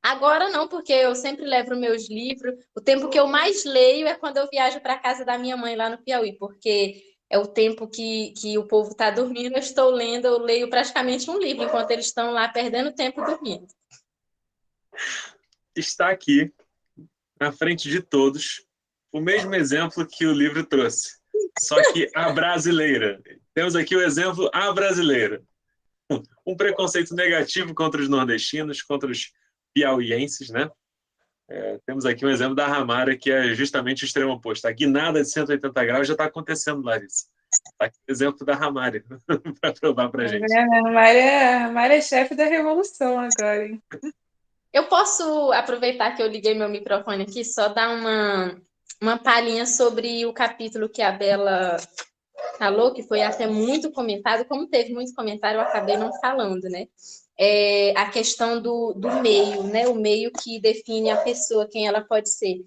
agora não, porque eu sempre levo meus livros. O tempo que eu mais leio é quando eu viajo para casa da minha mãe lá no Piauí, porque é o tempo que o povo está dormindo, eu estou lendo, eu leio praticamente um livro, enquanto eles estão lá perdendo tempo dormindo. Está aqui, na frente de todos, o mesmo exemplo que o livro trouxe, só que a brasileira. Temos aqui o exemplo a brasileira. Um preconceito negativo contra os nordestinos, contra os piauienses, né? Temos aqui um exemplo da Ramara, que é justamente o extremo oposto. A guinada de 180 graus já está acontecendo, Larissa. Está aqui o exemplo da Ramara, para provar para a gente. A Mari é chefe da revolução agora, hein? Eu posso aproveitar que eu liguei meu microfone aqui, só dar uma palhinha sobre o capítulo que a Bela falou, que foi até muito comentado. Como teve muito comentário, eu acabei não falando, né? A questão do meio, né? O meio que define a pessoa, quem ela pode ser.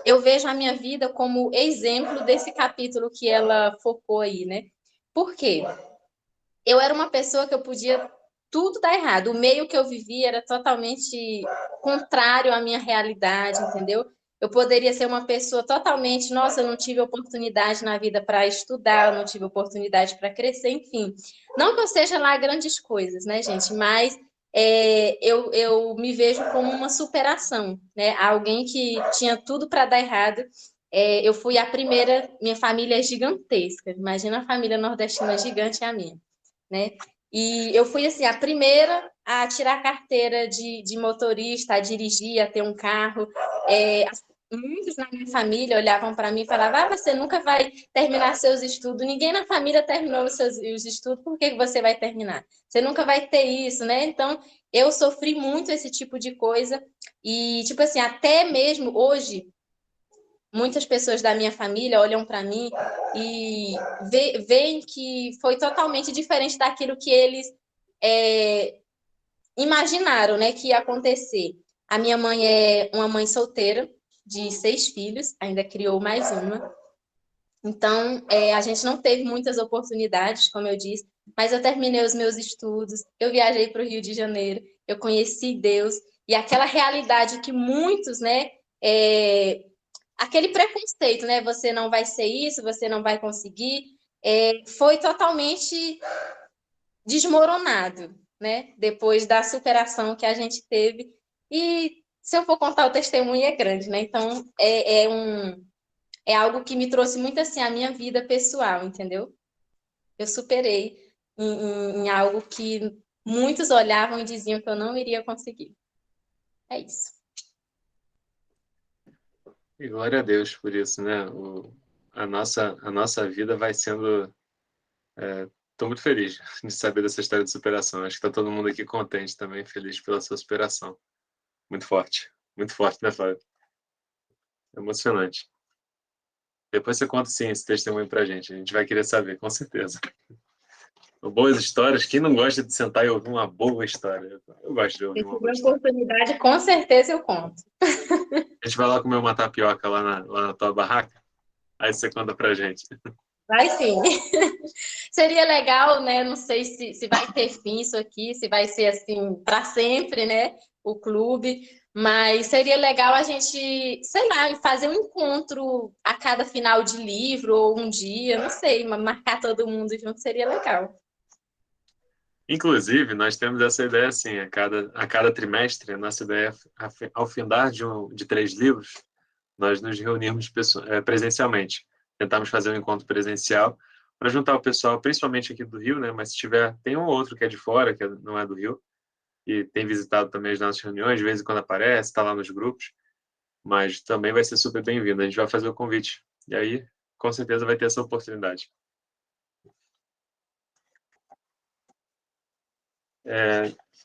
Eu vejo a minha vida como exemplo desse capítulo que ela focou aí, né? Por quê? Eu era uma pessoa que eu podia tudo dar errado. O meio que eu vivia era totalmente contrário à minha realidade, entendeu? Eu poderia ser uma pessoa totalmente, nossa, eu não tive oportunidade na vida para estudar, eu não tive oportunidade para crescer, enfim. Não que eu seja lá grandes coisas, né, gente? Mas eu me vejo como uma superação, né? Alguém que tinha tudo para dar errado. Eu fui a primeira, minha família é gigantesca. Imagina a família nordestina gigante, é a minha, né? E eu fui, assim, a primeira a tirar a carteira de motorista, a dirigir, a ter um carro. Muitos na minha família olhavam para mim e falavam, você nunca vai terminar seus estudos. Ninguém na família terminou os estudos, por que você vai terminar? Você nunca vai ter isso, né? Então, eu sofri muito esse tipo de coisa. E, tipo assim, até mesmo hoje, muitas pessoas da minha família olham para mim e veem que foi totalmente diferente daquilo que eles imaginaram, né, que ia acontecer. A minha mãe é uma mãe solteira, de 6 filhos, ainda criou mais uma. Então, a gente não teve muitas oportunidades, como eu disse, mas eu terminei os meus estudos, eu viajei para o Rio de Janeiro, eu conheci Deus, e aquela realidade que muitos, né, aquele preconceito, né? Você não vai ser isso, você não vai conseguir, foi totalmente desmoronado, né? Depois da superação que a gente teve. E se eu for contar o testemunho é grande, né? Então é algo que me trouxe muito assim a minha vida pessoal, entendeu? Eu superei em algo que muitos olhavam e diziam que eu não iria conseguir. É isso. E glória a Deus por isso, né? A nossa vida vai sendo... Estou muito feliz de saber dessa história de superação. Acho que está todo mundo aqui contente também, feliz pela sua superação. Muito forte, né, Flávio? Emocionante. Depois você conta, sim, esse testemunho pra gente. A gente vai querer saber, com certeza. Boas histórias. Quem não gosta de sentar e ouvir uma boa história? Eu gosto de ouvir Se uma boa tiver história. oportunidade, com certeza eu conto. A gente vai lá comer uma tapioca lá na tua barraca, aí você conta pra gente. Vai sim. Seria legal, né? Não sei se vai ter fim isso aqui, se vai ser assim para sempre, né? O clube. Mas seria legal a gente, sei lá, fazer um encontro a cada final de livro ou um dia, não sei, marcar todo mundo junto seria legal. Inclusive, nós temos essa ideia assim, a cada trimestre, a nossa ideia é, ao findar de 3 livros, nós nos reunirmos presencialmente. Tentamos fazer um encontro presencial para juntar o pessoal, principalmente aqui do Rio, né? Mas se tiver, tem um ou outro que é de fora, que não é do Rio, e tem visitado também as nossas reuniões, de vez em quando aparece, está lá nos grupos, mas também vai ser super bem-vindo. A gente vai fazer o convite. E aí, com certeza, vai ter essa oportunidade.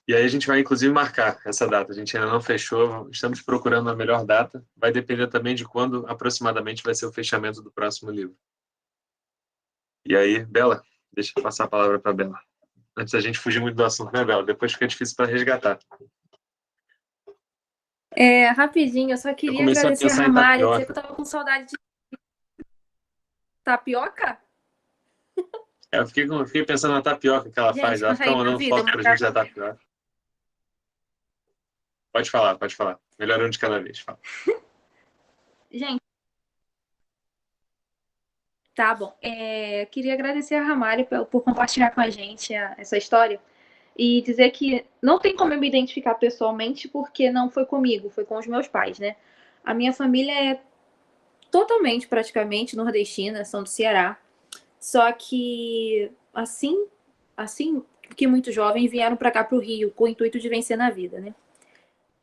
E aí a gente vai, inclusive, marcar essa data. A gente ainda não fechou, estamos procurando a melhor data. Vai depender também de quando, aproximadamente, vai ser o fechamento do próximo livro. E aí, Bela, deixa eu passar a palavra para a Bela. Antes da gente fugir muito do assunto, né, Bela? Depois fica difícil para resgatar. Rapidinho, eu só Eu queria comecei a agradecer a pensar em Ramária, dizer que tapioca. eu tava com saudade de tapioca. Eu fiquei pensando na tapioca que ela faz. Gente, Ela mas fica aí, minha mandando vida, foto pra gente da tapioca. Pode falar, pode falar. Melhor um de cada vez. Fala. gente, tá bom. Queria agradecer a Ramária por compartilhar com a gente essa história e dizer que não tem como eu me identificar pessoalmente porque não foi comigo, foi com os meus pais, né? A minha família é totalmente, praticamente, nordestina, são do Ceará. Só que, assim que muito jovens vieram para cá, para o Rio, com o intuito de vencer na vida, né?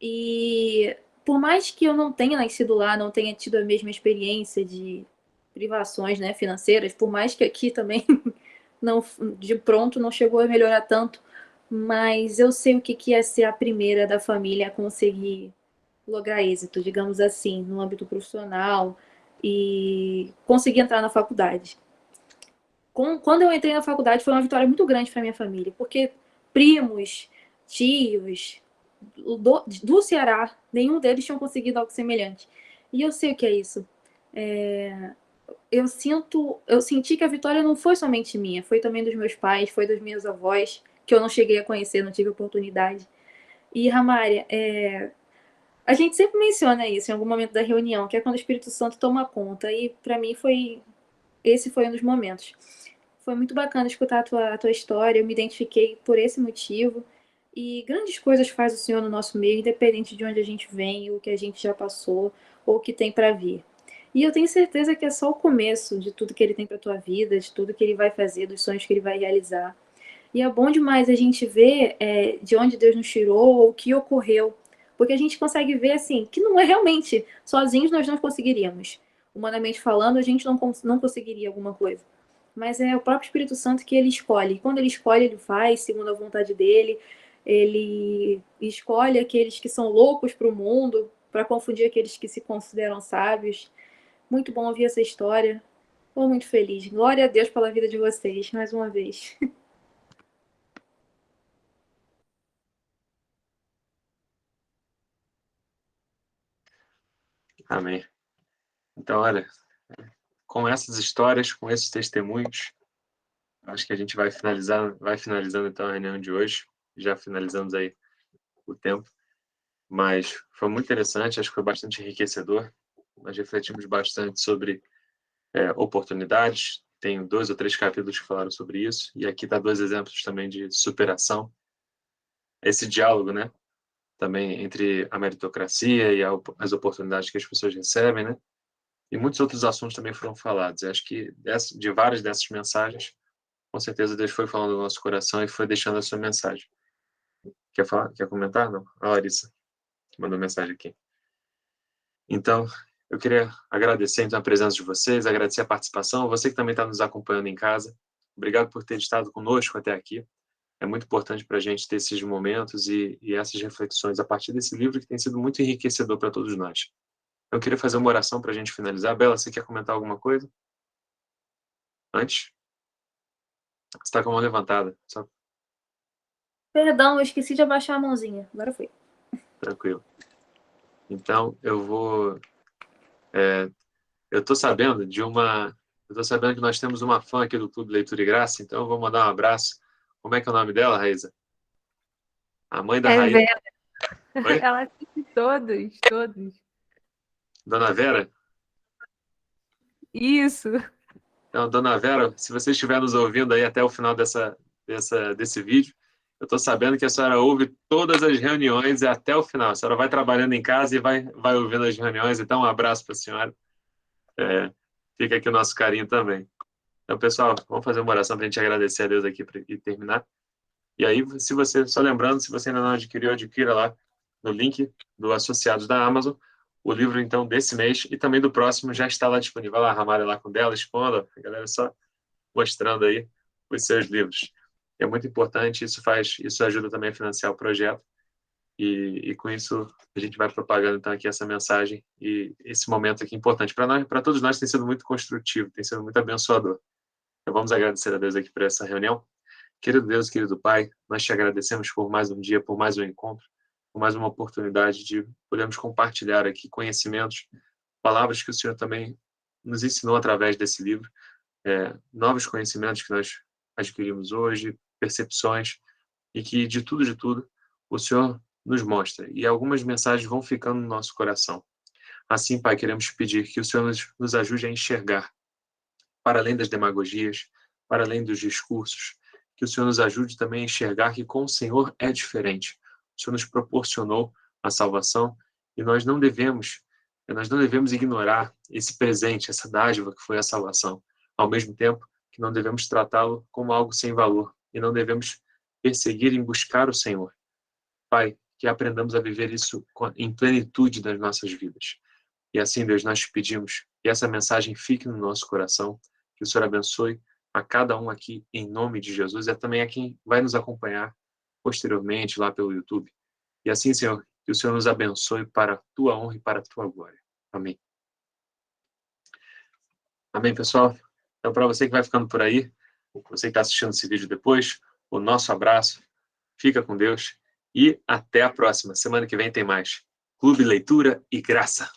E por mais que eu não tenha nascido lá, não tenha tido a mesma experiência de privações, né, financeiras, por mais que aqui também não, de pronto não chegou a melhorar tanto, mas eu sei o que é ser a primeira da família a conseguir lograr êxito, digamos assim, no âmbito profissional e conseguir entrar na faculdade. Quando eu entrei na faculdade foi uma vitória muito grande para minha família, porque primos, tios do Ceará, nenhum deles tinham conseguido algo semelhante. E eu sei o que é isso. Eu senti que a vitória não foi somente minha, foi também dos meus pais, foi dos meus avós, que eu não cheguei a conhecer, não tive oportunidade. E, Ramária, a gente sempre menciona isso em algum momento da reunião, que é quando o Espírito Santo toma conta. E, para mim, esse foi um dos momentos. Foi muito bacana escutar a tua história, eu me identifiquei por esse motivo. E grandes coisas faz o Senhor no nosso meio, independente de onde a gente vem, o que a gente já passou, ou o que tem para vir. E eu tenho certeza que é só o começo de tudo que Ele tem para tua vida, de tudo que Ele vai fazer, dos sonhos que Ele vai realizar. E é bom demais a gente ver de onde Deus nos tirou, ou o que ocorreu. Porque a gente consegue ver, assim, que não é realmente, sozinhos nós não conseguiríamos. Humanamente falando, a gente não conseguiria alguma coisa. Mas é o próprio Espírito Santo que ele escolhe. E quando ele escolhe, ele faz, segundo a vontade dele. Ele escolhe aqueles que são loucos para o mundo, para confundir aqueles que se consideram sábios. Muito bom ouvir essa história. Estou muito feliz. Glória a Deus pela vida de vocês, mais uma vez. Amém. Então, olha, com essas histórias, com esses testemunhos, acho que a gente vai finalizando então a reunião de hoje. Já finalizamos aí o tempo, mas foi muito interessante, acho que foi bastante enriquecedor. Nós refletimos bastante sobre oportunidades. Tem 2 ou 3 capítulos que falaram sobre isso, e aqui tá 2 exemplos também de superação. Esse diálogo, né, também entre a meritocracia e as oportunidades que as pessoas recebem, né? E muitos outros assuntos também foram falados. Eu acho que de várias dessas mensagens, com certeza Deus foi falando no nosso coração e foi deixando a sua mensagem. Quer falar? Quer comentar? Não? A Larissa mandou mensagem aqui. Então, eu queria agradecer então a presença de vocês, agradecer a participação, você que também está nos acompanhando em casa. Obrigado por ter estado conosco até aqui. É muito importante para a gente ter esses momentos e essas reflexões a partir desse livro que tem sido muito enriquecedor para todos nós. Eu queria fazer uma oração para a gente finalizar. Bela, você quer comentar alguma coisa? Antes? Você está com a mão levantada. Só... Perdão, eu esqueci de abaixar a mãozinha. Agora foi. Tranquilo. Então, eu vou... eu estou sabendo que nós temos uma fã aqui do Clube Leitura e Graça, então eu vou mandar um abraço. Como é que é o nome dela, Raíza? A mãe da Raíza. Vera. Oi? Ela assiste todos. Dona Vera? Isso. Então, Dona Vera, se você estiver nos ouvindo aí até o final desse vídeo, eu estou sabendo que a senhora ouve todas as reuniões e até o final. A senhora vai trabalhando em casa e vai ouvindo as reuniões, então um abraço para a senhora. Fica aqui o nosso carinho também. Então, pessoal, vamos fazer uma oração para a gente agradecer a Deus aqui e terminar. E aí, só lembrando, se você ainda não adquiriu, adquira lá no link do Associados da Amazon. O livro, então, desse mês e também do próximo já está lá disponível. Vai lá, a Ramária lá com dela, expondo, a galera só mostrando aí os seus livros. É muito importante, isso ajuda também a financiar o projeto. E com isso, a gente vai propagando, então, aqui essa mensagem e esse momento aqui importante. Para todos nós, tem sido muito construtivo, tem sido muito abençoador. Então, vamos agradecer a Deus aqui por essa reunião. Querido Deus, querido Pai, nós te agradecemos por mais um dia, por mais um encontro. por mais uma oportunidade de podermos compartilhar aqui conhecimentos, palavras que o Senhor também nos ensinou através desse livro, novos conhecimentos que nós adquirimos hoje, percepções, e que de tudo, o Senhor nos mostra. E algumas mensagens vão ficando no nosso coração. Assim, Pai, queremos pedir que o Senhor nos ajude a enxergar, para além das demagogias, para além dos discursos, que o Senhor nos ajude também a enxergar que com o Senhor é diferente. O Senhor nos proporcionou a salvação e nós não devemos ignorar esse presente, essa dádiva que foi a salvação. Ao mesmo tempo que não devemos tratá-lo como algo sem valor e não devemos perseguir em buscar o Senhor. Pai, que aprendamos a viver isso em plenitude das nossas vidas. E assim, Deus, nós te pedimos que essa mensagem fique no nosso coração, que o Senhor abençoe a cada um aqui em nome de Jesus e também a quem vai nos acompanhar posteriormente lá pelo YouTube. E assim, Senhor, que o Senhor nos abençoe para a tua honra e para a tua glória. Amém. Amém, pessoal? Então, para você que vai ficando por aí, você que está assistindo esse vídeo depois, o nosso abraço, fica com Deus e até a próxima. Semana que vem tem mais Clube Leitura e Graça.